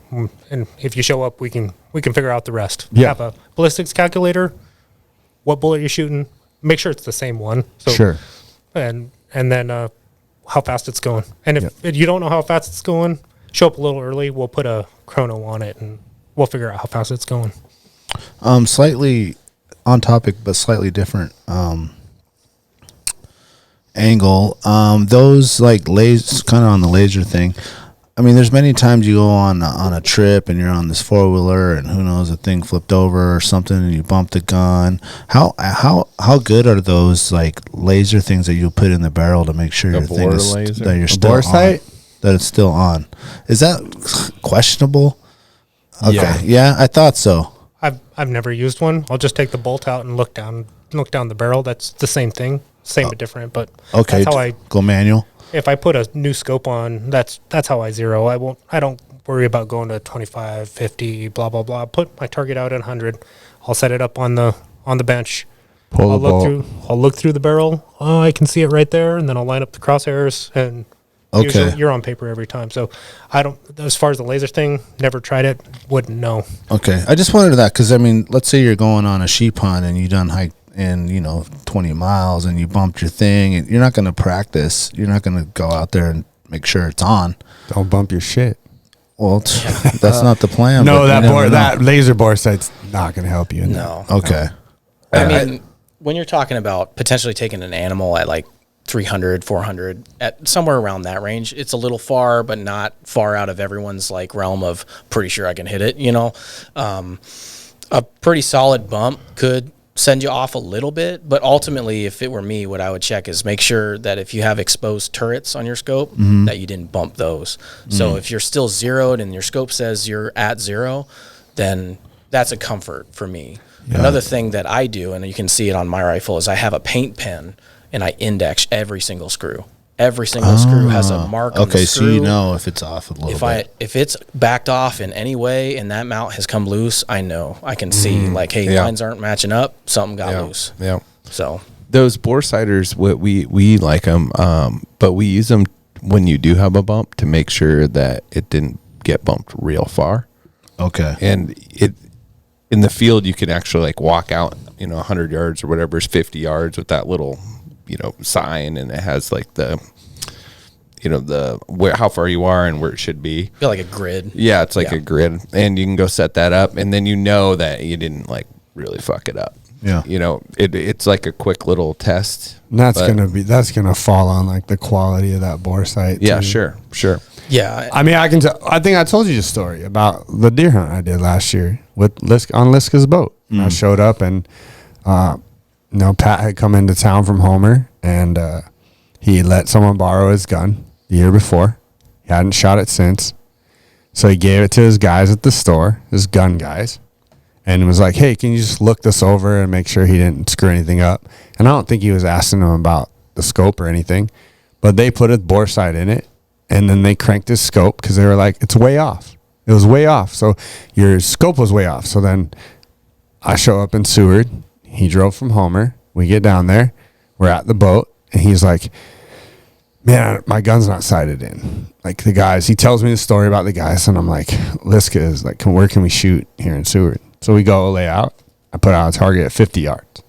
And if you show up, we can figure out the rest. Yeah. Have a ballistics calculator, what bullet you're shooting. Make sure it's the same one. So, sure. And then how fast it's going. And if you don't know how fast it's going, show up a little early. We'll put a chrono on it, and we'll figure out how fast it's going. Slightly on topic, but slightly different angle. Those like lasers, kind of on the laser thing. I mean, there's many times you go on a trip and you're on this 4-wheeler and who knows, a thing flipped over or something and you bump the gun. How good are those like laser things that you put in the barrel to make sure your thing is that you're still on, that it's still on? Is that questionable? Okay, yeah, I thought so. I've never used one. I'll just take the bolt out and look down the barrel. That's the same thing, but different. But okay, that's how I go manual. If I put a new scope on, that's how I zero. I don't worry about going to 25, 50, blah, blah, blah. Put my target out at 100. I'll set it up on the bench. I'll look through the barrel. Oh, I can see it right there. And then I'll line up the crosshairs, and usually you're on paper every time. So I don't, as far as the laser thing, never tried it. Wouldn't know. Okay. I just wondered that because, I mean, let's say you're going on a sheep hunt and you done hike in, 20 miles and you bumped your thing, and you're not going to practice. You're not going to go out there and make sure it's on. Don't bump your shit. Well, that's not the plan. No, that laser bore sight's not going to help you. No. Okay. I mean, when you're talking about potentially taking an animal at like 300, 400, at somewhere around that range, it's a little far, but not far out of everyone's like realm of pretty sure I can hit it. A pretty solid bump could send you off a little bit, but ultimately, if it were me, what I would check is make sure that if you have exposed turrets on your scope, that you didn't bump those. So if you're still zeroed and your scope says you're at 0, then that's a comfort for me. Yeah. Another thing that I do, and you can see it on my rifle, is I have a paint pen and I index every single screw. Every single screw has a mark on the screw. Okay, so you know if it's off a little bit. If it's backed off in any way and that mount has come loose, I know. I can see, like, hey, lines aren't matching up, something got loose. Yeah. So those bore sighters, we like them, but we use them when you do have a bump to make sure that it didn't get bumped real far. Okay. And in the field, you can actually like walk out, 100 yards or whatever is 50 yards with that little, sign, and it has like the, how far you are and where it should be. Feel like a grid. Yeah, it's like a grid, and you can go set that up, and then that you didn't like really fuck it up. Yeah. It's like a quick little test. And that's gonna fall on like the quality of that bore sight. Yeah, too. sure. Yeah. I mean, I think I told you the story about the deer hunt I did last year on Liska's boat. I showed up and, Pat had come into town from Homer, and he let someone borrow his gun the year before. He hadn't shot it since. So he gave it to his guys at the store, his gun guys, and was like, hey, can you just look this over and make sure he didn't screw anything up? And I don't think he was asking him about the scope or anything, but they put a bore sight in it, and then they cranked his scope because they were like, it's way off. It was way off. So your scope was way off. So then I show up in Seward. He drove from Homer. We get down there. We're at the boat, and he's like, man, my gun's not sighted in. Like the guys, he tells me the story about the guys, and I'm like, Liska is like, where can we shoot here in Seward? So we go lay out. I put out a target at 50 yards.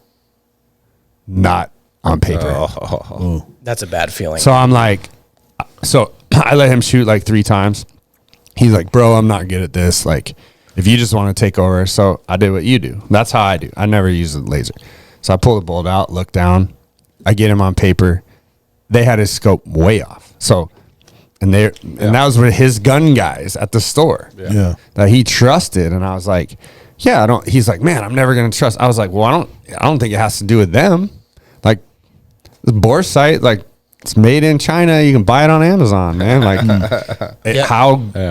Not on paper. That's a bad feeling. So I'm like, I let him shoot like 3 times. He's like, bro, I'm not good at this. Like, if you just want to take over. So I did what you do. That's how I do. I never use the laser. So I pull the bolt out, look down. I get him on paper. They had his scope way off. So, and that was with his gun guys at the store. Yeah. That he trusted. And I was like, he's like, man, I'm never going to trust. I was like, well, I don't think it has to do with them. Like, the bore sight, like, it's made in China. You can buy it on Amazon, man. Like,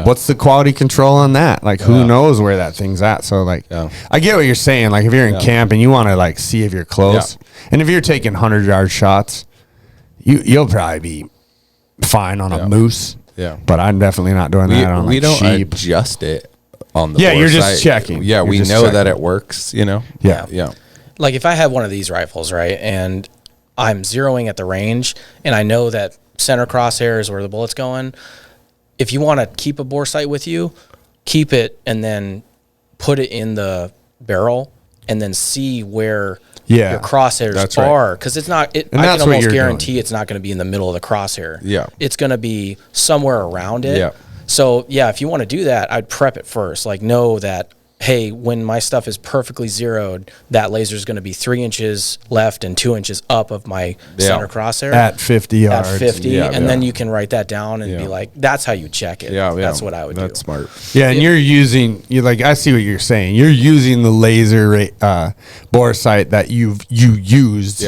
what's the quality control on that? Like, who knows where that thing's at? So, like, I get what you're saying. Like, if you're in camp and you want to, like, see if you're close, and if you're taking 100-yard shots, you'll probably be fine on a moose. Yeah. But I'm definitely not doing that on, like, we don't sheep. adjust it on the bore you're just sight. checking. Yeah, You're we just know checking. that it works, Yeah. Like if I have one of these rifles, right, and I'm zeroing at the range, and I know that center crosshair is where the bullet's going, if you want to keep a bore sight with you, keep it and then put it in the barrel and then see where your crosshairs are. Because it's not, I can almost guarantee it's not going to be in the middle of the crosshair. Yeah. It's going to be somewhere around it. Yeah. So, if you want to do that, I'd prep it first. Like, know that, hey, when my stuff is perfectly zeroed, that laser is going to be 3 inches left and 2 inches up of my center crosshair. At 50 yards. At 50. And then you can write that down and be like, that's how you check it. Yeah. That's what I would do. That's smart. Yeah, and I see what you're saying. You're using the laser bore sight that you used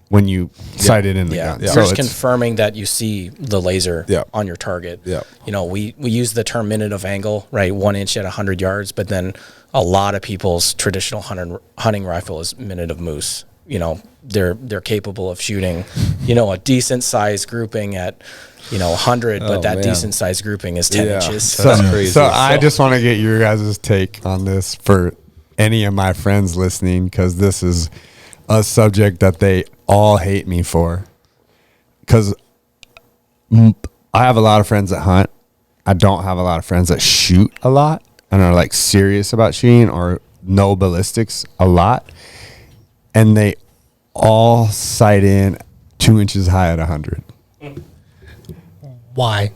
when you sighted in the gun. Yeah. So just confirming that you see the laser on your target. Yeah. We use the term minute of angle, right? 1 inch at 100 yards, but then a lot of people's traditional hunting rifle is minute of moose. They're capable of shooting a decent size grouping at 100, but that decent size grouping is 10 inches. That's crazy. So I just want to get your guys' take on this for any of my friends listening, because this is a subject that they all hate me for. Because I have a lot of friends that hunt. I don't have a lot of friends that shoot a lot and are like serious about shooting or know ballistics a lot. And they all sight in 2 inches high at 100. Why?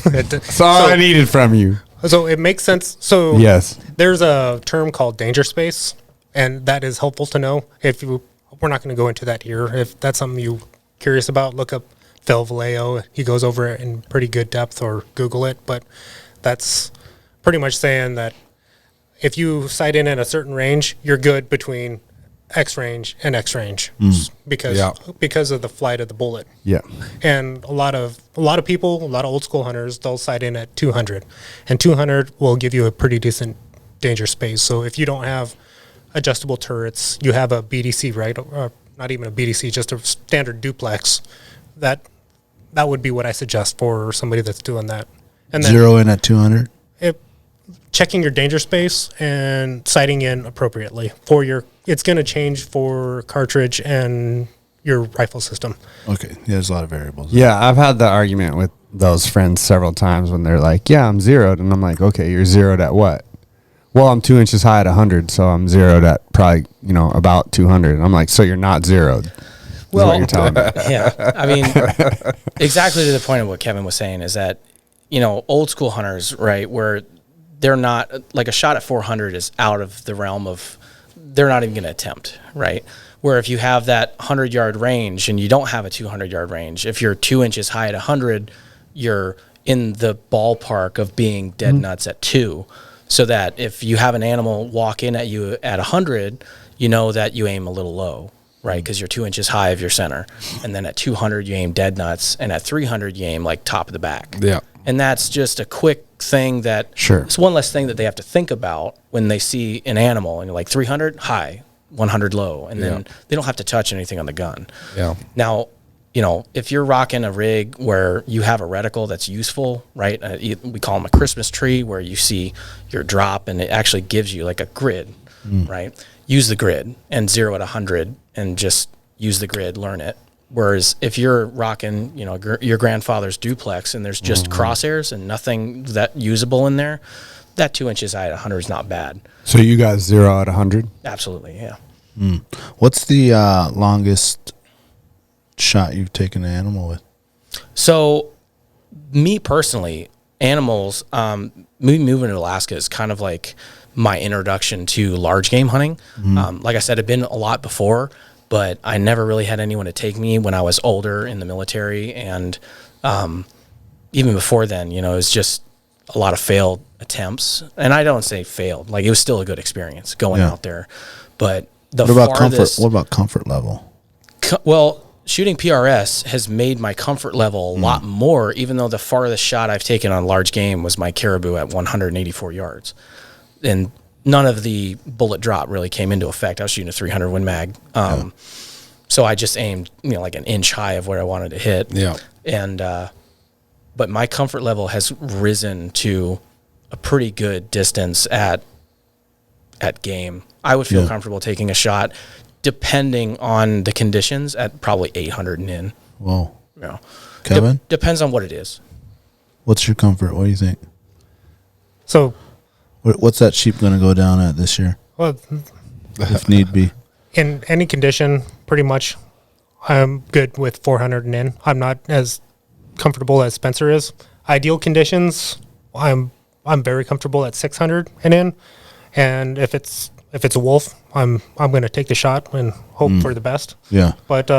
That's all I needed from you. So it makes sense. So yes, there's a term called danger space, and that is helpful to know. We're not going to go into that here. If that's something you're curious about, look up Phil Velayo. He goes over it in pretty good depth, or Google it. But that's pretty much saying that if you sight in at a certain range, you're good between X range and X range because of the flight of the bullet. Yeah. And a lot of people, a lot of old school hunters, they'll sight in at 200, and 200 will give you a pretty decent danger space. So if you don't have adjustable turrets, you have a BDC, right? Or not even a BDC, just a standard duplex. That would be what I suggest for somebody that's doing that. And then zero in at 200. Checking your danger space and sighting in appropriately it's going to change for cartridge and your rifle system. Okay. Yeah, there's a lot of variables. Yeah, I've had the argument with those friends several times when they're like, yeah, I'm zeroed. And I'm like, okay, you're zeroed at what? Well, I'm 2 inches high at 100, so I'm zeroed at probably, about 200. And I'm like, so you're not zeroed. Well, what you're telling me. Yeah. I mean, exactly to the point of what Kevin was saying is that, old school hunters, right, where they're not, like a shot at 400 is out of the realm of, they're not even going to attempt, right? Where if you have that 100-yard range and you don't have a 200-yard range, if you're 2 inches high at 100, you're in the ballpark of being dead nuts at 2. So that if you have an animal walk in at you at 100, you know that you aim a little low, right? Because you're 2 inches high of your center. And then at 200, you aim dead nuts. And at 300, you aim like top of the back. Yeah. And that's just a quick thing that it's one less thing that they have to think about when they see an animal. And you're like 300 high, 100 low. And then they don't have to touch anything on the gun. Yeah. Now, if you're rocking a rig where you have a reticle that's useful, right? We call them a Christmas tree, where you see your drop and it actually gives you like a grid, right? Use the grid and zero at 100 and just use the grid, learn it. Whereas if you're rocking, your grandfather's duplex and there's just crosshairs and nothing that usable in there, that 2 inches high at 100 is not bad. So you guys zero at 100? Absolutely, yeah. What's the longest shot you've taken an animal with? So, me personally, animals, me moving to Alaska is kind of like my introduction to large game hunting. Like I said, I've been a lot before, but I never really had anyone to take me when I was older in the military. And even before then, it was just a lot of failed attempts. And I don't say failed, like it was still a good experience going out there. But the what about farthest, comfort? What about comfort level? Well, shooting PRS has made my comfort level a lot more, even though the farthest shot I've taken on large game was my caribou at 184 yards. And none of the bullet drop really came into effect. I was shooting a 300 Win Mag. So I just aimed, like an inch high of where I wanted to hit. Yeah. And, but my comfort level has risen to a pretty good distance at game. I would feel comfortable taking a shot, depending on the conditions, at probably 800 and in. Whoa. Kevin? Depends on what it is. What's your comfort? What do you think? So, what's that sheep going to go down at this year? Well, if need be. In any condition, pretty much, I'm good with 400 and in. I'm not as comfortable as Spencer is. Ideal conditions, I'm very comfortable at 600 and in. And if it's a wolf, I'm going to take the shot and hope for the best. Yeah. But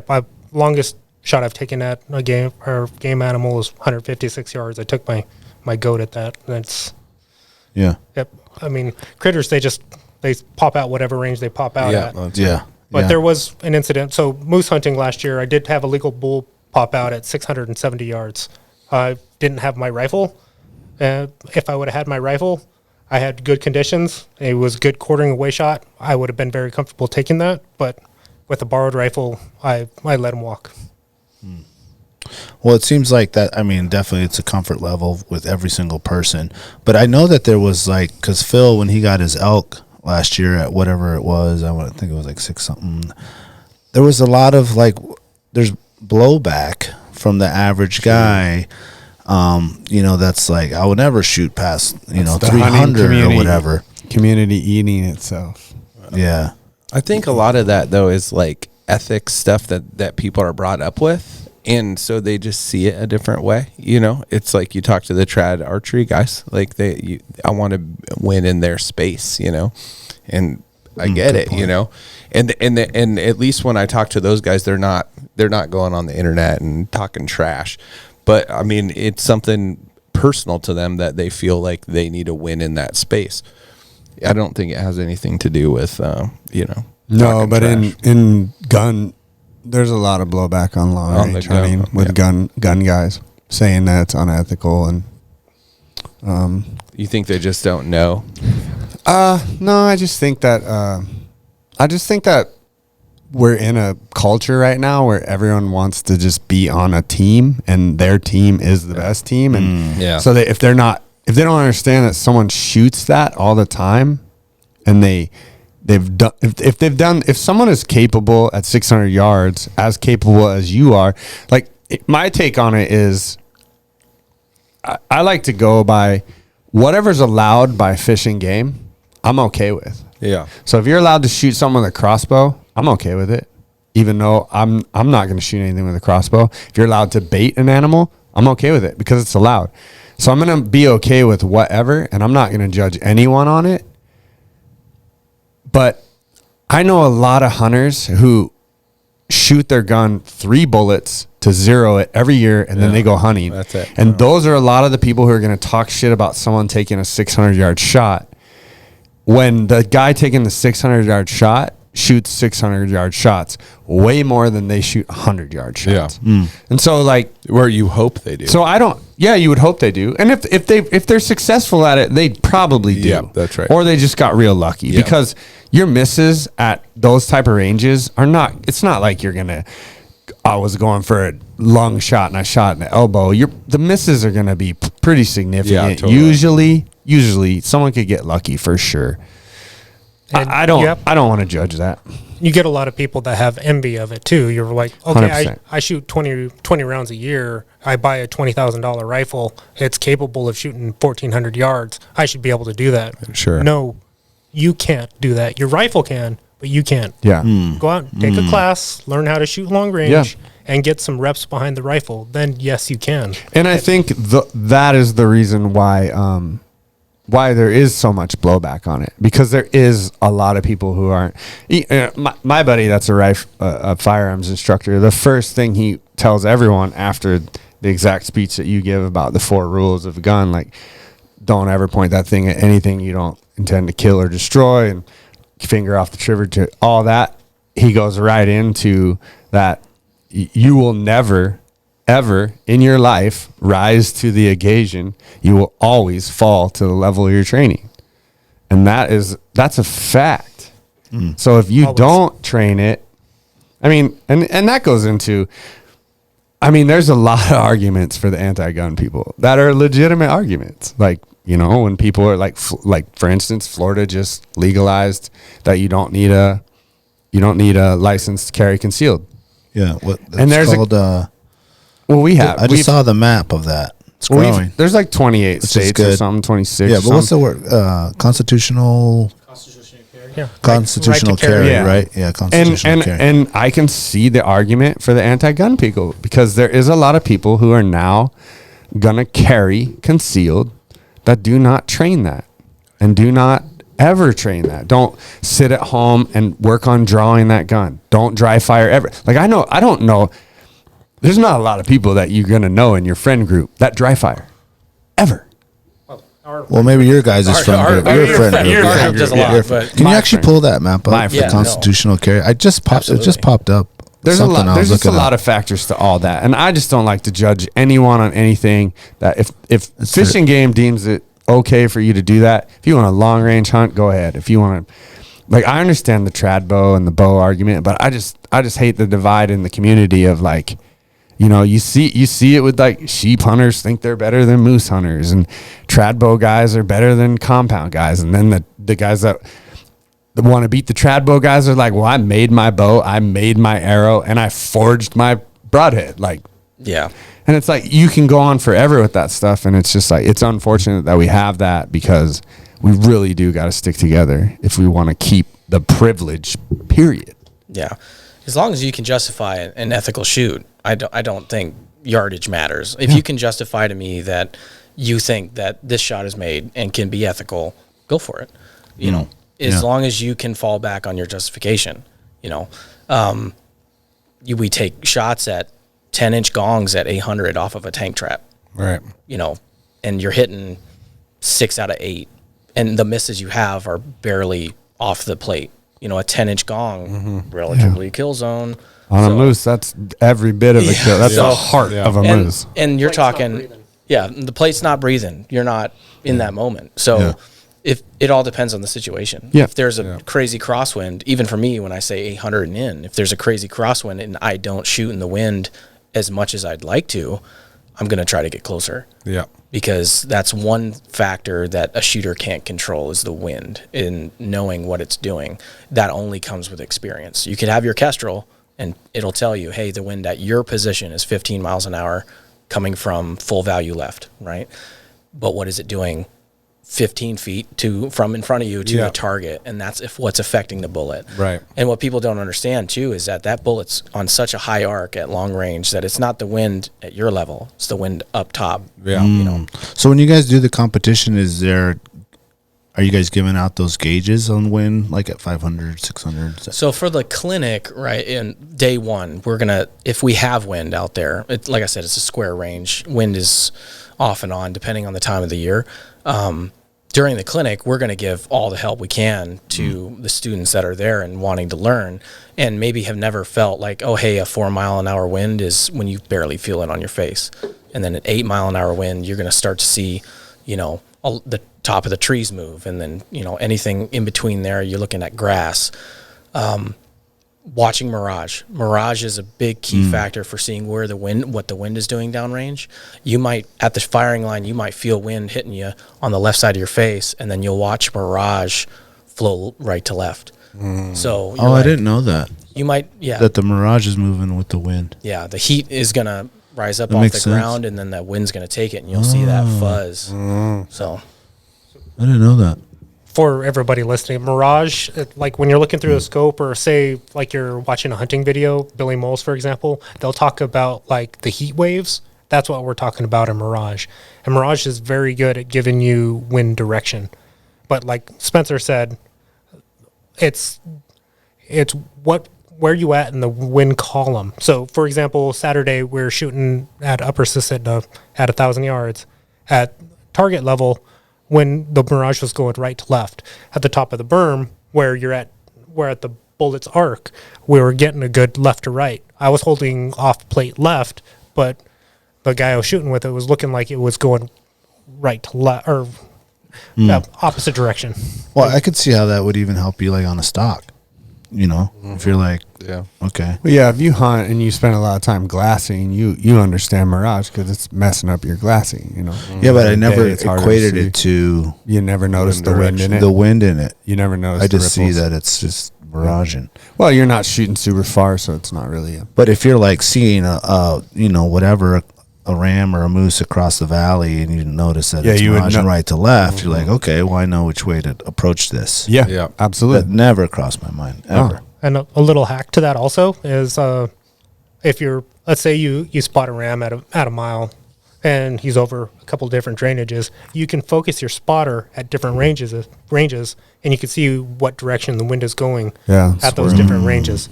my longest shot I've taken at a game animal is 156 yards. I took my goat at that. That's I mean, critters, they pop out whatever range they pop out at. Yeah. But there was an incident. So moose hunting last year, I did have a legal bull pop out at 670 yards. I didn't have my rifle. If I would have had my rifle, I had good conditions. It was a good quartering away shot. I would have been very comfortable taking that. But with a borrowed rifle, I let them walk. Well, it seems like that. I mean, definitely it's a comfort level with every single person. But I know that there was like, because Phil, when he got his elk last year at whatever it was, I think it was like 6 something, there was a lot of like, there's blowback from the average guy. That's like, I would never shoot past, 300 or whatever. Community eating itself. Yeah. I think a lot of that, though, is like ethics stuff that people are brought up with. And so they just see it a different way. It's like you talk to the trad archery guys, like I want to win in their space, and I get it, point. And at least when I talk to those guys, they're not going on the internet and talking trash. But I mean, it's something personal to them that they feel like they need to win in that space. I don't think it has anything to do with, No, but trash. in gun, there's a lot of blowback on long range hunting with gun guys saying that it's unethical, and you think they just don't know? No, I just think that we're in a culture right now where everyone wants to just be on a team, and their team is the best team, and so if they don't understand that someone shoots that all the time, and if someone is capable at 600 yards, as capable as you are, like my take on it is, I like to go by whatever's allowed by Fish and Game. I'm okay with. Yeah. So if you're allowed to shoot someone with a crossbow, I'm okay with it. Even though I'm not going to shoot anything with a crossbow. If you're allowed to bait an animal, I'm okay with it because it's allowed. So I'm going to be okay with whatever, and I'm not going to judge anyone on it. But I know a lot of hunters who shoot their gun 3 bullets to 0 it every year, and then they go hunting. That's it. And those are a lot of the people who are going to talk shit about someone taking a 600-yard shot, when the guy taking the 600-yard shot shoots 600-yard shots way more than they shoot 100-yard shots. Yeah. And so, like, where you hope they do. So you would hope they do. And if they're successful at it, they probably do. Yeah, that's right. Or they just got real lucky, because your misses at those type of ranges are not, it's not like you're going to, I was going for a lung shot and I shot in the elbow. The misses are going to be pretty significant. Yeah, totally. Usually someone could get lucky for sure. I don't want to judge that. You get a lot of people that have envy of it too. You're like, okay, 100%. I shoot 20 rounds a year. I buy a $20,000 rifle. It's capable of shooting 1,400 yards. I should be able to do that. Sure. No, you can't do that. Your rifle can, but you can't. Yeah. Go out, take a class, learn how to shoot long range, and get some reps behind the rifle. Then yes, you can. And I think that is the reason why there is so much blowback on it, because there is a lot of people who aren't. My buddy, that's a firearms instructor, the first thing he tells everyone after the exact speech that you give about the 4 rules of a gun, like, don't ever point that thing at anything you don't intend to kill or destroy, and finger off the trigger, to all that. He goes right into that you will never ever in your life rise to the occasion. You will always fall to the level of your training, and that's a fact. So if you don't train it, I mean, and that goes into, I mean, there's a lot of arguments for the anti-gun people that are legitimate arguments. Like, when people are like for instance, Florida just legalized that you don't need a license to carry concealed. Yeah. And there's called, I just saw the map of that. It's growing. There's like 28 states or something, 26. Yeah, but what's the word? Constitutional carry, right? Yeah, constitutional carry. And I can see the argument for the anti-gun people, because there is a lot of people who are now gonna carry concealed that do not train that, and do not ever train that. Don't sit at home and work on drawing that gun. Don't dry fire ever. Like, I don't know. There's not a lot of people that you're going to know in your friend group that dry fire ever. Well, maybe your guys' friend group. Your friend group does a lot. But can you actually pull that map up for constitutional carry? It just popped up. There's just a lot of factors to all that. And I just don't like to judge anyone on anything. That if Fish and Game deems it okay for you to do that, if you want a long range hunt, go ahead. If you want to, like I understand the trad bow and the bow argument, but I just hate the divide in the community of like, you know, you see it with like sheep hunters think they're better than moose hunters, and trad bow guys are better than compound guys, and then the guys that want to beat the trad bow guys are like, well, I made my bow, I made my arrow, and I forged my broadhead. Like, yeah. And it's like, you can go on forever with that stuff. And it's just like, it's unfortunate that we have that, because we really do got to stick together if we want to keep the privilege, period. Yeah. As long as you can justify an ethical shoot, I don't think yardage matters. If you can justify to me that you think that this shot is made and can be ethical, go for it. You know, as long as you can fall back on your justification, you know. We take shots at 10-inch gongs at 800 off of a tank trap. Right. You know, and you're hitting 6 out of 8. And the misses you have are barely off the plate. You know, a 10-inch gong, relatively kill zone. On a moose, that's every bit of a kill. That's the heart of a moose. And you're talking, the plate's not breathing. You're not in that moment. So if it all depends on the situation. Yeah. If there's a crazy crosswind, even for me, when I say 800 and in, if there's a crazy crosswind and I don't shoot in the wind as much as I'd like to, I'm going to try to get closer. Yeah. Because that's one factor that a shooter can't control, is the wind, in knowing what it's doing. That only comes with experience. You could have your Kestrel and it'll tell you, hey, the wind at your position is 15 miles an hour coming from full value left, right? But what is it doing 15 feet from in front of you to a target? And that's what's affecting the bullet. Right. And what people don't understand too is that bullet's on such a high arc at long range that it's not the wind at your level, it's the wind up top. Yeah. You know. So when you guys do the competition, are you guys giving out those gauges on wind, like at 500, 600? So for the clinic, right, in day one, we're going to, if we have wind out there, like I said, it's a square range. Wind is off and on depending on the time of the year. During the clinic, we're going to give all the help we can to the students that are there and wanting to learn, and maybe have never felt like, oh, hey, a 4 mile an hour wind is when you barely feel it on your face. And then an 8 mile an hour wind, you're going to start to see, you know, the top of the trees move. And then, you know, anything in between there, you're looking at grass. Watching mirage. Mirage is a big key factor for seeing what the wind is doing downrange. You might, at the firing line, you might feel wind hitting you on the left side of your face, and then you'll watch mirage flow right to left. So I didn't know that. You might, that the mirage is moving with the wind. Yeah, the heat is gonna rise up off the ground, and then that wind's gonna take it, and you'll see that fuzz. So I didn't know that. For everybody listening, mirage, like when you're looking through a scope, or say like you're watching a hunting video, Billy Moles, for example, they'll talk about like the heat waves. That's what we're talking about in mirage. And mirage is very good at giving you wind direction. But like Spencer said, it's where you at in the wind column. So for example, Saturday we're shooting at Upper Susitna at 1,000 yards at target level. When the mirage was going right to left, at the top of the berm where at the bullet's arc, we were getting a good left to right. I was holding off plate left, but the guy I was shooting with, it was looking like it was going right to left, or opposite direction. Well, I could see how that would even help you, like on a stock. You know, if you're like, okay. Well, yeah, if you hunt and you spend a lot of time glassing, you understand mirage because it's messing up your glassing, you know. Yeah, but I never equated it to. You never noticed the wind in it. The wind in it. You never noticed. I just see that it's just miraging. Well, you're not shooting super far, so it's not really. But if you're like seeing a ram or a moose across the valley, and you notice that it's miraging right to left, you're like, okay, well, I know which way to approach this. Yeah, absolutely. That never crossed my mind ever. And a little hack to that also is if you're, let's say you spot a ram at a mile, and he's over a couple different drainages, you can focus your spotter at different ranges, and you can see what direction the wind is going at those different ranges.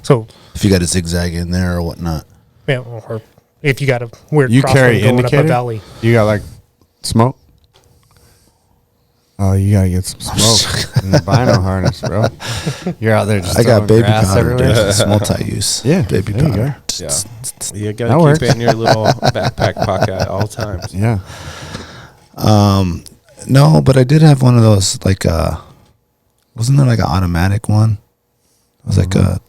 So if you got a zigzag in there or whatnot, or if you got a weird you crosswind carry going indicator? up a valley, you got like smoke. Oh, you gotta get some smoke in the bino harness, bro. You're out there just I got baby powder. everywhere. It's multi-use. Yeah, baby there you powder. go. Yeah. You That gotta works. keep it in your little backpack pocket at all times. Yeah. No, but I did have one of those, like, what Wasn't there like an automatic one? It was like a.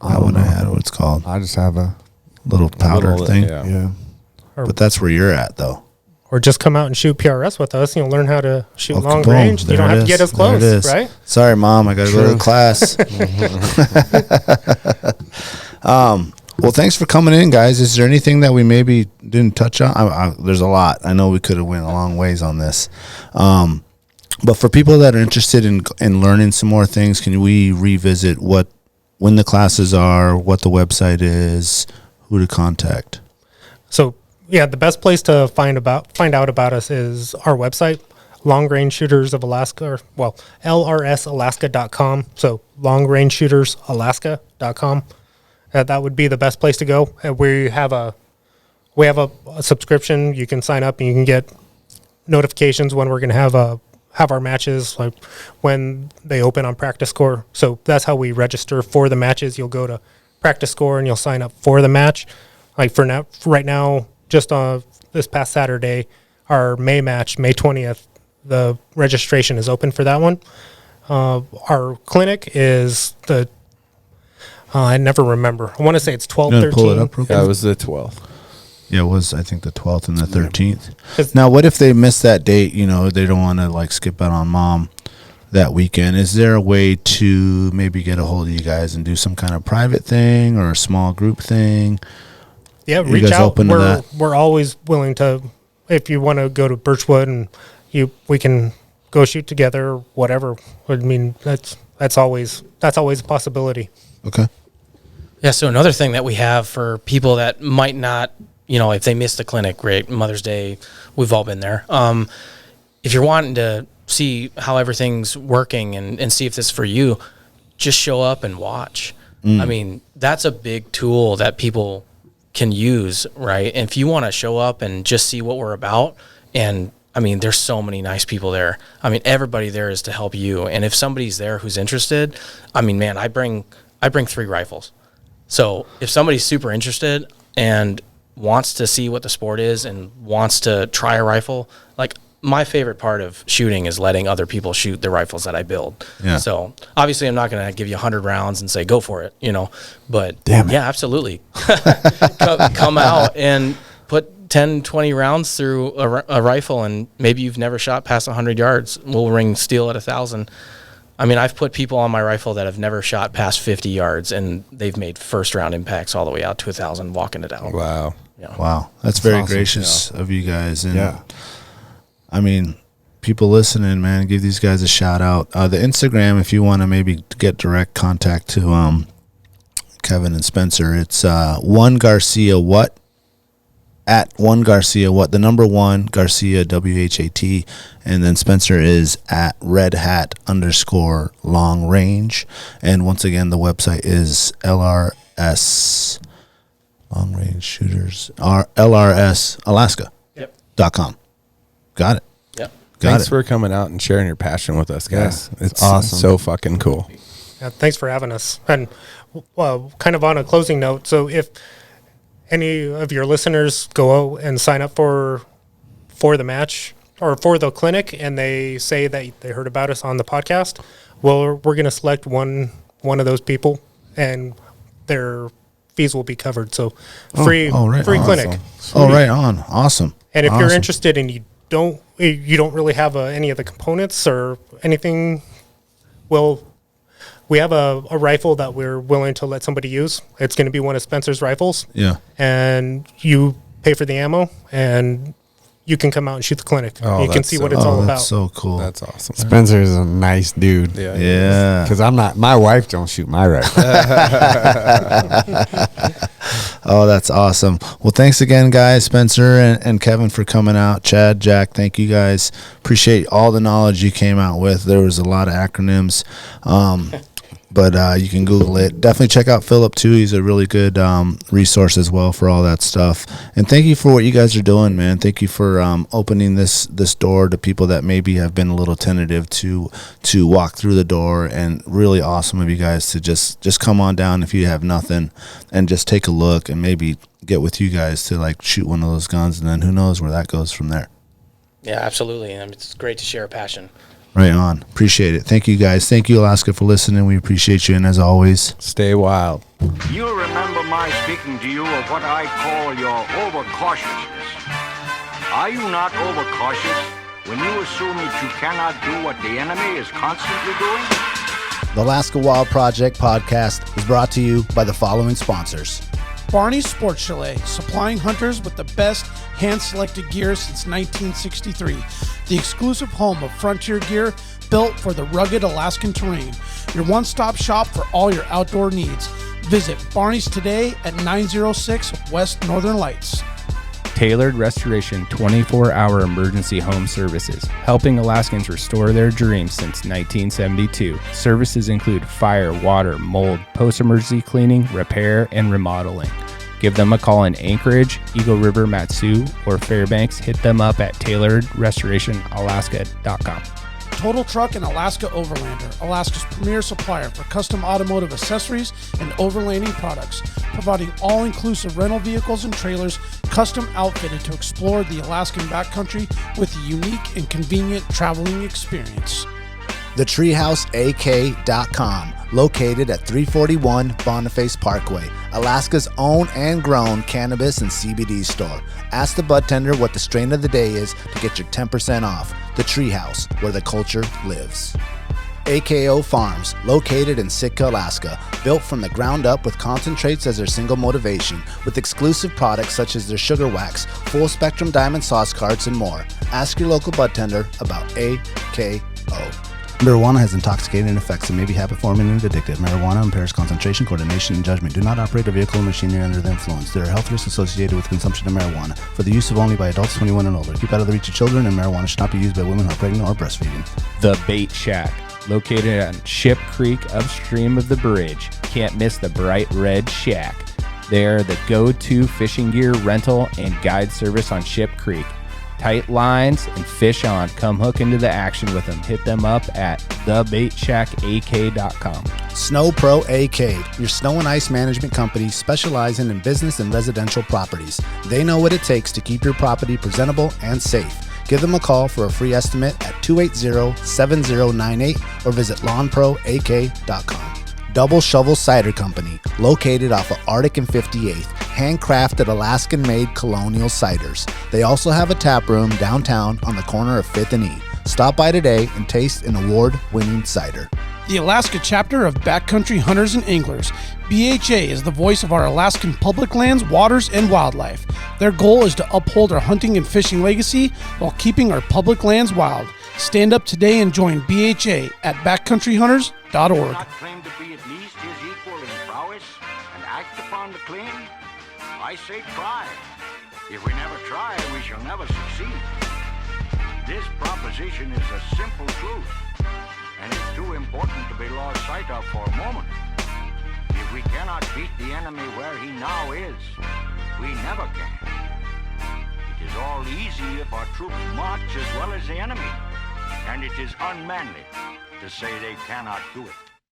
I wouldn't have what it's called. I just have a little powder thing. Yeah. But that's where you're at, though. Or just come out and shoot PRS with us. You'll learn how to shoot long boom. range. You don't have to get as close, right? Sorry, Mom. I got to go to the class. Well, thanks for coming in, guys. Is there anything that we maybe didn't touch on? There's a lot. I know we could have went a long ways on this. But for people that are interested in learning some more things, can we revisit when the classes are, what the website is, who to contact? So, yeah, the best place to find out about us is our website, Long Range Shooters of Alaska, lrsalaska.com. So, longrangeshootersalaska.com. That would be the best place to go. We have a subscription. You can sign up and you can get notifications when we're going to have our matches, like when they open on Practice Score. So that's how we register for the matches. You'll go to Practice Score and you'll sign up for the match. Like right now, just on this past Saturday, our May match, May 20th, the registration is open for that one. Our clinic is I never remember. I want to say it's 12, 13. Pull it up real quick? Yeah, it was the 12th. Yeah, it was, I think, the 12th and the 13th. Now, what if they miss that date? You know, they don't want to, like, skip out on Mom that weekend. Is there a way to maybe get a hold of you guys and do some kind of private thing or a small group thing? Yeah, reach out. We're always willing to, if you want to go to Birchwood and we can go shoot together, whatever. I mean, that's always a possibility. Okay. Yeah, so another thing that we have for people that might not, if they missed the clinic, great, Mother's Day, we've all been there. If you're wanting to see how everything's working and see if this is for you, just show up and watch. I mean, that's a big tool that people can use, right? And if you want to show up and just see what we're about, and I mean, there's so many nice people there. I mean, everybody there is to help you. And if somebody's there who's interested, I mean, man, I bring 3 rifles. So if somebody's super interested and wants to see what the sport is and wants to try a rifle, like my favorite part of shooting is letting other people shoot the rifles that I build. Yeah. So obviously I'm not going to give you 100 rounds and say, go for it, but yeah, absolutely. Come out and put 10, 20 rounds through a rifle, and maybe you've never shot past 100 yards. We'll ring steel at 1,000. I mean, I've put people on my rifle that have never shot past 50 yards, and they've made first-round impacts all the way out to 1,000 walking it out. Wow. Yeah. Wow. That's very awesome. Gracious of you guys. And I mean, people listening, man, give these guys a shout-out. The Instagram, if you want to maybe get direct contact to Kevin and Spencer, it's one Garcia what? At one Garcia what? The number 1 Garcia WHAT, and then Spencer is at Red Hat _ long range. And once again, the website is LRS Long Range Shooters LRS Alaska.com. Got it. Yep. Thanks for coming out and sharing your passion with us, guys. Yeah, it's awesome. So fucking cool. Yeah, thanks for having us. And kind of on a closing note, so if any of your listeners go and sign up for the match or for the clinic, and they say that they heard about us on the podcast, well, we're going to select one of those people, and their fees will be covered. So free clinic. Oh, right on. Awesome. And if you're interested and you don't really have any of the components or anything, well, we have a rifle that we're willing to let somebody use. It's going to be one of Spencer's rifles. Yeah. And you pay for the ammo, and you can come out and shoot the clinic. You can see what it's all about. That's so cool. That's awesome. Spencer is a nice dude. Yeah. Because my wife don't shoot my rifle. Oh, that's awesome. Well, thanks again, guys, Spencer and Kevin, for coming out. Chad, Jack, thank you guys. Appreciate all the knowledge you came out with. There was a lot of acronyms. But you can Google it. Definitely check out Philip, too. He's a really good resource as well for all that stuff. And thank you for what you guys are doing, man. Thank you for opening this door to people that maybe have been a little tentative to walk through the door. And really awesome of you guys to just come on down if you have nothing and just take a look and maybe get with you guys to, like, shoot one of those guns. And then who knows where that goes from there. Yeah, absolutely. And it's great to share a passion. Right on. Appreciate it. Thank you, guys. Thank you, Alaska, for listening. We appreciate you. And as always, stay wild. You remember my speaking to you of what I call your overcautiousness. Are you not overcautious when you assume that you cannot do what the enemy is constantly doing? The Alaska Wild Project podcast is brought to you by the following sponsors. Barney's Sports Chalet, supplying hunters with the best hand-selected gear since 1963. The exclusive home of frontier gear built for the rugged Alaskan terrain. Your one-stop shop for all your outdoor needs. Visit Barney's today at 906 West Northern Lights. Tailored Restoration 24-hour emergency home services, helping Alaskans restore their dreams since 1972. Services include fire, water, mold, post-emergency cleaning, repair, and remodeling. Give them a call in Anchorage, Eagle River, Matsu, or Fairbanks. Hit them up at tailoredrestorationalaska.com. Total Truck and Alaska Overlander, Alaska's premier supplier for custom automotive accessories and overlanding products, providing all-inclusive rental vehicles and trailers custom outfitted to explore the Alaskan backcountry with a unique and convenient traveling experience. TheTreehouseAK.com, located at 341 Boniface Parkway, Alaska's own and grown cannabis and CBD store. Ask the bud tender what the strain of the day is to get your 10% off. The Treehouse, where the culture lives. AKO Farms, located in Sitka, Alaska, built from the ground up with concentrates as their single motivation, with exclusive products such as their sugar wax, full spectrum diamond sauce carts, and more. Ask your local bud tender about AKO. Marijuana has intoxicating effects and may be habit-forming and addictive. Marijuana impairs concentration, coordination, and judgment. Do not operate a vehicle or machinery under the influence. There are health risks associated with consumption of marijuana. For the use of only by adults 21 and older. Keep out of the reach of children, and marijuana should not be used by women who are pregnant or breastfeeding. The Bait Shack, located on Ship Creek upstream of the bridge. Can't miss the bright red shack. They are the go-to fishing gear rental and guide service on Ship Creek. Tight lines and fish on. Come hook into the action with them. Hit them up at thebaitshackak.com. Snow Pro AK, your snow and ice management company specializing in business and residential properties. They know what it takes to keep your property presentable and safe. Give them a call for a free estimate at 280-7098 or visit lawnproak.com. Double Shovel Cider Company, located off of Arctic and 58th, handcrafted Alaskan-made colonial ciders. They also have a tap room downtown on the corner of 5th and E. Stop by today and taste an award-winning cider. The Alaska chapter of Backcountry Hunters and Anglers. BHA is the voice of our Alaskan public lands, waters, and wildlife. Their goal is to uphold our hunting and fishing legacy while keeping our public lands wild. Stand up today and join BHA at backcountryhunters.org. Not claim to be at least his equal in prowess and act upon the claim? I say try. If we never try, we shall never succeed. This proposition is a simple truth, and it's too important to be lost sight of for a moment. If we cannot beat the enemy where he now is, we never can. It is all easy if our troops march as well as the enemy, and it is unmanly to say they cannot do it.